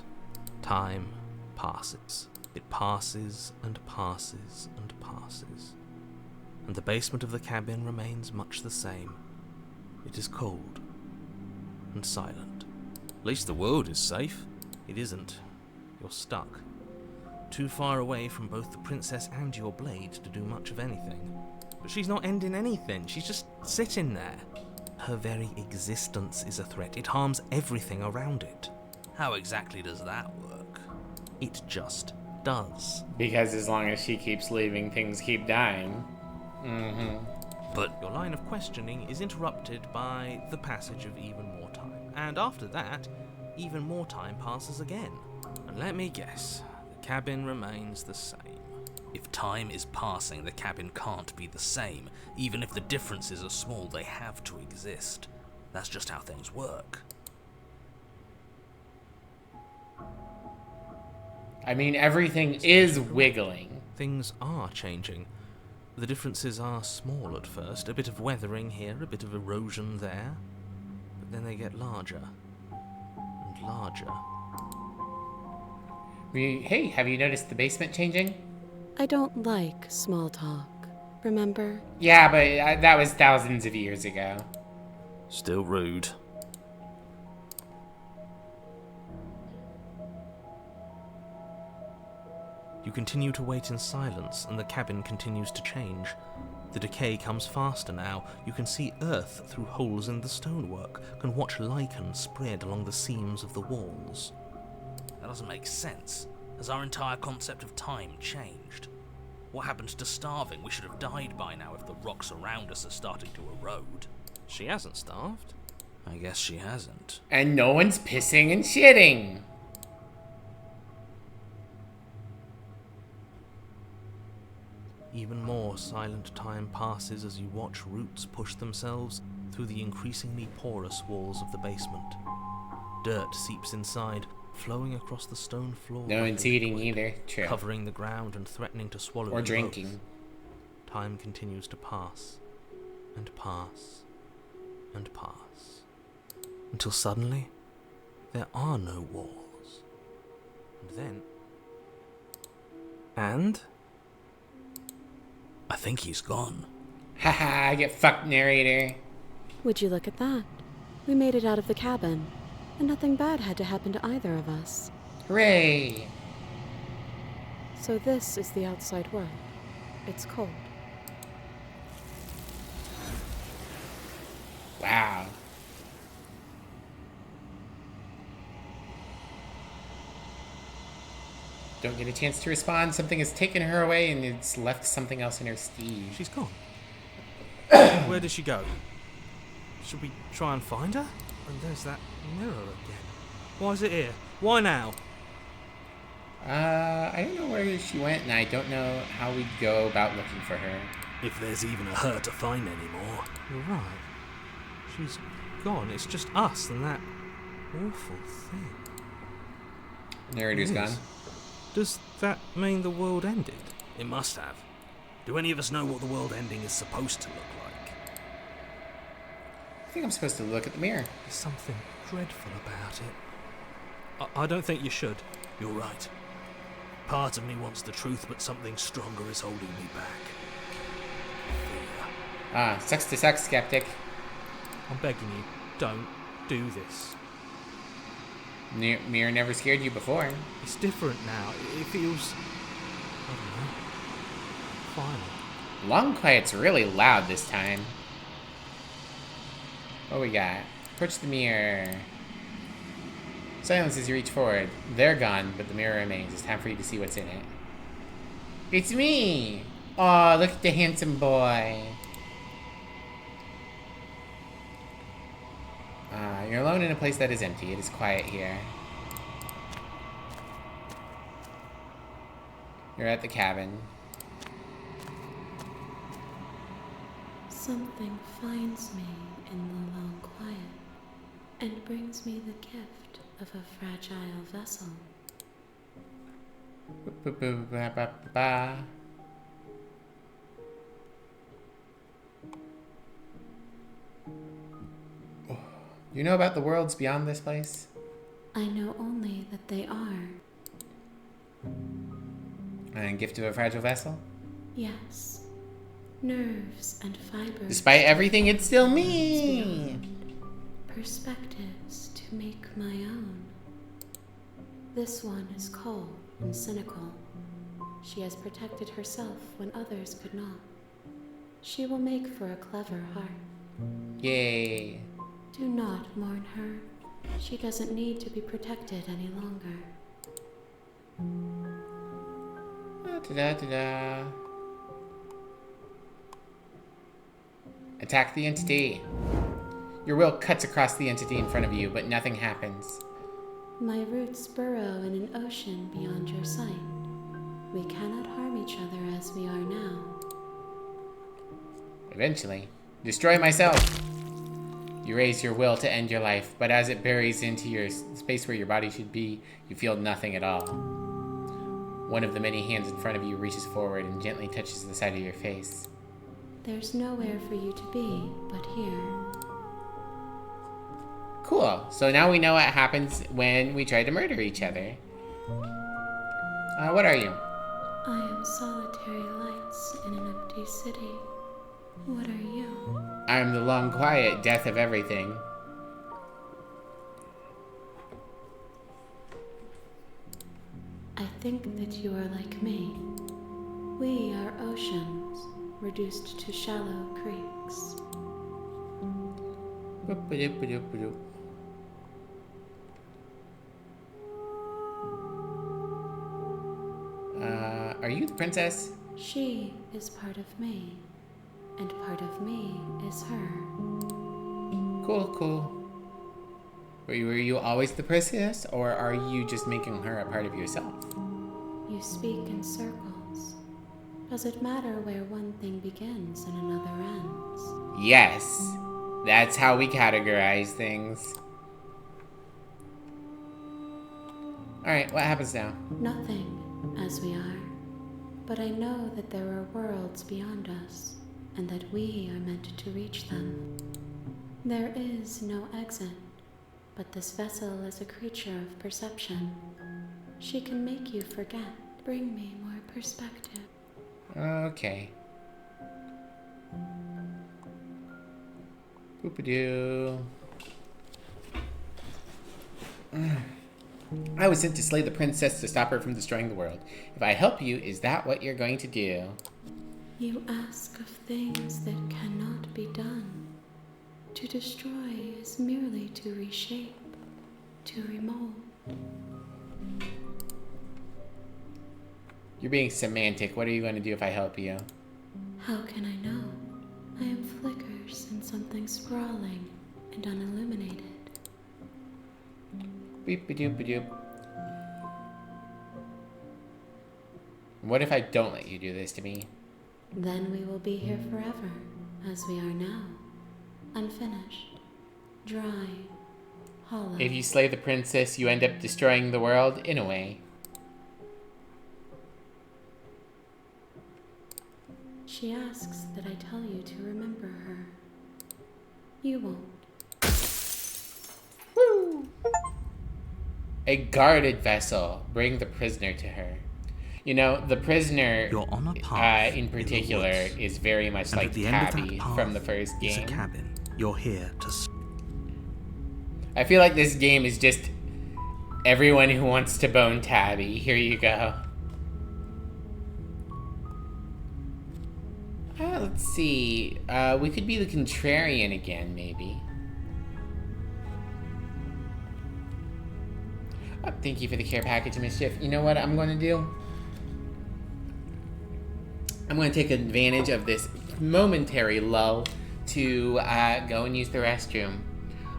Time passes. It passes and passes and passes. And the basement of the cabin remains much the same. It is cold and silent. At least the world is safe. It isn't. You're stuck. Too far away from both the princess and your blade to do much of anything. But she's not ending anything. She's just sitting there. Her very existence is a threat. It harms everything around it. How exactly does that work? It just does. Because as long as she keeps leaving, things keep dying. But Your line of questioning is interrupted by the passage of even more time. And after that, even more time passes again. And let me guess, the cabin remains the same. if time is passing, the cabin can't be the same. Even if the differences are small, they have to exist. That's just how things work. I mean, everything is wiggling. Things are changing. The differences are small at first, a bit of weathering here, a bit of erosion there, but then they get larger and larger. Hey, have you noticed the basement changing? I don't like small talk, remember? Yeah, but that was thousands of years ago. Still rude. You continue to wait in silence, and the cabin continues to change. The decay comes faster now. You can see earth through holes in the stonework, can watch lichen spread along the seams of the walls. That doesn't make sense. Has our entire concept of time changed? What happened to starving? We should have died by now if the rocks around us are starting to erode. She hasn't starved. I guess she hasn't. And no one's pissing and shitting. Even more silent time passes as you watch roots push themselves through the increasingly porous walls of the basement. Dirt seeps inside, flowing across the stone floor. No like one's a eating liquid, either. True. covering the ground and threatening to swallow Or you drinking. both. Time continues to pass, and pass, and pass, until suddenly there are no walls. And then... And... I think he's gone. Haha, get fucked, narrator. Would you look at that? We made it out of the cabin, and nothing bad had to happen to either of us. Hooray! So this is the outside world. It's cold. Wow. Don't get a chance to respond. Something has taken her away and it's left something else in her steed. She's gone. Where did she go? Should we try and find her? And there's that mirror again. Why is it here? Why now? I don't know where she went, and I don't know how we'd go about looking for her. If there's even a her to find anymore. You're right. She's gone. It's just us and that awful thing. Narrator's It gone. is. Does that mean the world ended? It must have. Do any of us know what the world ending is supposed to look like? I think I'm supposed to look at the mirror. There's something dreadful about it. I don't think you should. You're right. Part of me wants the truth, but something stronger is holding me back. Fear. Ah, sucks to suck, skeptic. I'm begging you, don't do this. Mirror never scared you before. It's different now. It feels... I don't know. Final. Long quiet's really loud this time. What we got? Approach the mirror. Silence as you reach forward. They're gone, but the mirror remains. It's time for you to see what's in it. It's me! Aw, look at the handsome boy. You're alone in a place that is empty. It is quiet here. You're at the cabin. Something finds me in the long quiet and brings me the gift of a fragile vessel. Ba-ba-ba-ba-ba. You know about the worlds beyond this place? I know only that they are, And gift of a fragile vessel? yes, nerves and fibers. Despite everything, it's still me! Perspectives to make my own. This one is cold and cynical. She has protected herself when others could not. She will make for a clever heart. Yay. Do not mourn her. She doesn't need to be protected any longer. Da-da-da-da. Attack the entity. Your will cuts across the entity in front of you, but nothing happens. My roots burrow in an ocean beyond your sight. We cannot harm each other as we are now. Eventually, destroy myself. You raise your will to end your life, but as it buries into your space where your body should be, you feel nothing at all. One of the many hands in front of you reaches forward and gently touches the side of your face. There's nowhere for you to be but here. Cool. So now we know what happens when we try to murder each other. What are you? I am solitary lights in an empty city. What are you? I'm the long quiet death of everything. I think that you are like me. We are oceans, reduced to shallow creeks. Boop-a-doop-a-doop-a-doop. Are you the princess? She is part of me, and part of me is her. Cool, cool. Were you always the princess, or are you just making her a part of yourself? You speak in circles. Does it matter where one thing begins and another ends? Yes. That's how we categorize things. Alright, what happens now? Nothing, as we are. But I know that there are worlds beyond us, and that we are meant to reach them. There is no exit, but this vessel is a creature of perception. She can make you forget, bring me more perspective. Okay. Boop-a-doo. I was sent to slay the princess to stop her from destroying the world. If I help you, is that what you're going to do? You ask of things that cannot be done. To destroy is merely to reshape, to remold. You're being semantic. What are you going to do if I help you? How can I know? I am flickers in something sprawling and unilluminated. Beep-a-doop-a-doop. What if I don't let you do this to me? Then we will be here forever, as we are now. Unfinished, dry, hollow. If you slay the princess, you end up destroying the world in a way. She asks that I tell you to remember her. You won't. Woo! A guarded vessel. Bring the prisoner to her. You know, the prisoner, You're on a path in particular, the woods. is very much And like at the end of Tabby that path from the first is a game. cabin. You're here to... I feel like this game is just everyone who wants to bone Tabby. Here you go. Let's see. We could be the contrarian again, maybe. Oh, thank you for the care package, Mischief. You know what I'm going to do? I'm going to take advantage of this momentary lull to go and use the restroom.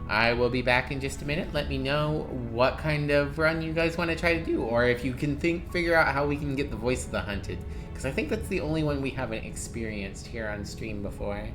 I will be back in just a minute. Let me know what kind of run you guys want to try to do, or if you can figure out how we can get the Voice of the Hunted, because I think that's the only one we haven't experienced here on stream before.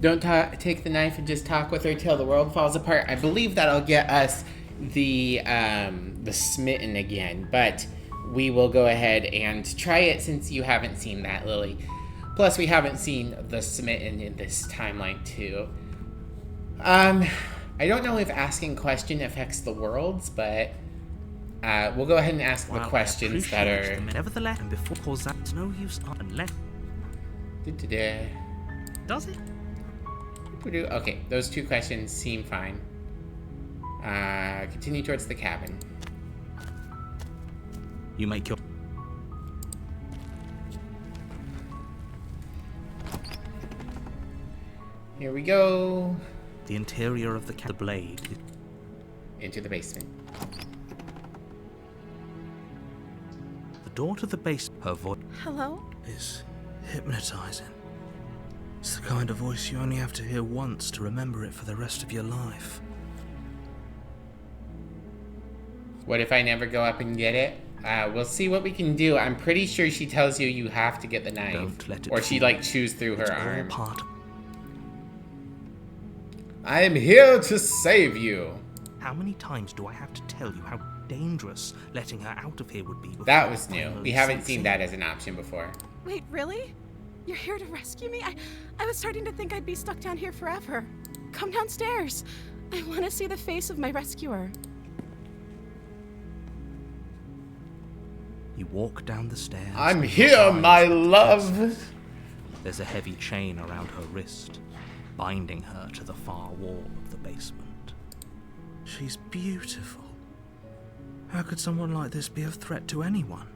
Don't take the knife and just talk with her till the world falls apart. I believe that'll get us the smitten again, but we will go ahead and try it since you haven't seen that, Lily. Plus, we haven't seen the smitten in this timeline too. I don't know if asking question affects the worlds, but we'll go ahead and ask the questions that are. Nevertheless, and before cause that's no use unless. Does it? Okay, those two questions seem fine. Continue towards the cabin. You make your... Here we go. The interior of the blade. Into the basement. The door to the base. Her voice Hello? is hypnotizing. It's the kind of voice you only have to hear once to remember it for the rest of your life. What if I never go up and get it? We'll see what we can do. I'm pretty sure she tells you you have to get the knife. Don't let it or she fool like chews through her It's all arm. part of... I'm here to save you. How many times do I have to tell you how dangerous letting her out of here would be? before That it was new. finally We haven't sinks seen in? that as an option before. Wait, really? You're here to rescue me? I was starting to think I'd be stuck down here forever. Come downstairs. I want to see the face of my rescuer. You walk down the stairs. I'm and your here, eyes my close. love. There's a heavy chain around her wrist, binding her to the far wall of the basement. She's beautiful. How could someone like this be a threat to anyone?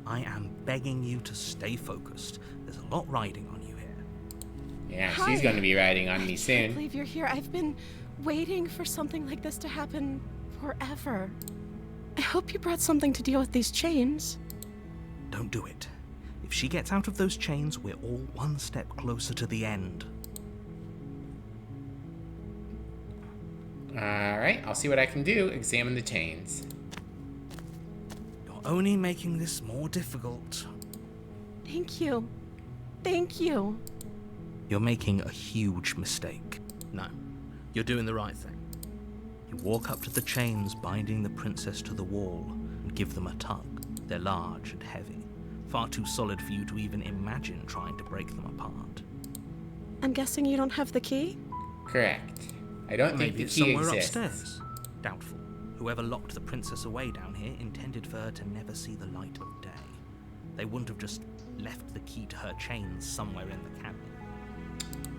I am begging you to stay focused. There's a lot riding on you here. Yeah, Hi. she's going to be riding on me I can't soon. believe you're here. I've been waiting for something like this to happen forever. I hope you brought something to deal with these chains. Don't do it. If she gets out of those chains, we're all one step closer to the end. Alright, I'll see what I can do. Examine the chains. You're only making this more difficult. Thank you. Thank you. You're making a huge mistake. No, you're doing the right thing. You walk up to the chains binding the princess to the wall and give them a tug. They're large and heavy, far too solid for you to even imagine trying to break them apart. I'm guessing you don't have the key? Correct. I don't think Maybe the it's key somewhere exists. upstairs. Doubtful. Whoever locked the princess away down here intended for her to never see the light of day. They wouldn't have just left the key to her chains somewhere in the cabinet.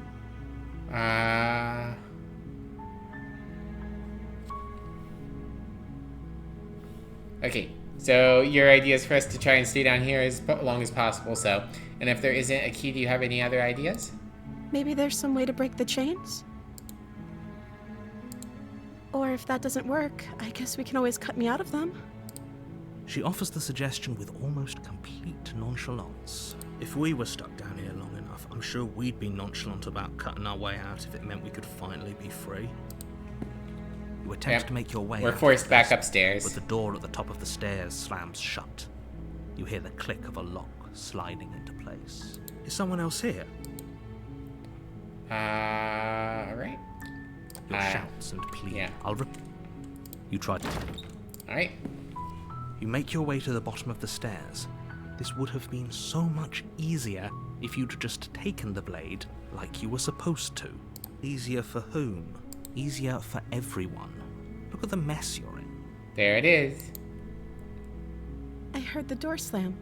Okay, so your idea is for us to try and stay down here as long as possible, so. And if there isn't a key, do you have any other ideas? Maybe there's some way to break the chains? Or if that doesn't work, I guess we can always cut me out of them. She offers the suggestion with almost complete nonchalance. If we were stuck down here long enough, I'm sure we'd be nonchalant about cutting our way out if it meant we could finally be free. You attempt Yep. to make your way We're out forced of back this, upstairs. but the door at the top of the stairs slams shut. You hear the click of a lock sliding into place. Is someone else here? Alright. Your shouts and plead. yeah. You try to... Alright. You make your way to the bottom of the stairs. This would have been so much easier if you'd just taken the blade like you were supposed to. Easier for whom? Easier for everyone. Look at the mess you're in. There it is. I heard the door slam.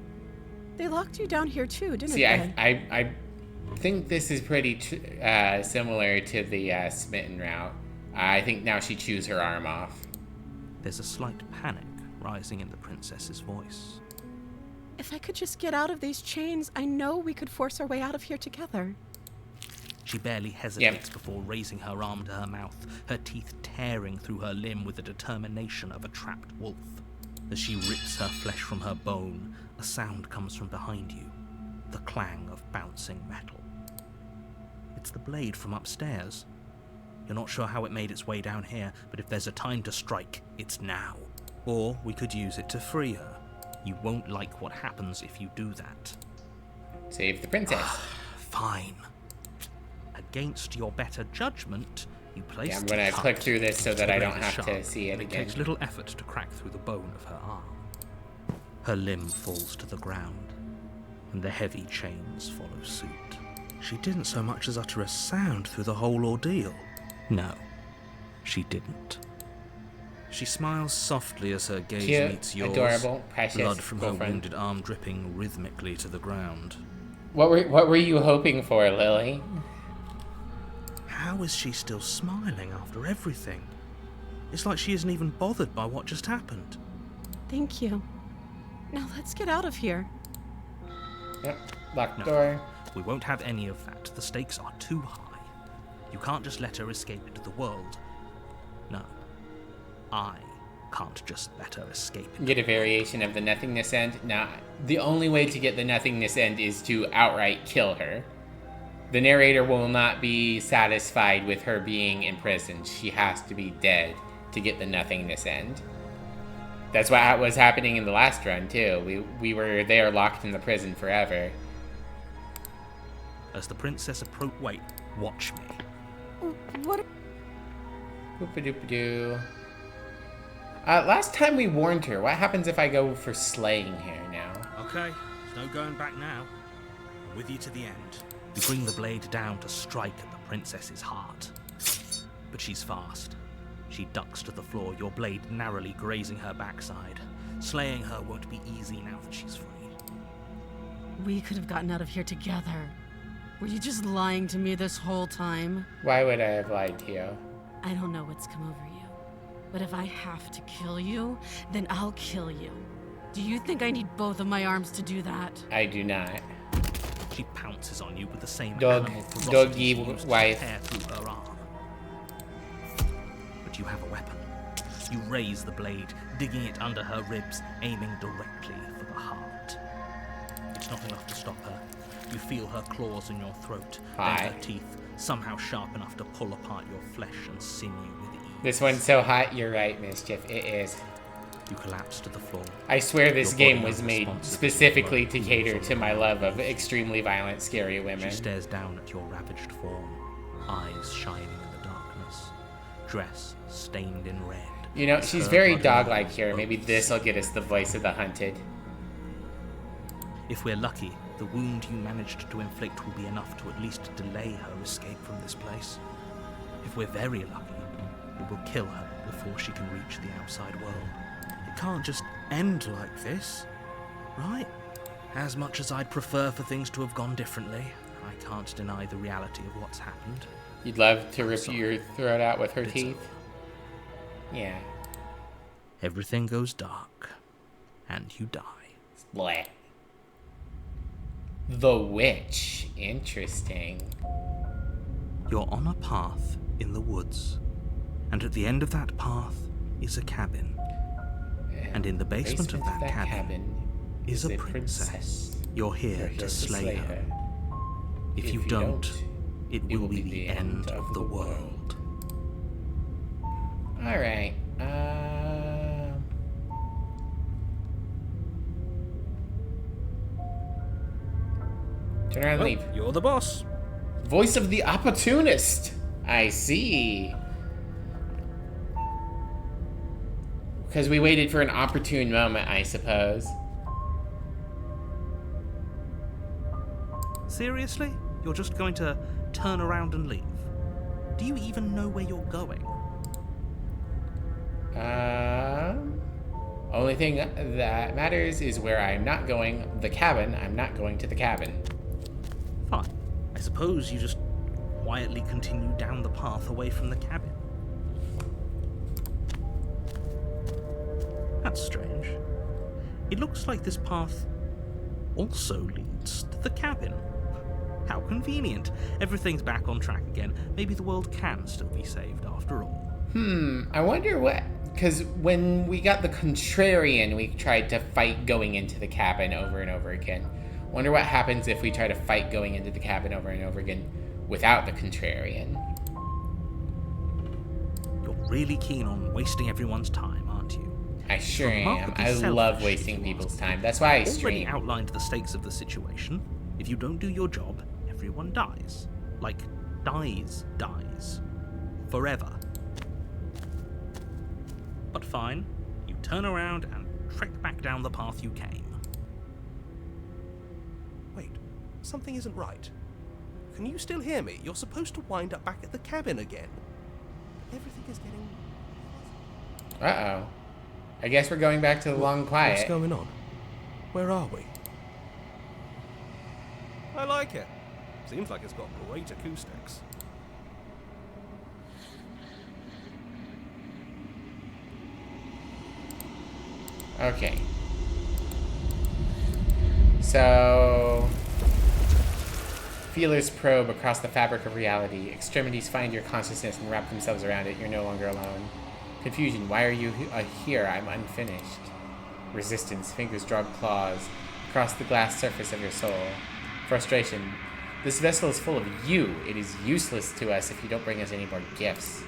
They locked you down here too, didn't See, they? I think this is pretty similar to the Smitten route. I think now she chews her arm off. There's a slight panic rising in the princess's voice. If I could just get out of these chains, I know we could force our way out of here together. She barely hesitates before raising her arm to her mouth, her teeth tearing through her limb with the determination of a trapped wolf. As she rips her flesh from her bone, a sound comes from behind you, the clang of bouncing metal. It's the blade from upstairs. You're not sure how it made its way down here, but if there's a time to strike, it's now. Or we could use it to free her. You won't like what happens if you do that. Save the princess. Fine. Against your better judgment, you place Yeah, I'm the gonna cut click through this so into that the I don't blade have to sharp, see it and again. takes little effort to crack through the bone of her arm. Her limb falls to the ground, and the heavy chains follow suit. She didn't so much as utter a sound through the whole ordeal. No, she didn't. She smiles softly as her gaze Cute, meets yours, adorable, precious blood from her girlfriend. wounded arm dripping rhythmically to the ground. What were you hoping for, Lily? How is she still smiling after everything? It's like she isn't even bothered by what just happened. Thank you. Now let's get out of here. Yep. Locked No. door. We won't have any of that. The stakes are too high. You can't just let her escape into the world. No. I can't just let her escape into Get a variation of the nothingness end? Nah, the only way to get the nothingness end is to outright kill her. The narrator will not be satisfied with her being imprisoned. She has to be dead to get the nothingness end. That's what was happening in the last run, too. We were there locked in the prison forever. As the princess approached... Wait, watch me. What? Boop-a-doop-a-doo. Last time we warned her. What happens if I go for slaying her now? Okay, there's no going back now. I'm with you to the end. You bring the blade down to strike at the princess's heart. But she's fast. She ducks to the floor, your blade narrowly grazing her backside. Slaying her won't be easy now that she's free. We could have gotten out of here together. Were you just lying to me this whole time? Why would I have lied to you? I don't know what's come over you. But if I have to kill you, then I'll kill you. Do you think I need both of my arms to do that? I do not. She pounces on you with the same Doggy animal ferocity she used to wife. tear through her arm. But you have a weapon. You raise the blade, digging it under her ribs, aiming directly for the heart. It's not enough to stop her. You feel her claws in your throat, then her teeth, somehow sharp enough to pull apart your flesh and sinew with ease. This one's so hot, you're right, Mischief. It is. You collapse to the floor. I swear this Your game body was made unresponsive specifically to to blood cater pools to all my around. love of extremely violent, scary women. She stares down at your ravaged form, eyes shining in the darkness, dress stained in red. You know, she's her very bloody dog-like nails here. Maybe both this will sealed. get us the voice of the hunted. If we're lucky, the wound you managed to inflict will be enough to at least delay her escape from this place. If we're very lucky, it will kill her before she can reach the outside world. It can't just end like this, right? As much as I'd prefer for things to have gone differently, I can't deny the reality of what's happened. You'd love to rip sorry. your throat out with her It's teeth? over. Yeah. Everything goes dark, and you die. Bleh. The Witch. Interesting. You're on a path in the woods, and at the end of that path is a cabin. And in the basement of that cabin is a princess. You're here to slay her. If you don't, it will be the end of the world. Alright. Turn around and leave. You're the boss. Voice of the opportunist. I see. Because we waited for an opportune moment, I suppose. Seriously? You're just going to turn around and leave? Do you even know where you're going? Only thing that matters is where I'm not going. The cabin. I'm not going to the cabin. Fine. I suppose you just quietly continue down the path away from the cabin. That's strange. It looks like this path also leads to the cabin. How convenient. Everything's back on track again. Maybe the world can still be saved after all. I wonder what... Because when we got the Contrarian, we tried to fight going into the cabin over and over again. Wonder what happens if we try to fight going into the cabin over and over again without the Contrarian. You're really keen on wasting everyone's time, aren't you? I sure am. Remarkably I love selfish, wasting if you people's ask me. time. That's why I Already stream. outlined the stakes of the situation. If you don't do your job, everyone dies. Like, dies. Forever. But fine, you turn around and trek back down the path you came. Wait, something isn't right. Can you still hear me? You're supposed to wind up back at the cabin again. Everything is getting... Uh-oh. I guess we're going back to the long quiet. What's going on? Where are we? I like it. Seems like it's got great acoustics. Okay. So... Feelers probe across the fabric of reality. Extremities find your consciousness and wrap themselves around it. You're no longer alone. Confusion. Why are you here? I'm unfinished. Resistance. Fingers draw claws across the glass surface of your soul. Frustration. This vessel is full of you. It is useless to us if you don't bring us any more gifts.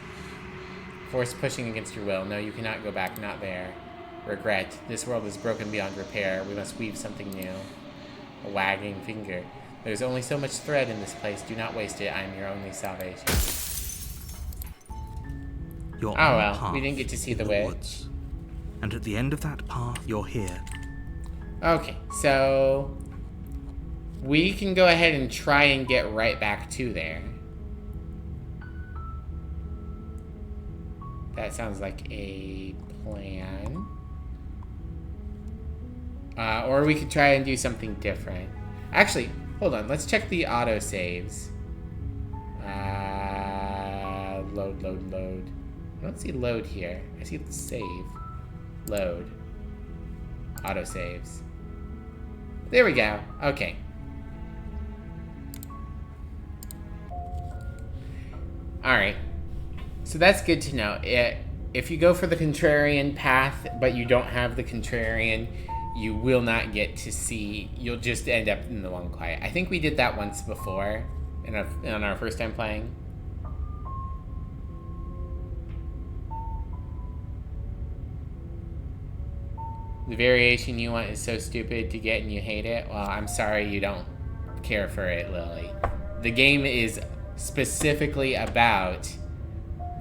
Force pushing against your will. No, you cannot go back. Not there. Regret. This world is broken beyond repair. We must weave something new. A wagging finger. There's only so much thread in this place. Do not waste it. I am your only salvation. You're oh well, we didn't get to see the witch. Woods. And at the end of that path, you're here. Okay, so we can go ahead and try and get right back to there. That sounds like a plan. Or we could try and do something different. Actually, hold on. Let's check the auto saves. Load. I don't see load here. I see save. Load. Auto saves. There we go. Okay. Alright. So that's good to know. If you go for the contrarian path, but you don't have the contrarian, you will not get to see. You'll just end up in the Long Quiet. I think we did that once before on our first time playing. The variation you want is so stupid to get and you hate it. Well, I'm sorry you don't care for it, Lily. The game is specifically about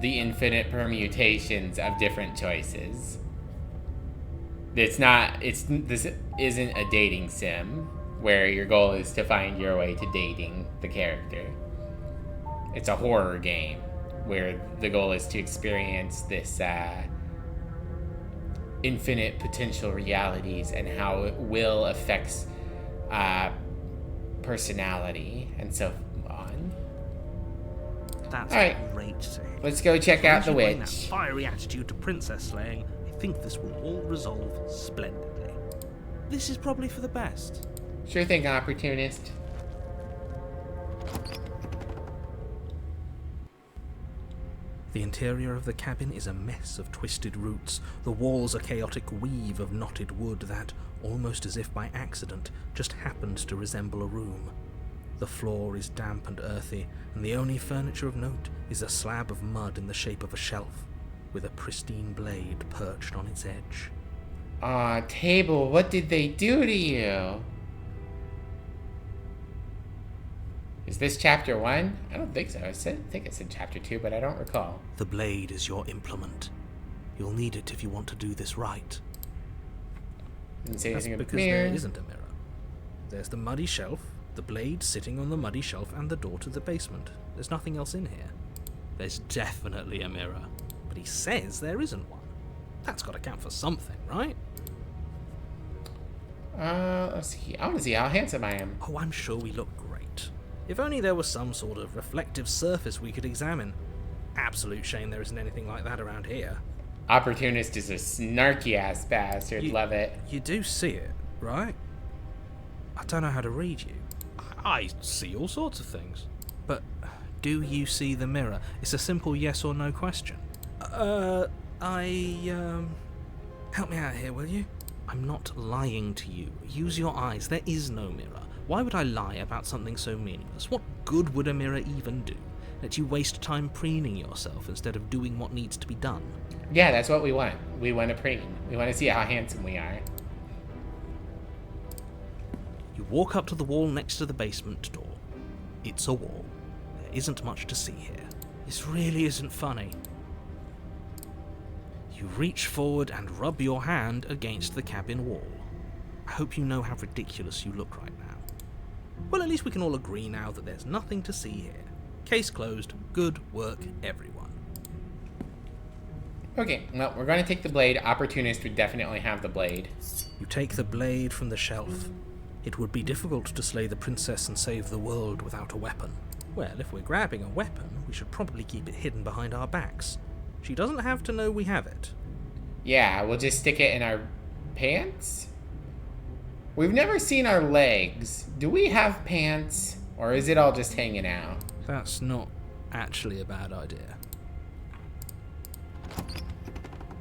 the infinite permutations of different choices. This isn't a dating sim where your goal is to find your way to dating the character. It's a horror game where the goal is to experience this infinite potential realities and how it will affects personality and so on. That's all right. Great to hear. Let's go check out the witch. That fiery attitude to princess slaying, I think this will all resolve splendidly. This is probably for the best. Sure thing, opportunist. The interior of the cabin is a mess of twisted roots. The walls a chaotic weave of knotted wood that, almost as if by accident, just happens to resemble a room. The floor is damp and earthy, and the only furniture of note is a slab of mud in the shape of a shelf, with a pristine blade perched on its edge. Aw, table, what did they do to you? Is this chapter 1? I don't think so. I think it said chapter 2, but I don't recall. The blade is your implement. You'll need it if you want to do this right. Didn't say anything That's about because mirror. there isn't a mirror. There's the muddy shelf, the blade sitting on the muddy shelf, and the door to the basement. There's nothing else in here. There's definitely a mirror, but he says there isn't one. That's got to count for something, right? Let's see. I want to see how handsome I am. Oh, I'm sure we look great. If only there was some sort of reflective surface we could examine. Absolute shame there isn't anything like that around here. Opportunist is a snarky-ass bastard. Love it. You do see it, right? I don't know how to read you. I see all sorts of things. But do you see the mirror? It's a simple yes or no question. Help me out here, will you? I'm not lying to you. Use your eyes. There is no mirror. Why would I lie about something so meaningless? What good would a mirror even do? Let you waste time preening yourself instead of doing what needs to be done. Yeah, that's what we want. We want to preen. We want to see how handsome we are. You walk up to the wall next to the basement door. It's a wall. There isn't much to see here. This really isn't funny. You reach forward and rub your hand against the cabin wall. I hope you know how ridiculous you look right now. Well, at least we can all agree now that there's nothing to see here. Case closed. Good work, everyone. Okay, well, we're going to take the blade. Opportunist would definitely have the blade. You take the blade from the shelf. It would be difficult to slay the princess and save the world without a weapon. Well, if we're grabbing a weapon, we should probably keep it hidden behind our backs. She doesn't have to know we have it. Yeah, we'll just stick it in our pants? We've never seen our legs. Do we have pants? Or is it all just hanging out? That's not actually a bad idea.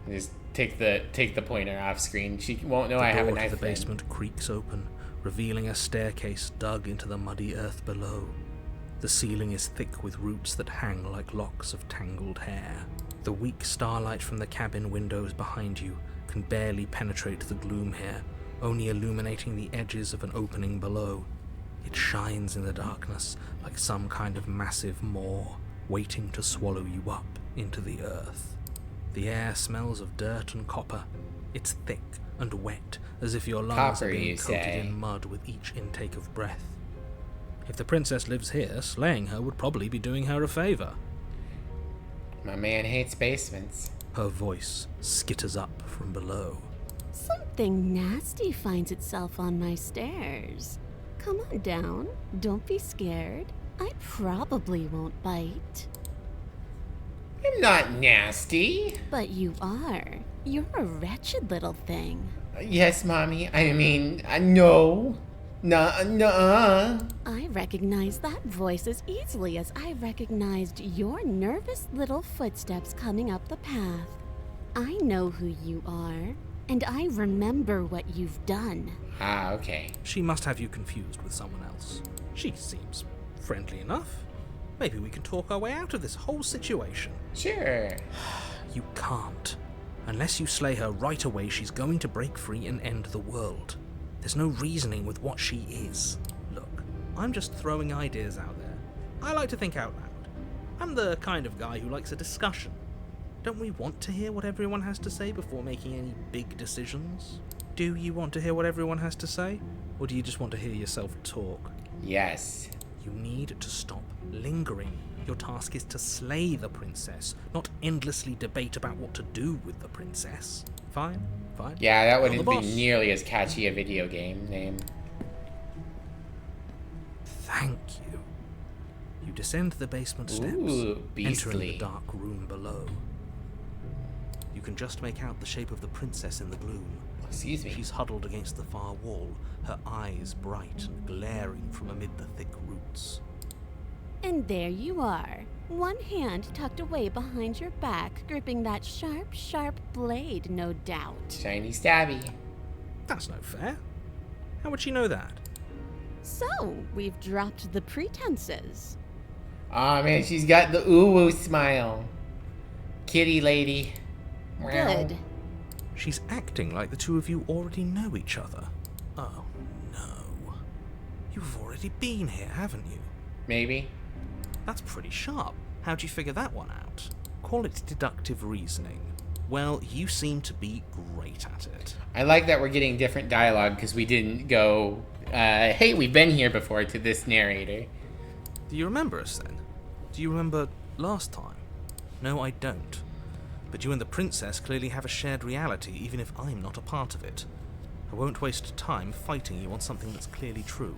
Just take the pointer off screen. She won't know I have a The door knife. to the then. basement creaks open, revealing a staircase dug into the muddy earth below. The ceiling is thick with roots that hang like locks of tangled hair. The weak starlight from the cabin windows behind you can barely penetrate the gloom here, only illuminating the edges of an opening below. It shines in the darkness like some kind of massive maw, waiting to swallow you up into the earth. The air smells of dirt and copper. It's thick and wet, as if your lungs Copper, are being you coated say? in mud with each intake of breath. If the princess lives here, slaying her would probably be doing her a favor. My man hates basements. Her voice skitters up from below. Something nasty finds itself on my stairs. Come on down. Don't be scared. I probably won't bite. I'm not nasty. But you are. You're a wretched little thing. Yes, Mommy. I mean, no. Nuh-uh. I recognize that voice as easily as I recognized your nervous little footsteps coming up the path. I know who you are, and I remember what you've done. Ah, okay. She must have you confused with someone else. She seems friendly enough. Maybe we can talk our way out of this whole situation. Sure. You can't. Unless you slay her right away, she's going to break free and end the world. There's no reasoning with what she is. Look, I'm just throwing ideas out there. I like to think out loud. I'm the kind of guy who likes a discussion. Don't we want to hear what everyone has to say before making any big decisions? Do you want to hear what everyone has to say? Or do you just want to hear yourself talk? Yes. You need to stop lingering. Your task is to slay the princess, not endlessly debate about what to do with the princess. Fine, fine. Yeah, that You're wouldn't the be boss. nearly as catchy a video game name. Thank you. You descend the basement steps, Ooh, entering beastly. the dark room below. You can just make out the shape of the princess in the gloom. Excuse me. She's huddled against the far wall, her eyes bright and glaring from amid the thick roots. And there you are, one hand tucked away behind your back, gripping that sharp, sharp blade, no doubt. Shiny stabby. That's no fair. How would she know that? So, we've dropped the pretenses. Aw, man, she's got the ooh-woo smile. Kitty lady. Good. She's acting like the two of you already know each other. Oh, no. You've already been here, haven't you? Maybe. That's pretty sharp. How'd you figure that one out? Call it deductive reasoning. Well, you seem to be great at it. I like that we're getting different dialogue because we didn't go, hey, we've been here before to this narrator. Do you remember us then? Do you remember last time? No, I don't. But you and the princess clearly have a shared reality, even if I'm not a part of it. I won't waste time fighting you on something that's clearly true.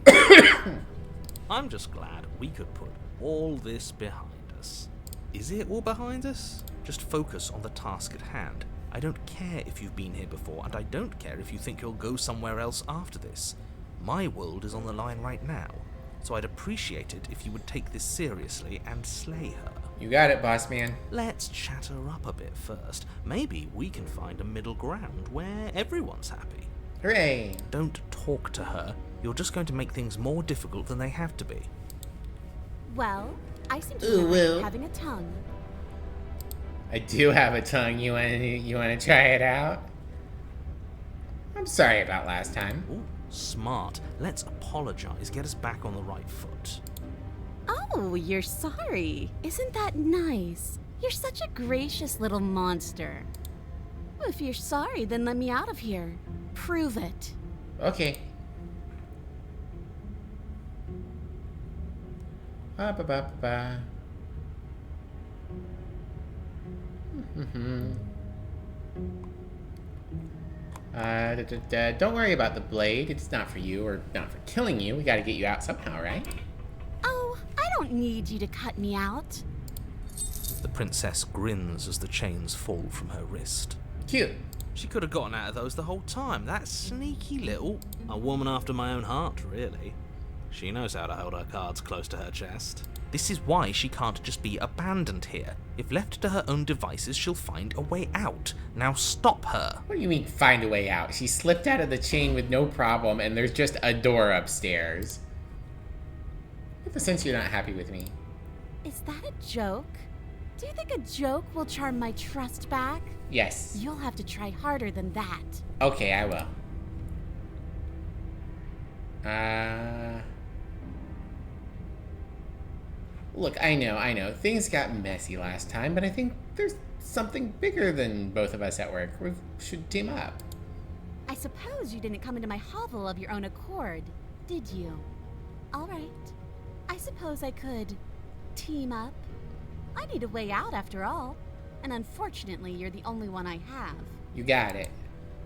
I'm just glad we could put all this behind us. Is it all behind us? Just focus on the task at hand. I don't care if you've been here before, and I don't care if you think you'll go somewhere else after this. My world is on the line right now, so I'd appreciate it if you would take this seriously and slay her. You got it, boss man. Let's chat her up a bit first. Maybe we can find a middle ground where everyone's happy. Hooray. Don't talk to her. You're just going to make things more difficult than they have to be. Well, I seem to Ooh, be well. having a tongue. I do have a tongue. You wanna try it out? I'm sorry about last time. Ooh, smart. Let's apologize. Get us back on the right foot. Oh, you're sorry. Isn't that nice? You're such a gracious little monster. If you're sorry, then let me out of here. Prove it. Okay. Ba-ba-ba-ba. Don't worry about the blade. It's not for you or not for killing you. We gotta get you out somehow, right? Oh, I don't need you to cut me out. The princess grins as the chains fall from her wrist. Cute. She could have gotten out of those the whole time. That sneaky little... A woman after my own heart, really. She knows how to hold her cards close to her chest. This is why she can't just be abandoned here. If left to her own devices, she'll find a way out. Now stop her. What do you mean, find a way out? She slipped out of the chain with no problem, and there's just a door upstairs. I have the sense you're not happy with me. Is that a joke? Do you think a joke will charm my trust back? Yes. You'll have to try harder than that. Okay, I will. Look, I know. Things got messy last time, but I think there's something bigger than both of us at work. We should team up. I suppose you didn't come into my hovel of your own accord, did you? All right. I suppose I could team up. I need a way out after all. And unfortunately, you're the only one I have. You got it.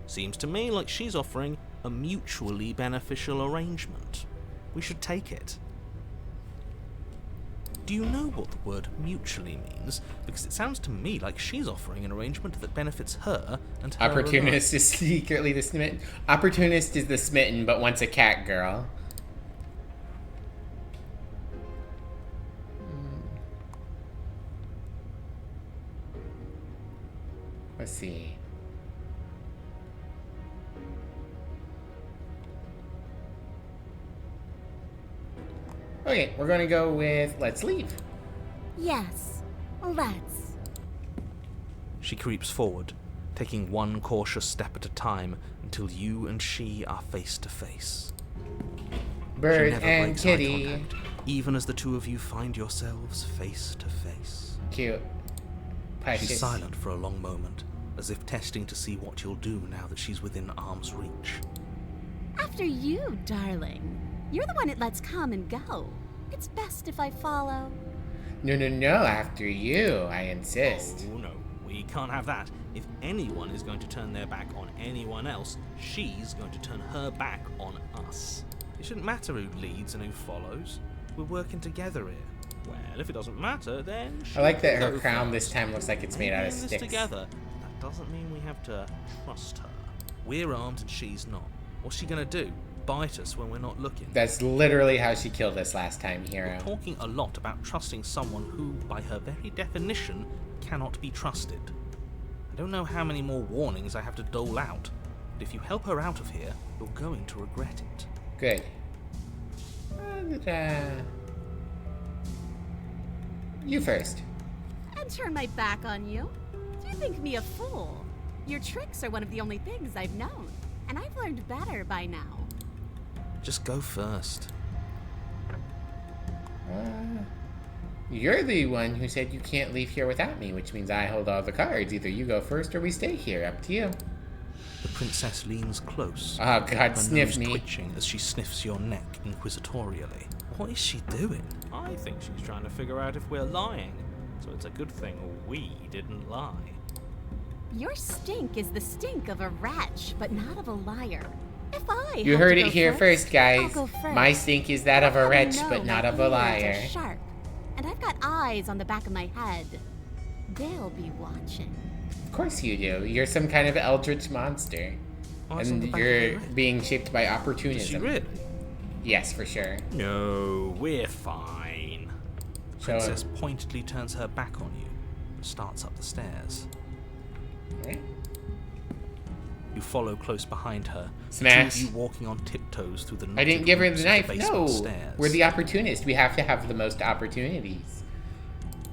Seems to me like she's offering a mutually beneficial arrangement. We should take it. Do you know what the word mutually means? Because it sounds to me like she's offering an arrangement that benefits her and her Opportunist is secretly the smitten. Opportunist is the smitten, but wants a cat girl. Let's see. Okay, we're gonna go with let's leave. Yes, let's. She creeps forward, taking one cautious step at a time until you and she are face to face. Bird She never and breaks eye kitty. contact, even as the two of you find yourselves face to face. Cute. Precious. She's silent for a long moment, as if testing to see what you'll do now that she's within arm's reach. After you, darling. You're the one it lets come and go. It's best if I follow. No, after you, I insist. Oh no, we can't have that. If anyone is going to turn their back on anyone else, she's going to turn her back on us. It shouldn't matter who leads and who follows. We're working together here. Well, if it doesn't matter, then I like that she'll her go crown first. this time looks like it's made out of We're in this sticks. together. That doesn't mean we have to trust her. We're armed and she's not. What's she gonna do? Bite us when we're not looking? That's literally how she killed us last time, Hero. We're talking a lot about trusting someone who, by her very definition, cannot be trusted. I don't know how many more warnings I have to dole out, but if you help her out of here, you're going to regret it. Good. You first. And turn my back on you? Do you think me a fool? Your tricks are one of the only things I've known, and I've learned better by now. Just go first. You're the one who said you can't leave here without me, which means I hold all the cards. Either you go first or we stay here. Up to you. The princess leans close. Oh God, her sniff nose me. twitching as she sniffs your neck inquisitorially. What is she doing? I think she's trying to figure out if we're lying, so it's a good thing we didn't lie. Your stink is the stink of a wretch, but not of a liar. If I You had heard to it go here first, I'll guys. go first. My stink is that of a I wretch, know but not my of a ears are liar. sharp, and I've got eyes on the back of my head. They'll be watching. Of course you do. You're some kind of eldritch monster. Eyes on the And back of you're your head? being shaped by Is she opportunism. really? Yes, for sure. No, we're fine. The So, princess pointedly turns her back on you and starts up the stairs. right? You follow close behind her. the Smash. two of you walking on tiptoes through the I didn't knotted give her roots the of knife. basement No, stairs. we're the opportunist. We have to have the most opportunities.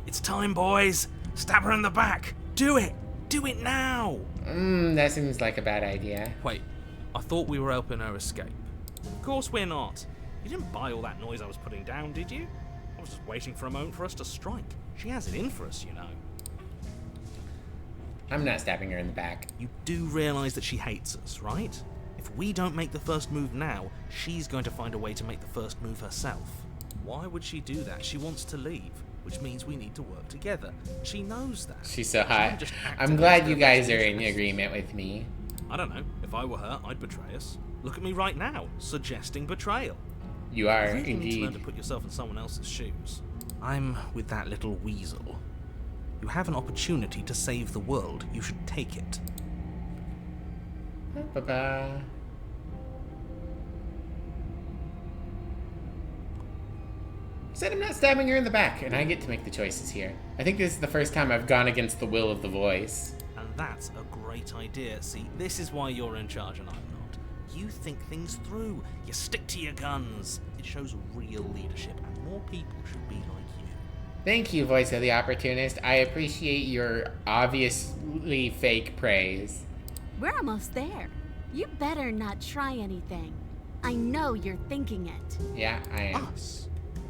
It's time, boys! Stab her in the back! Do it! Do it now! That seems like a bad idea. Wait, I thought we were helping her escape. Of course we're not. You didn't buy all that noise I was putting down, did you? I was just waiting for a moment for us to strike. She has it in for us, you know. I'm not stabbing her in the back. You do realize that she hates us, right? If we don't make the first move now, she's going to find a way to make the first move herself. Why would she do that? She wants to leave, which means we need to work together. She knows that. She's so She hot. wouldn't just act I'm against glad her you guys best are in interests. agreement with me. I don't know. If I were her, I'd betray us. Look at me right now, suggesting betrayal. You are, You really need to learn to indeed. put yourself in someone else's shoes. I'm with that little weasel. You have an opportunity to save the world. You should take it. Ba-ba. Said I'm not stabbing her in the back, and I get to make the choices here. I think this is the first time I've gone against the will of the voice. And that's a great idea. See, this is why you're in charge and I'm not. You think things through. You stick to your guns. It shows real leadership, and more people should be like you. Thank you, voice of the opportunist. I appreciate your obviously fake praise. We're almost there. You better not try anything. I know you're thinking it. Yeah, I am. Us?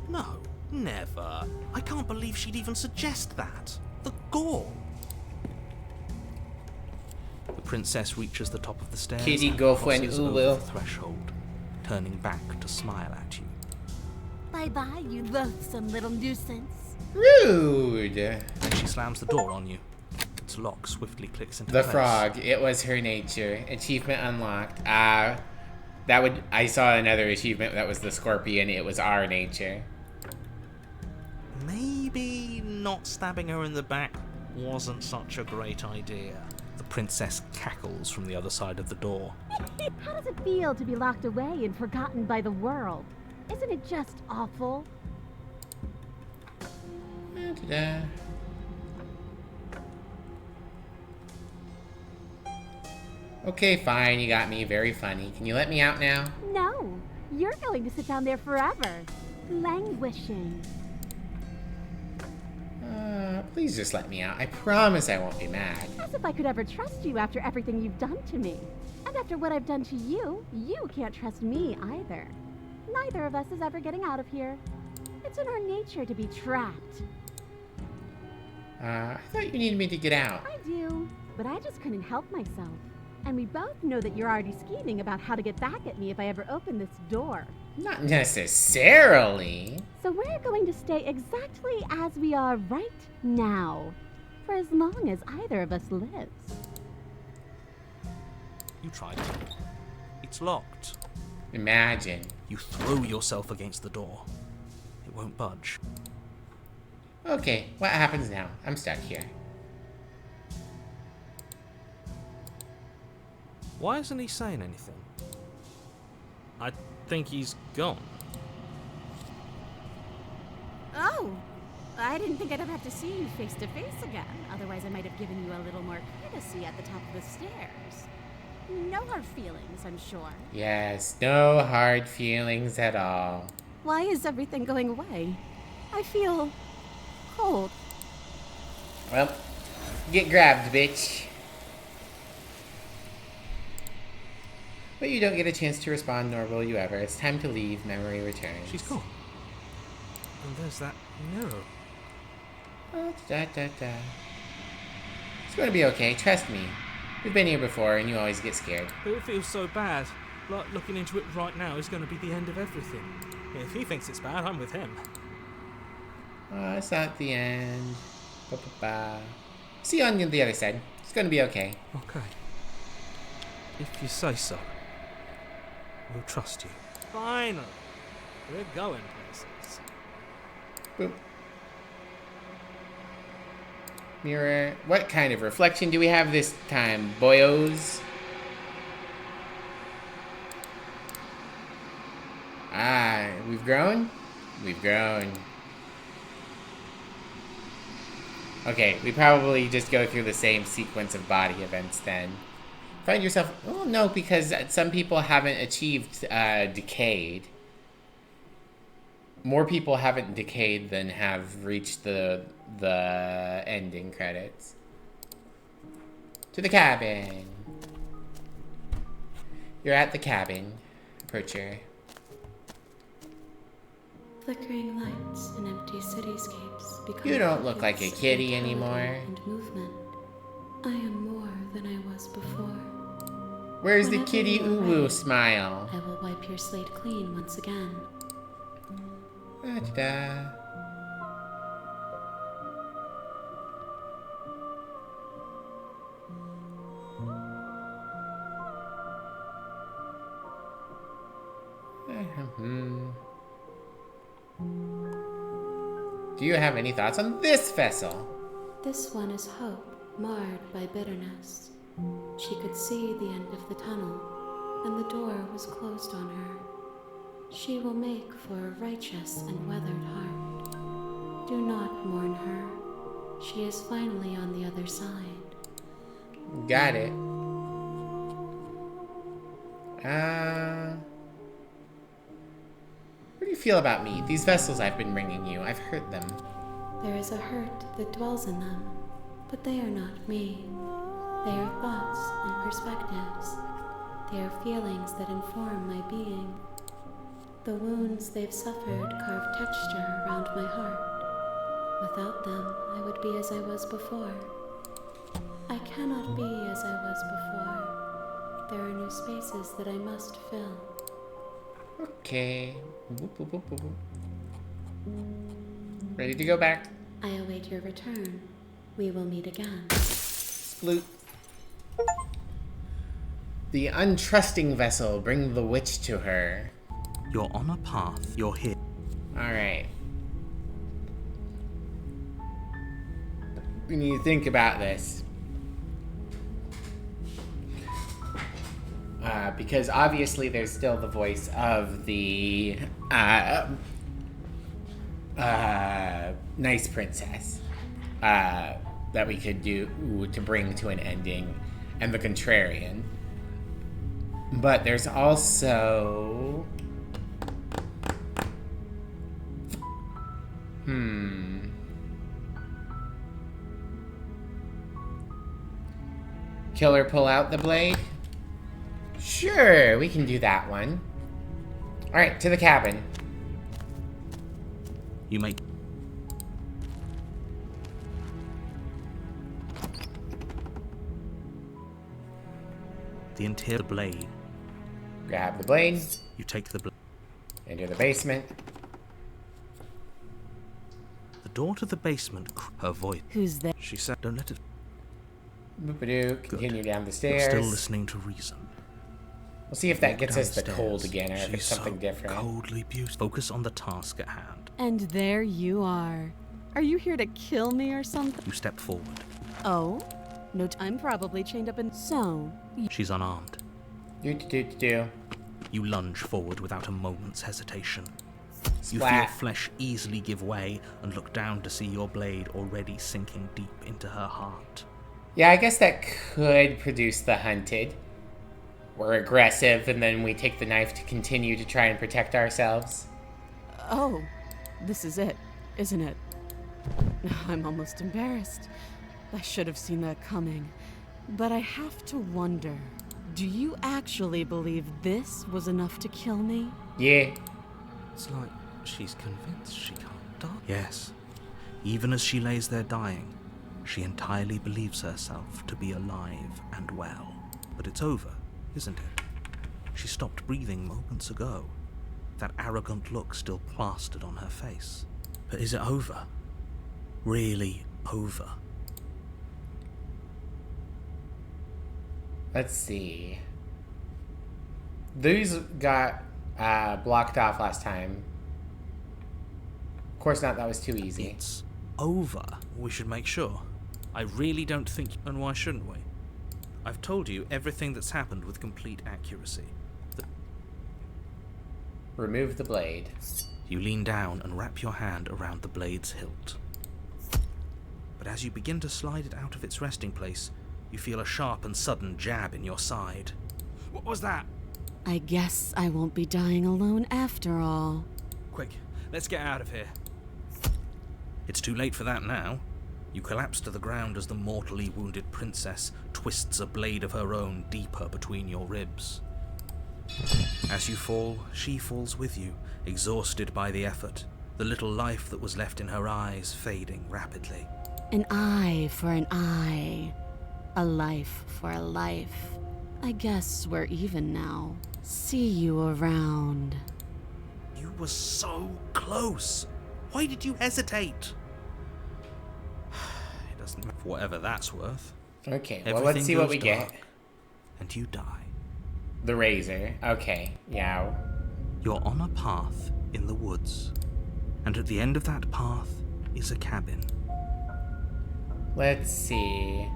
No, never. I can't believe she'd even suggest that. The gall. The princess reaches the top of the stairs Kitty and go for an crosses over uwu. the threshold, turning back to smile at you. Bye-bye, you loathsome little nuisance. Rude. Then she slams the door on you. Its lock swiftly clicks into The place. frog. It was her nature. Achievement unlocked. I saw another achievement that was the scorpion. It was our nature. Maybe not stabbing her in the back wasn't such a great idea. The princess cackles from the other side of the door. How does it feel to be locked away and forgotten by the world? Isn't it just awful? Da-da. Okay, fine, you got me. Very funny. Can you let me out now? No, you're going to sit down there forever, languishing. Please just let me out. I promise I won't be mad. As if I could ever trust you after everything you've done to me. And after what I've done to you, you can't trust me either. Neither of us is ever getting out of here. It's in our nature to be trapped. I thought you needed me to get out. I do, but I just couldn't help myself. And we both know that you're already scheming about how to get back at me if I ever open this door. Not necessarily. So we're going to stay exactly as we are right now, for as long as either of us lives. You tried to. It's locked. Imagine. You throw yourself against the door. It won't budge. Okay, what happens now? I'm stuck here. Why isn't he saying anything? I think he's gone. Oh, I didn't think I'd ever have to see you face to face again. Otherwise, I might have given you a little more courtesy at the top of the stairs. No hard feelings, I'm sure. Yes, no hard feelings at all. Why is everything going away? I feel cold. Well, get grabbed, bitch. But you don't get a chance to respond, nor will you ever. It's time to leave. Memory returns. She's gone. And there's that mirror. Oh, da-da-da. It's going to be okay. Trust me. We've been here before, and you always get scared. But it feels so bad. Like looking into it right now is going to be the end of everything. If he thinks it's bad, I'm with him. Oh, it's not the end. Ba-ba-ba. See you on the other side. It's going to be okay. Okay. If you say so. We'll trust you. Finally. We're going places. Boop. Mirror. What kind of reflection do we have this time, boyos? Ah, we've grown? We've grown. Okay, we probably just go through the same sequence of body events then. Find yourself... Oh, no, because some people haven't achieved decayed. More people haven't decayed than have reached the ending credits. To the cabin. You're at the cabin. Approach her. Flickering lights and empty cityscapes become You don't look like a pockets of kitty vitality anymore. And movement. I am more than I was before. Where's the Whenever kitty you are uwu ready, smile? I will wipe your slate clean once again. Da-da. Do you have any thoughts on this vessel? This one is hope, marred by bitterness. She could see the end of the tunnel, and the door was closed on her. She will make for a righteous and weathered heart. Do not mourn her. She is finally on the other side. Got it. What do you feel about me? These vessels I've been bringing you, I've hurt them. There is a hurt that dwells in them, but they are not me. They are thoughts and perspectives. They are feelings that inform my being. The wounds they've suffered carve texture around my heart. Without them, I would be as I was before. I cannot be as I was before. There are new spaces that I must fill. Okay. Boop, boop, boop, boop, boop. Ready to go back. I await your return. We will meet again. Sploot. The untrusting vessel, bring the witch to her. You're on a path. You're here. Alright. We need to think about this. Because obviously there's still the voice of the nice princess that we could do to bring to an ending, and the contrarian. But there's also Killer pull out the blade? Sure, we can do that one. Alright, to the cabin. You may... The interior blade. Grab the blade. You take the blade. Enter the basement. The door to the basement, her voice. Who's there? She said, don't let it... Boop-a-doo. Continue down the stairs. You're still listening to reason. We'll see if that Walk gets us the downstairs. cold again, or if it's She's something so different. Coldly beautiful. Focus on the task at hand. And there you are. Are you here to kill me or something? You step forward. Oh? No, I'm probably chained up in... So, She's unarmed. Do. You lunge forward without a moment's hesitation. You Splat. feel flesh easily give way and look down to see your blade already sinking deep into her heart. Yeah, I guess that could produce the hunted. We're aggressive, and then we take the knife to continue to try and protect ourselves. oh, this is it, isn't it? I'm almost embarrassed. I should have seen that coming. But I have to wonder, do you actually believe this was enough to kill me? Yeah. It's like she's convinced she can't die. Yes. Even as she lays there dying, she entirely believes herself to be alive and well. But it's over, isn't it? She stopped breathing moments ago. That arrogant look still plastered on her face. But is it over? Really over? Let's see. These got blocked off last time. Of course not, that was too easy. It's over. We should make sure. I really don't think... And why shouldn't we? I've told you everything that's happened with complete accuracy. Remove the blade. You lean down and wrap your hand around the blade's hilt. But as you begin to slide it out of its resting place, you feel a sharp and sudden jab in your side. What was that? I guess I won't be dying alone after all. Quick, let's get out of here. It's too late for that now. You collapse to the ground as the mortally wounded princess twists a blade of her own deeper between your ribs. As you fall, she falls with you, exhausted by the effort, the little life that was left in her eyes fading rapidly. An eye for an eye. A life for a life. I guess we're even now. See you around. You were so close. Why did you hesitate? It doesn't matter, for whatever that's worth. Okay, well, let's see what we get. And you die. The razor. Okay, yeah. You're on a path in the woods. And at the end of that path is a cabin. Let's see.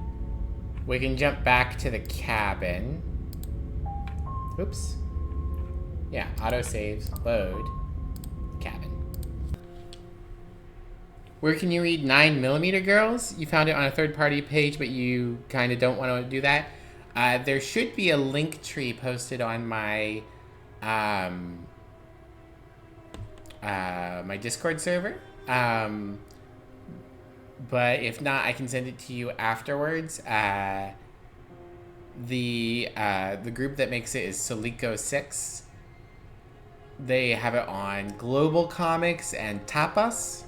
We can jump back to the cabin. Oops. Yeah, autosaves, load, cabin. Where can you read 9mm girls? You found it on a third-party page, but you kind of don't want to do that. There should be a link tree posted on my my Discord server. But if not, I can send it to you afterwards. The group that makes it is Solico6. They have it on Global Comics and Tapas.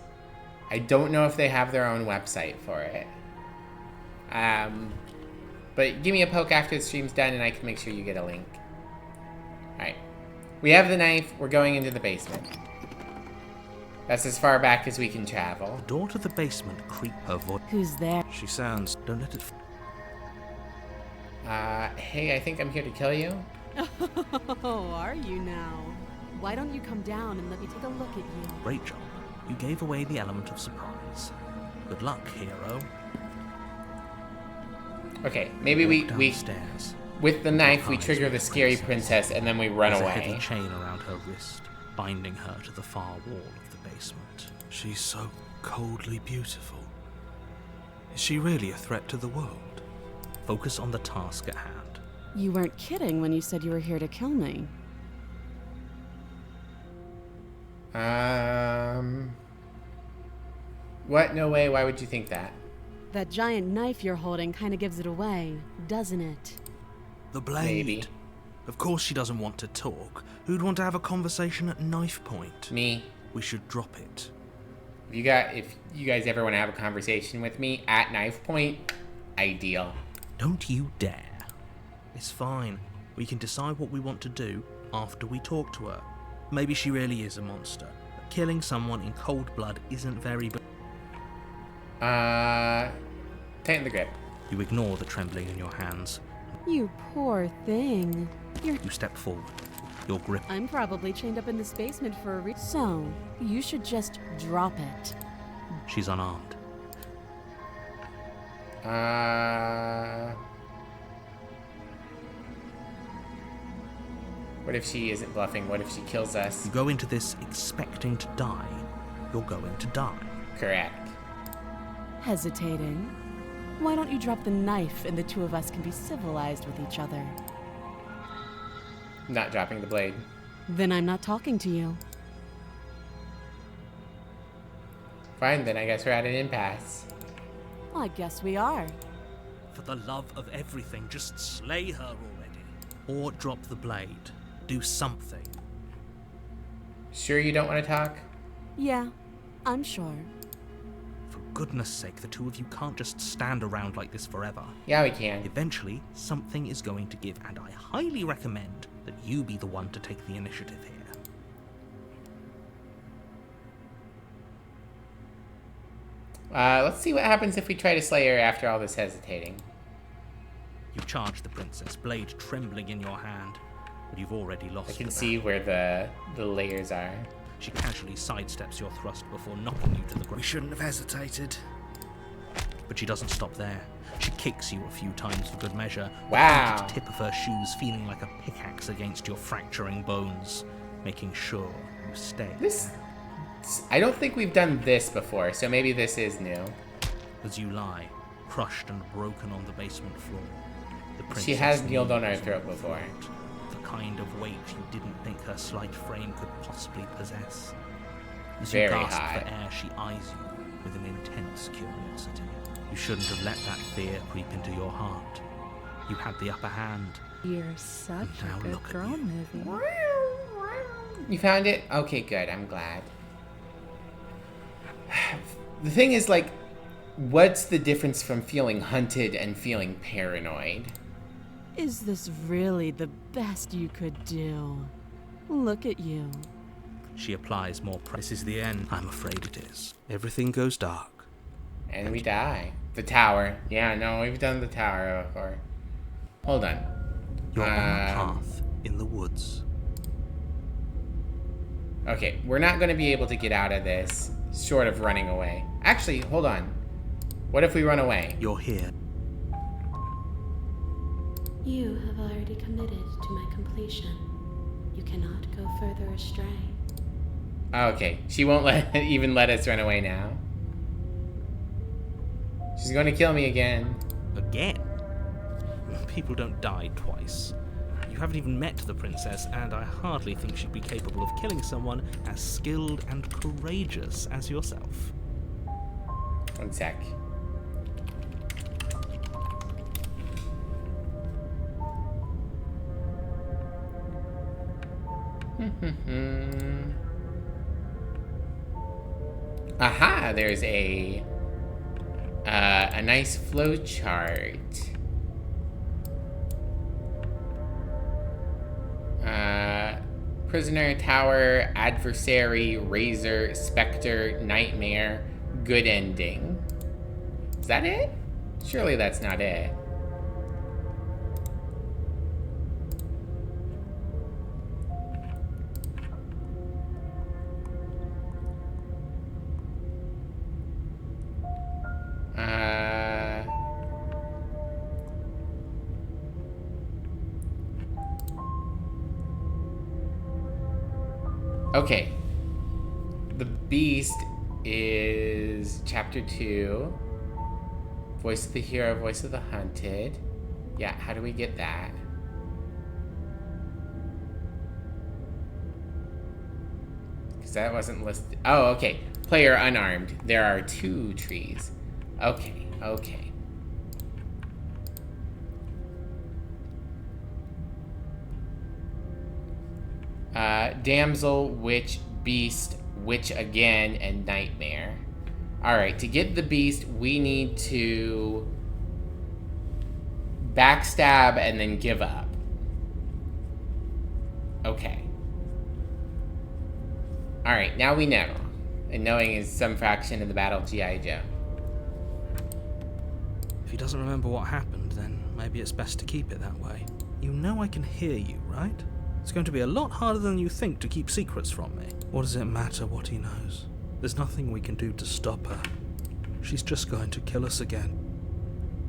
I don't know if they have their own website for it. But give me a poke after the stream's done and I can make sure you get a link. Alright. We have the knife. We're going into the basement. That's as far back as we can travel. The door to the basement creak her voice. Who's there? She sounds. Don't let it. Hey, I think I'm here to kill you. Oh, are you now? Why don't you come down and let me take a look at you? Great job. You gave away the element of surprise. Good luck, hero. Okay, maybe we downstairs. With the knife we trigger the scary princess and then we run There's away. a heavy chain around her wrist, binding her to the far wall of the basement. She's so coldly beautiful. Is she really a threat to the world? Focus on the task at hand. You weren't kidding when you said you were here to kill me. What? No way. Why would you think that? That giant knife you're holding kind of gives it away, doesn't it? The blade. Maybe. Of course she doesn't want to talk. Who'd want to have a conversation at knife point? Me. We should drop it. If you guys ever want to have a conversation with me at knife point, ideal. Don't you dare. It's fine. We can decide what we want to do after we talk to her. Maybe she really is a monster. But killing someone in cold blood isn't very... Tighten the grip. You ignore the trembling in your hands. You poor thing. You step forward. Your grip... I'm probably chained up in this basement for a reason. So, you should just drop it. She's unarmed. What if she isn't bluffing? What if she kills us? You go into this expecting to die. You're going to die. Correct. Hesitating? Why don't you drop the knife and the two of us can be civilized with each other? Not dropping the blade. Then I'm not talking to you. Fine, then I guess we're at an impasse. I guess we are. For the love of everything, just slay her already. Or drop the blade. Do something. Sure you don't want to talk? Yeah, I'm sure. For goodness sake, the two of you can't just stand around like this forever. Yeah, we can. Eventually, something is going to give, and I highly recommend that you be the one to take the initiative here. Let's see what happens if we try to slay her after all this hesitating. You charge the princess, blade trembling in your hand, but you've already lost. I can the see battle. where the layers are. She casually sidesteps your thrust before knocking you to the ground. We shouldn't have hesitated. But she doesn't stop there. She kicks you a few times for good measure. Wow. The pointed tip of her shoes feeling like a pickaxe against your fracturing bones, making sure you stay. I don't think we've done this before, so maybe this is new. As you lie, crushed and broken on the basement floor, the princess She has kneeled on our kneels throat the before. floor, the kind of weight you didn't think her slight frame could possibly possess. As you Very gasp high. for air, she eyes you with an intense curiosity. You shouldn't have let that fear creep into your heart. You had the upper hand. You're such Now a good look at girl, you. Movie. You found it? Okay, good. I'm glad. The thing is, like, what's the difference from feeling hunted and feeling paranoid? Is this really the best you could do? Look at you. She applies more pressure. This is the end. I'm afraid it is. Everything goes dark. And we die. The tower. Yeah, no, we've done the tower before. Hold on. You're on a path in the woods. Okay, we're not going to be able to get out of this short of running away. Actually, hold on. What if we run away? You're here. You have already committed to my completion. You cannot go further astray. Okay, she won't even let us run away now. She's going to kill me again. Again? People don't die twice. You haven't even met the princess, and I hardly think she'd be capable of killing someone as skilled and courageous as yourself. One sec. Aha, there's a nice flow chart. Prisoner, tower, adversary, razor, specter, nightmare, good ending. Is that it? Surely that's not it. Okay. The Beast is chapter 2. Voice of the hero, voice of the hunted. Yeah, how do we get that? Because that wasn't listed. Oh, okay. Player unarmed. There are 2 trees. Okay, okay. Damsel, witch, beast, witch again, and nightmare. Alright, to get the beast, we need to backstab and then give up. Okay. Alright, now we know. And knowing is some fraction of the battle of G.I. Joe. If he doesn't remember what happened, then maybe it's best to keep it that way. You know I can hear you, right? It's going to be a lot harder than you think to keep secrets from me. What does it matter what he knows? There's nothing we can do to stop her. She's just going to kill us again.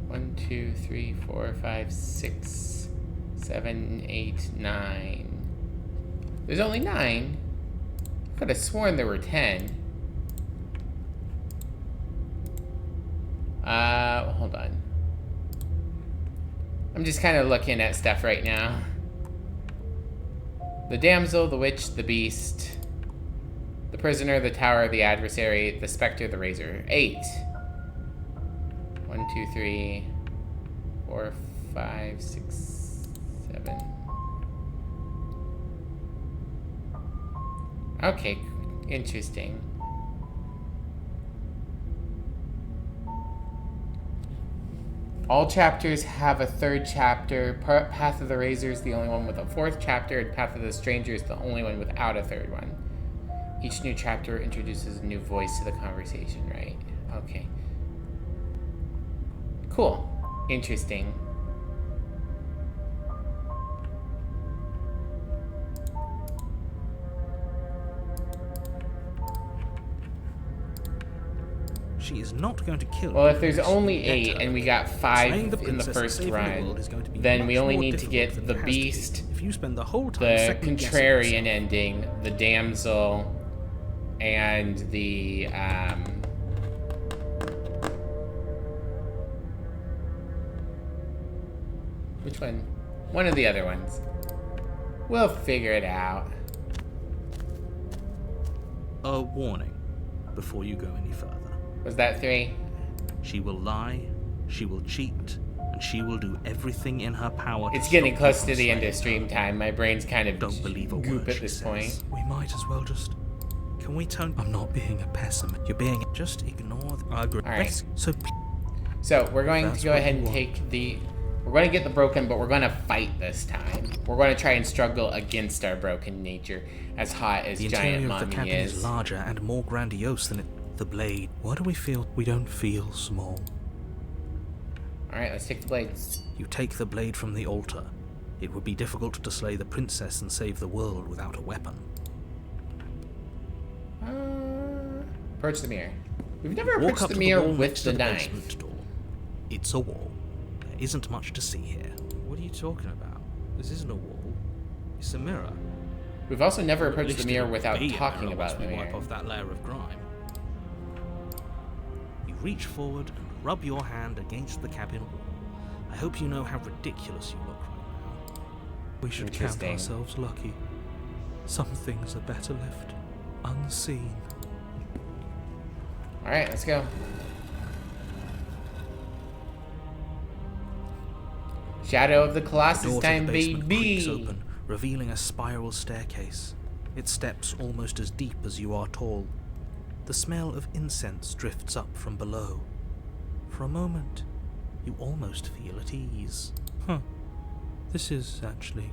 1, 2, 3, 4, 5, 6, 7, 8, 9. There's only 9. I could have sworn there were 10. Hold on. I'm just kind of looking at stuff right now. The damsel, the witch, the beast, the prisoner, the tower, the adversary, the specter, the razor. 8. 1, 2, 3, 4, 5, 6, 7. Okay, interesting. All chapters have a 3rd chapter. Path of the Razor is the only one with a 4th chapter, and Path of the Stranger is the only one without a 3rd one. Each new chapter introduces a new voice to the conversation, right? Okay. Cool. Interesting. She is not going to kill you. Well, if there's only 8 and we got 5 in the first run, then we only need to get the beast, if you spend the whole time the contrarian ending, the damsel, and the which one? One of the other ones. We'll figure it out. A warning before you go any further. Was that 3? She will lie, she will cheat, and she will do everything in her power to It's getting stop close you to from the end of slaying stream time. My brain's kind of Don't believe a goop word at she this says. point. We might as well just... Can we tone... I'm not being a pessimist. You're being... Just ignore the... I agree. Alright. So we're going That's to go what ahead you and want. take the... We're going to get the broken, but we're going to fight this time. We're going to try and struggle against our broken nature, as hot as the Giant interior of the Mommy cabin is. is larger and more grandiose than it... The blade. Why do we feel... We don't feel small. Alright, let's take the blade. You take the blade from the altar. It would be difficult to slay the princess and save the world without a weapon. Approach the mirror. We've never Walk approached up the to mirror wall with next to the knife. basement door. It's a wall. There isn't much to see here. What are you talking about? This isn't a wall. It's a mirror. We've also never At approached least the mirror it'll without be a talking mirror about once the we mirror. wipe off that layer of grime. You reach forward and rub your hand against the cabin wall. I hope you know how ridiculous you look right now. We should count Interesting. ourselves lucky. Some things are better left unseen. Alright, let's go. Shadow of the The Colossus door to time, the basement creaks baby! open, revealing a spiral staircase. Its steps almost as deep as you are tall. The smell of incense drifts up from below. For a moment, you almost feel at ease. Huh. This is actually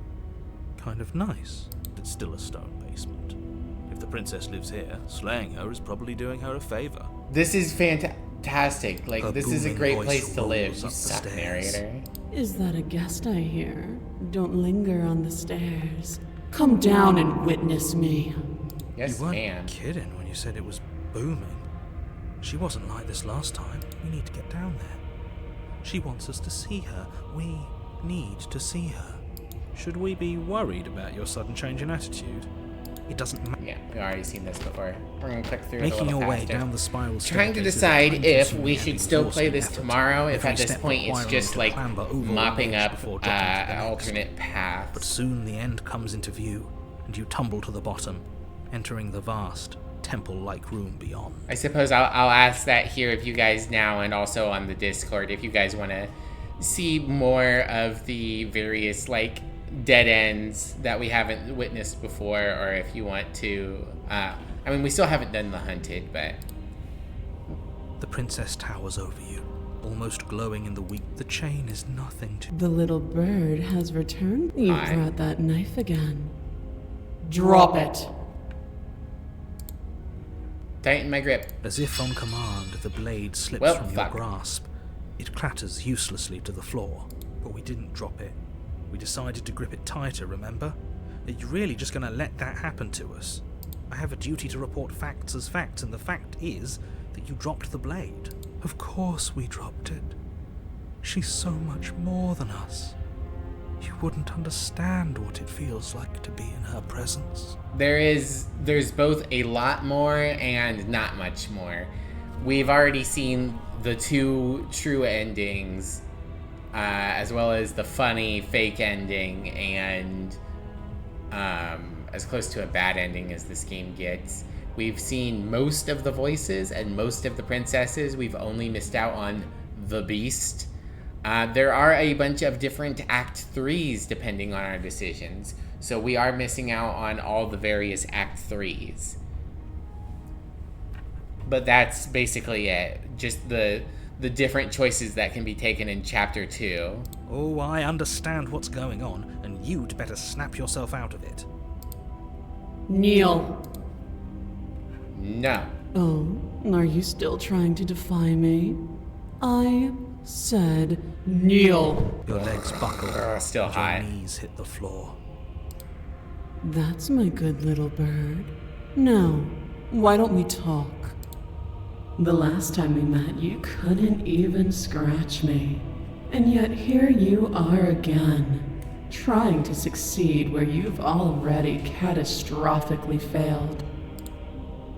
kind of nice. It's still a stone basement. If the princess lives here, slaying her is probably doing her a favor. This is fantastic. Like, Her this is a booming great voice place to live. rolls You up the suck, stairs. narrator. Is that a guest I hear? Don't linger on the stairs. Come down and witness me. Yes, You weren't ma'am. kidding when you said it was booming. She wasn't like this last time. We need to get down there. She wants us to see her. We need to see her. Should we be worried about your sudden change in attitude? It doesn't matter. Yeah, we've already seen this before. We're gonna click through it a Making little your way faster. down the spiral Trying to staircase is a decide if time-consuming we and should still play exhausting this effort. tomorrow, if Every at this step point it's requiring just to like clamber over one mopping edge up before dropping to the next. alternate paths. But soon the end comes into view, and you tumble to the bottom, entering the vast, temple-like room beyond. I suppose I'll ask that here of you guys now, and also on the Discord, if you guys want to see more of the various like dead ends that we haven't witnessed before, or if you want to. I mean, we still haven't done the hunted, but The princess towers over you, almost glowing in the weak. The chain is nothing to. The little bird has returned. You Hi. brought that knife again. Drop it. tighten my grip. As if on command, the blade slips Well, from fuck. your grasp. It clatters uselessly to the floor, but we didn't drop it. We decided to grip it tighter, remember? Are you really just going to let that happen to us? I have a duty to report facts as facts, and the fact is that you dropped the blade. Of course we dropped it. She's so much more than us. You wouldn't understand what it feels like to be in her presence. There's both a lot more and not much more. We've already seen the two true endings, as well as the funny fake ending, and as close to a bad ending as this game gets. We've seen most of the voices and most of the princesses. We've only missed out on the Beast. There are a bunch of different Act 3s depending on our decisions. So we are missing out on all the various Act 3s. But that's basically it. Just the different choices that can be taken in Chapter 2. Oh, I understand what's going on, and you'd better snap yourself out of it. Kneel. No. Oh, are you still trying to defy me? I said kneel. Your legs buckle, Still and hot. your knees hit the floor. That's my good little bird. Now, why don't we talk? The last time we met, you couldn't even scratch me. And yet here you are again, trying to succeed where you've already catastrophically failed.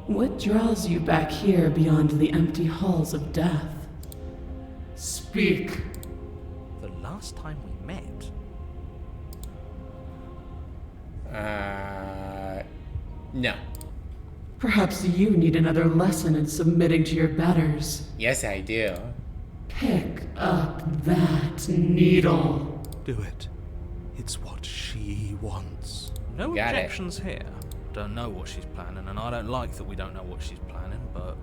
What draws you back here beyond the empty halls of death? Speak. The last time we met, No. Perhaps you need another lesson in submitting to your betters. Yes, I do. Pick up that needle. Do it. It's what she wants. No Got it. objections here. Don't know what she's planning, and I don't like that we don't know what she's planning, but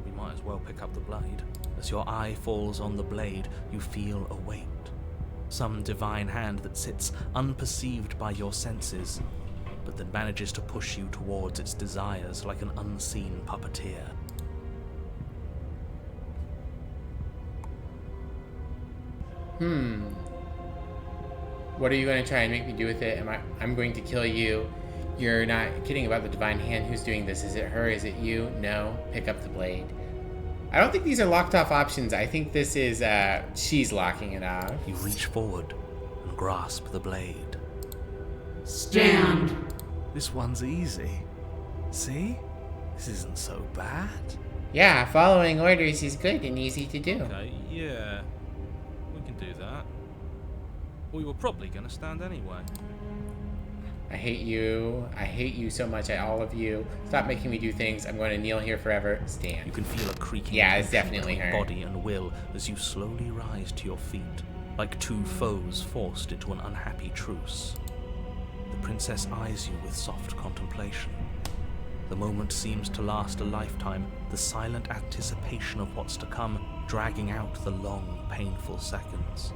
we might as well pick up the blade. as your eye falls on the blade, you feel a weight. Some divine hand that sits unperceived by your senses, but that manages to push you towards its desires like an unseen puppeteer. What are you going to try and make me do with it? I'm going to kill you. You're not kidding about the divine hand. Who's doing this? Is it her? Is it you? No. Pick up the blade. I don't think these are locked off options. I think this is, she's locking it off. You reach forward and grasp the blade. Stand! This one's easy. See? This isn't so bad. Yeah, following orders is good and easy to do. Okay, yeah. We can do that. We were probably gonna stand anyway. I hate you. I hate you so much. All of you. Stop making me do things. I'm going to kneel here forever. Stand. You can feel a creaking Yeah, it's tension definitely between her. body and will as you slowly rise to your feet, like two foes forced into an unhappy truce. The princess eyes you with soft contemplation. The moment seems to last a lifetime, the silent anticipation of what's to come dragging out the long, painful seconds.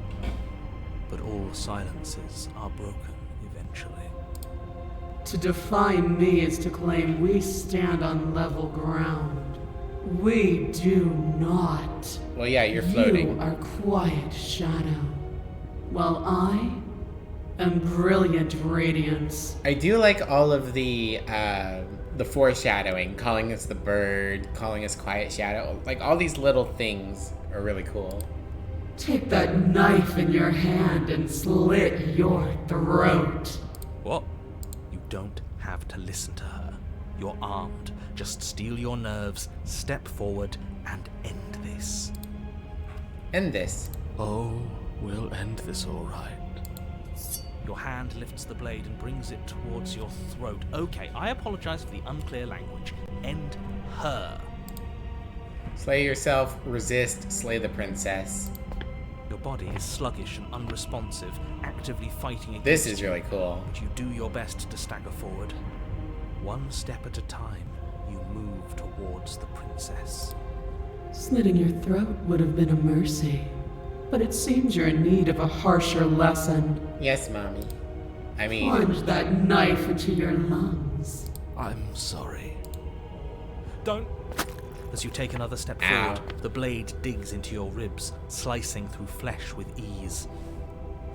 But all silences are broken eventually. To defy me is to claim we stand on level ground. We do not. Well, yeah, you're floating. You are quiet shadow, while I am brilliant radiance. I do like all of the foreshadowing, calling us the bird, calling us quiet shadow. Like, all these little things are really cool. Take that knife in your hand and slit your throat. What? You don't have to listen to her. You're armed. Just steel your nerves, step forward, and end this. End this. Oh, we'll end this all right. Your hand lifts the blade and brings it towards your throat. Okay, I apologize for the unclear language. End her. Slay yourself, resist, slay the princess. Your body is sluggish and unresponsive, actively fighting against This is you, really cool. but you do your best to stagger forward. One step at a time, you move towards the princess. Slitting your throat would have been a mercy, but it seems you're in need of a harsher lesson. Yes, Mommy. I mean... Plunge that knife into your lungs. I'm sorry. Don't. As you take another step Ow. forward, the blade digs into your ribs, slicing through flesh with ease.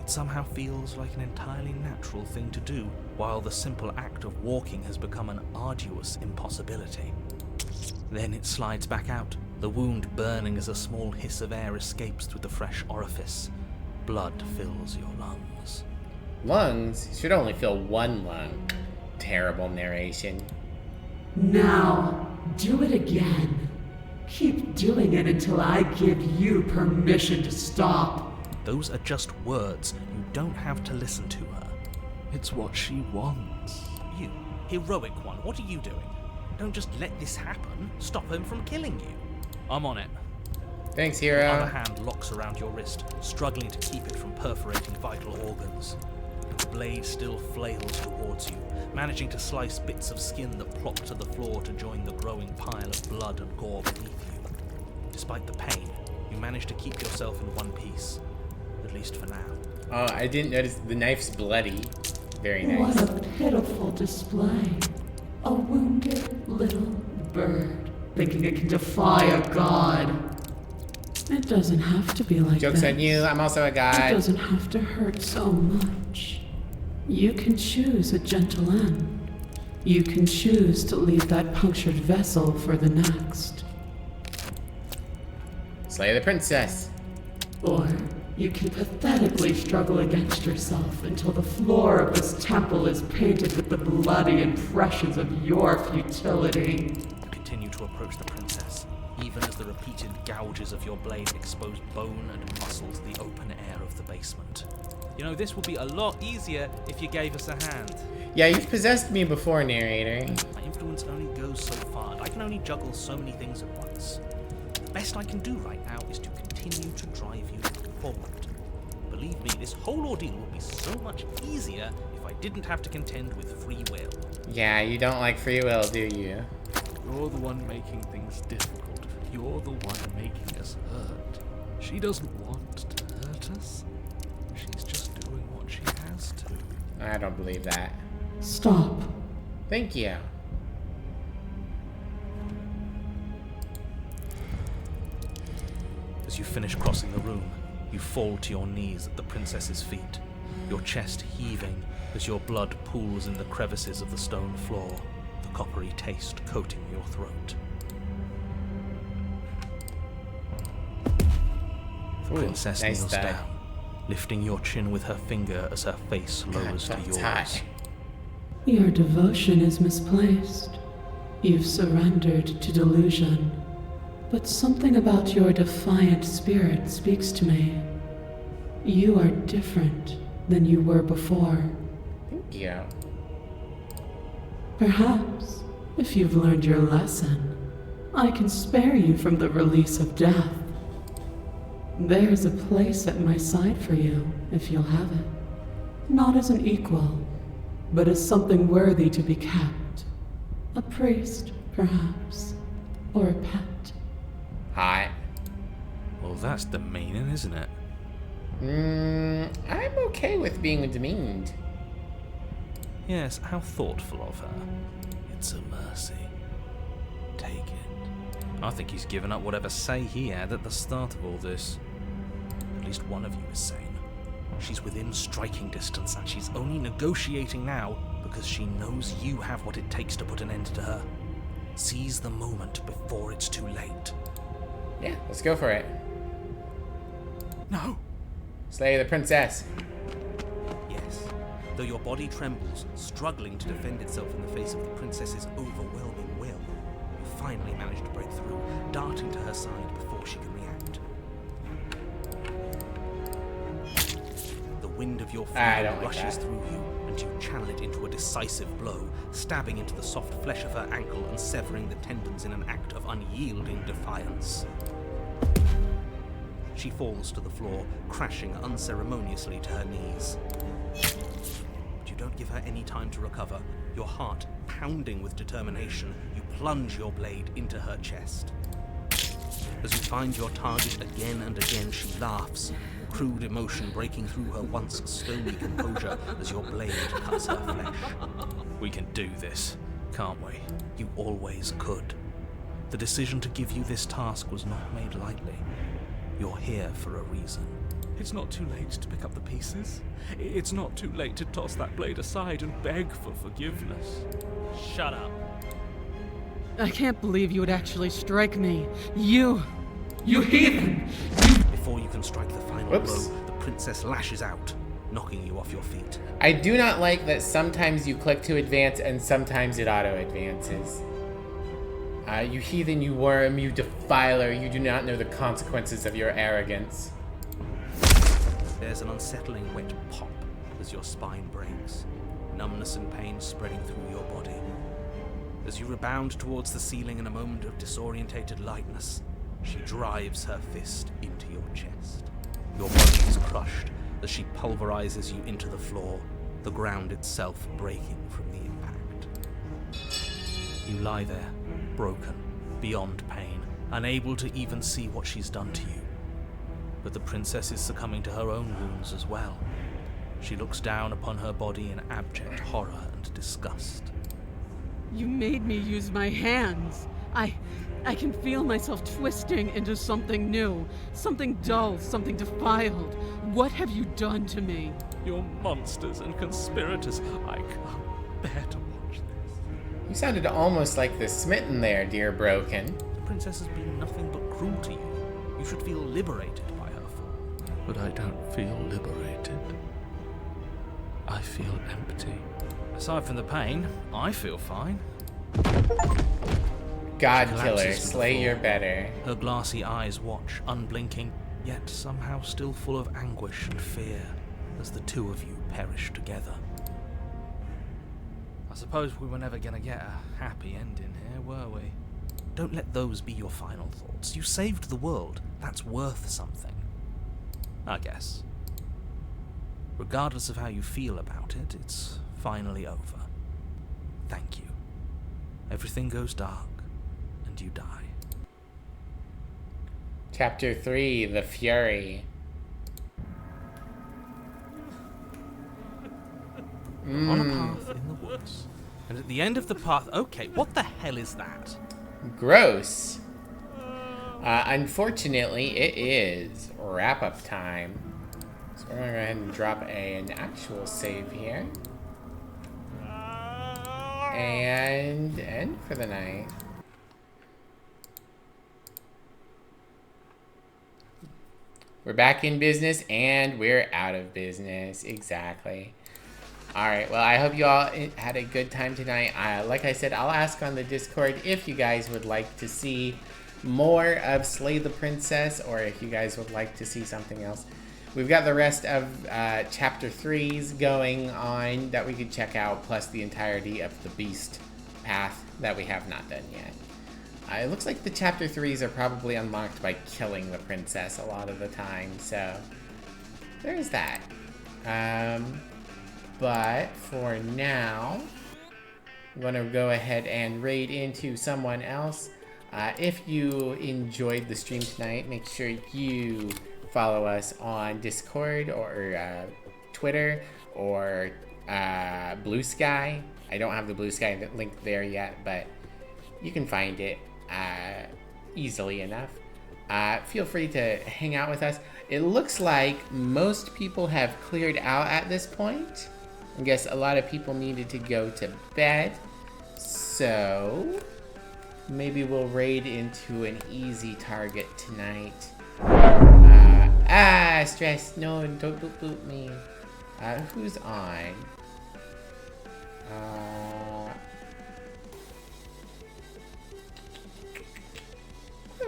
It somehow feels like an entirely natural thing to do, while the simple act of walking has become an arduous impossibility. Then it slides back out, the wound burning as a small hiss of air escapes through the fresh orifice. Blood fills your lungs. Lungs? You should only fill one lung. Terrible narration. Now, do it again. Keep doing it until I give you permission to stop. Those are just words. You don't have to listen to her. It's what she wants. You, heroic one, what are you doing? Don't just let this happen. Stop him from killing you. I'm on it. Thanks, Your other hero. hand locks around your wrist, struggling to keep it from perforating vital organs. The blade still flails towards you, managing to slice bits of skin that plop to the floor to join the growing pile of blood and gore beneath you. Despite the pain, you manage to keep yourself in one piece. At least for now. Oh, I didn't notice the knife's bloody. Very What nice. a pitiful display. A wounded little bird thinking it can defy a god. It doesn't have to be like Joke's that. on you, I'm also a It god. doesn't have to hurt so much. You can choose a gentle end. You can choose to leave that punctured vessel for the next. Slay the princess. Or you can pathetically struggle against yourself until the floor of this temple is painted with the bloody impressions of your futility. You continue to approach the princess, even as the repeated gouges of your blade expose bone and muscle to the open air of the basement. You know, this would be a lot easier if you gave us a hand. Yeah, you've possessed me before, narrator. My influence only goes so far. I can only juggle so many things at once. The best I can do right now is to continue to drive you forward. Believe me, this whole ordeal would be so much easier if I didn't have to contend with free will. Yeah, you don't like free will, do you? You're the one making things difficult. You're the one making us hurt. She doesn't want to hurt us. She's just doing what she has to. I don't believe that. Stop. Thank you. As you finish crossing the room, you fall to your knees at the princess's feet, your chest heaving as your blood pools in the crevices of the stone floor, the coppery taste coating your throat. The Ooh, princess nice kneels thigh. down, lifting your chin with her finger as her face lowers to that's yours. hot. Your devotion is misplaced. You've surrendered to delusion. But something about your defiant spirit speaks to me. You are different than you were before. Thank you. Perhaps, if you've learned your lesson, I can spare you from the release of death. There's a place at my side for you, if you'll have it. Not as an equal, but as something worthy to be kept. A priest, perhaps, or a pet. Hot. Well, that's demeaning, isn't it? I'm okay with being demeaned. Yes, how thoughtful of her. It's a mercy. Take it. I think he's given up whatever say he had at the start of all this. At least one of you is sane. She's within striking distance, and she's only negotiating now because she knows you have what it takes to put an end to her. Seize the moment before it's too late. Yeah, let's go for it. No! Slay the princess. Yes. Though your body trembles, struggling to defend itself in the face of the princess's overwhelming will, you finally manage to break through, darting to her side before she can react. The wind of your freedom rushes through you, and you channel it into a decisive blow, stabbing into the soft flesh of her ankle and severing the tendons in an act of unyielding defiance. She falls to the floor, crashing unceremoniously to her knees. But you don't give her any time to recover. Your heart pounding with determination, you plunge your blade into her chest. As you find your target again and again, she laughs, crude emotion breaking through her once stony composure as your blade cuts her flesh. We can do this, can't we? You always could. The decision to give you this task was not made lightly. You're here for a reason. It's not too late to pick up the pieces. It's not too late to toss that blade aside and beg for forgiveness. Shut up. I can't believe you would actually strike me. You heathen! Before you can strike the final blow, the princess lashes out, knocking you off your feet. I do not like that sometimes you click to advance and sometimes it auto-advances. You heathen, you worm, you defiler, you do not know the consequences of your arrogance. There's an unsettling wet pop as your spine breaks, numbness and pain spreading through your body. As you rebound towards the ceiling in a moment of disorientated lightness, she drives her fist into your chest. Your body is crushed as she pulverizes you into the floor, the ground itself breaking from the impact. You lie there, broken, beyond pain, unable to even see what she's done to you. But the princess is succumbing to her own wounds as well. She looks down upon her body in abject horror and disgust. You made me use my hands. I can feel myself twisting into something new, something dull, something defiled. What have you done to me? You're monsters and conspirators. I can't bear to watch this. You sounded almost like the smitten there, dear Broken. The princess has been nothing but cruel to you. You should feel liberated by her fall. But I don't feel liberated. I feel empty. Aside from the pain, I feel fine. God killer, slay your better. Her glassy eyes watch, unblinking, yet somehow still full of anguish and fear, as the two of you perish together. I suppose we were never gonna get a happy ending here, were we? Don't let those be your final thoughts. You saved the world. That's worth something. I guess. Regardless of how you feel about it, it's finally over. Thank you. Everything goes dark, and you die. Chapter 3, The Fury. On a path in the woods. And at the end of the path... Okay, what the hell is that? Gross. Unfortunately, it is wrap-up time. So we're going to go ahead and drop an actual save here. And end for the night. We're back in business and we're out of business. Exactly. Alright, well, I hope you all had a good time tonight. Like I said, I'll ask on the Discord if you guys would like to see more of Slay the Princess, or if you guys would like to see something else. We've got the rest of Chapter 3s going on that we could check out, plus the entirety of the Beast path that we have not done yet. It looks like the Chapter 3s are probably unlocked by killing the princess a lot of the time, so there's that. But for now, I'm going to go ahead and raid into someone else. If you enjoyed the stream tonight, make sure you follow us on Discord or Twitter or Blue Sky. I don't have the Blue Sky link there yet, but you can find it easily enough. Feel free to hang out with us. It looks like most people have cleared out at this point. I guess a lot of people needed to go to bed, so maybe we'll raid into an easy target tonight. Stress, no, don't boot me. Who's on?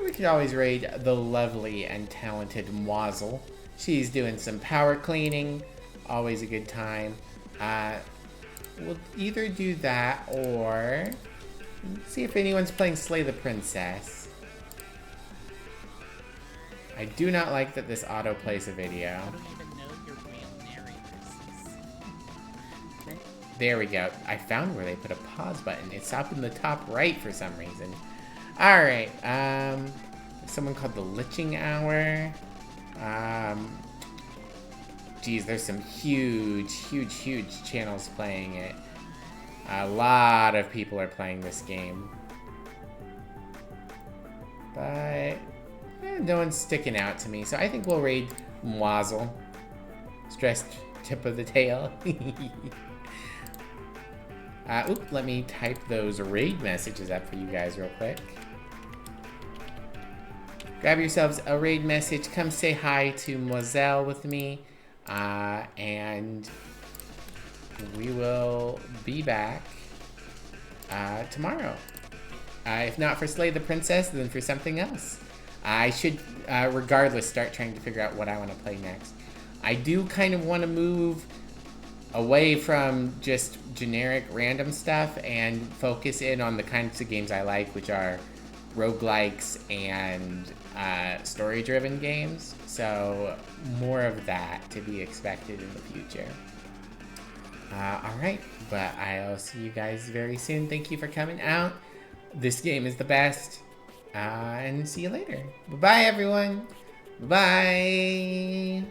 We could always raid the lovely and talented Mwazzle. She's doing some power cleaning, always a good time. We'll either do that or see if anyone's playing Slay the Princess. I do not like that this auto plays a video. I don't even know your real narrators. There we go. I found where they put a pause button. It's up in the top right for some reason. Alright, someone called the Liching Hour. Geez, there's some huge channels playing it. A lot of people are playing this game. But no one's sticking out to me, so I think we'll raid Mwazzle. Stressed tip of the tail. Let me type those raid messages up for you guys real quick. Grab yourselves a raid message. Come say hi to Mwazzle with me. And we will be back tomorrow. If not for Slay the Princess, then for something else. I should, regardless, start trying to figure out what I want to play next. I do kind of want to move away from just generic random stuff and focus in on the kinds of games I like, which are roguelikes and story-driven games. So more of that to be expected in the future. Alright, but I'll see you guys very soon. Thank you for coming out. This game is the best. And see you later. Bye-bye, everyone. Bye.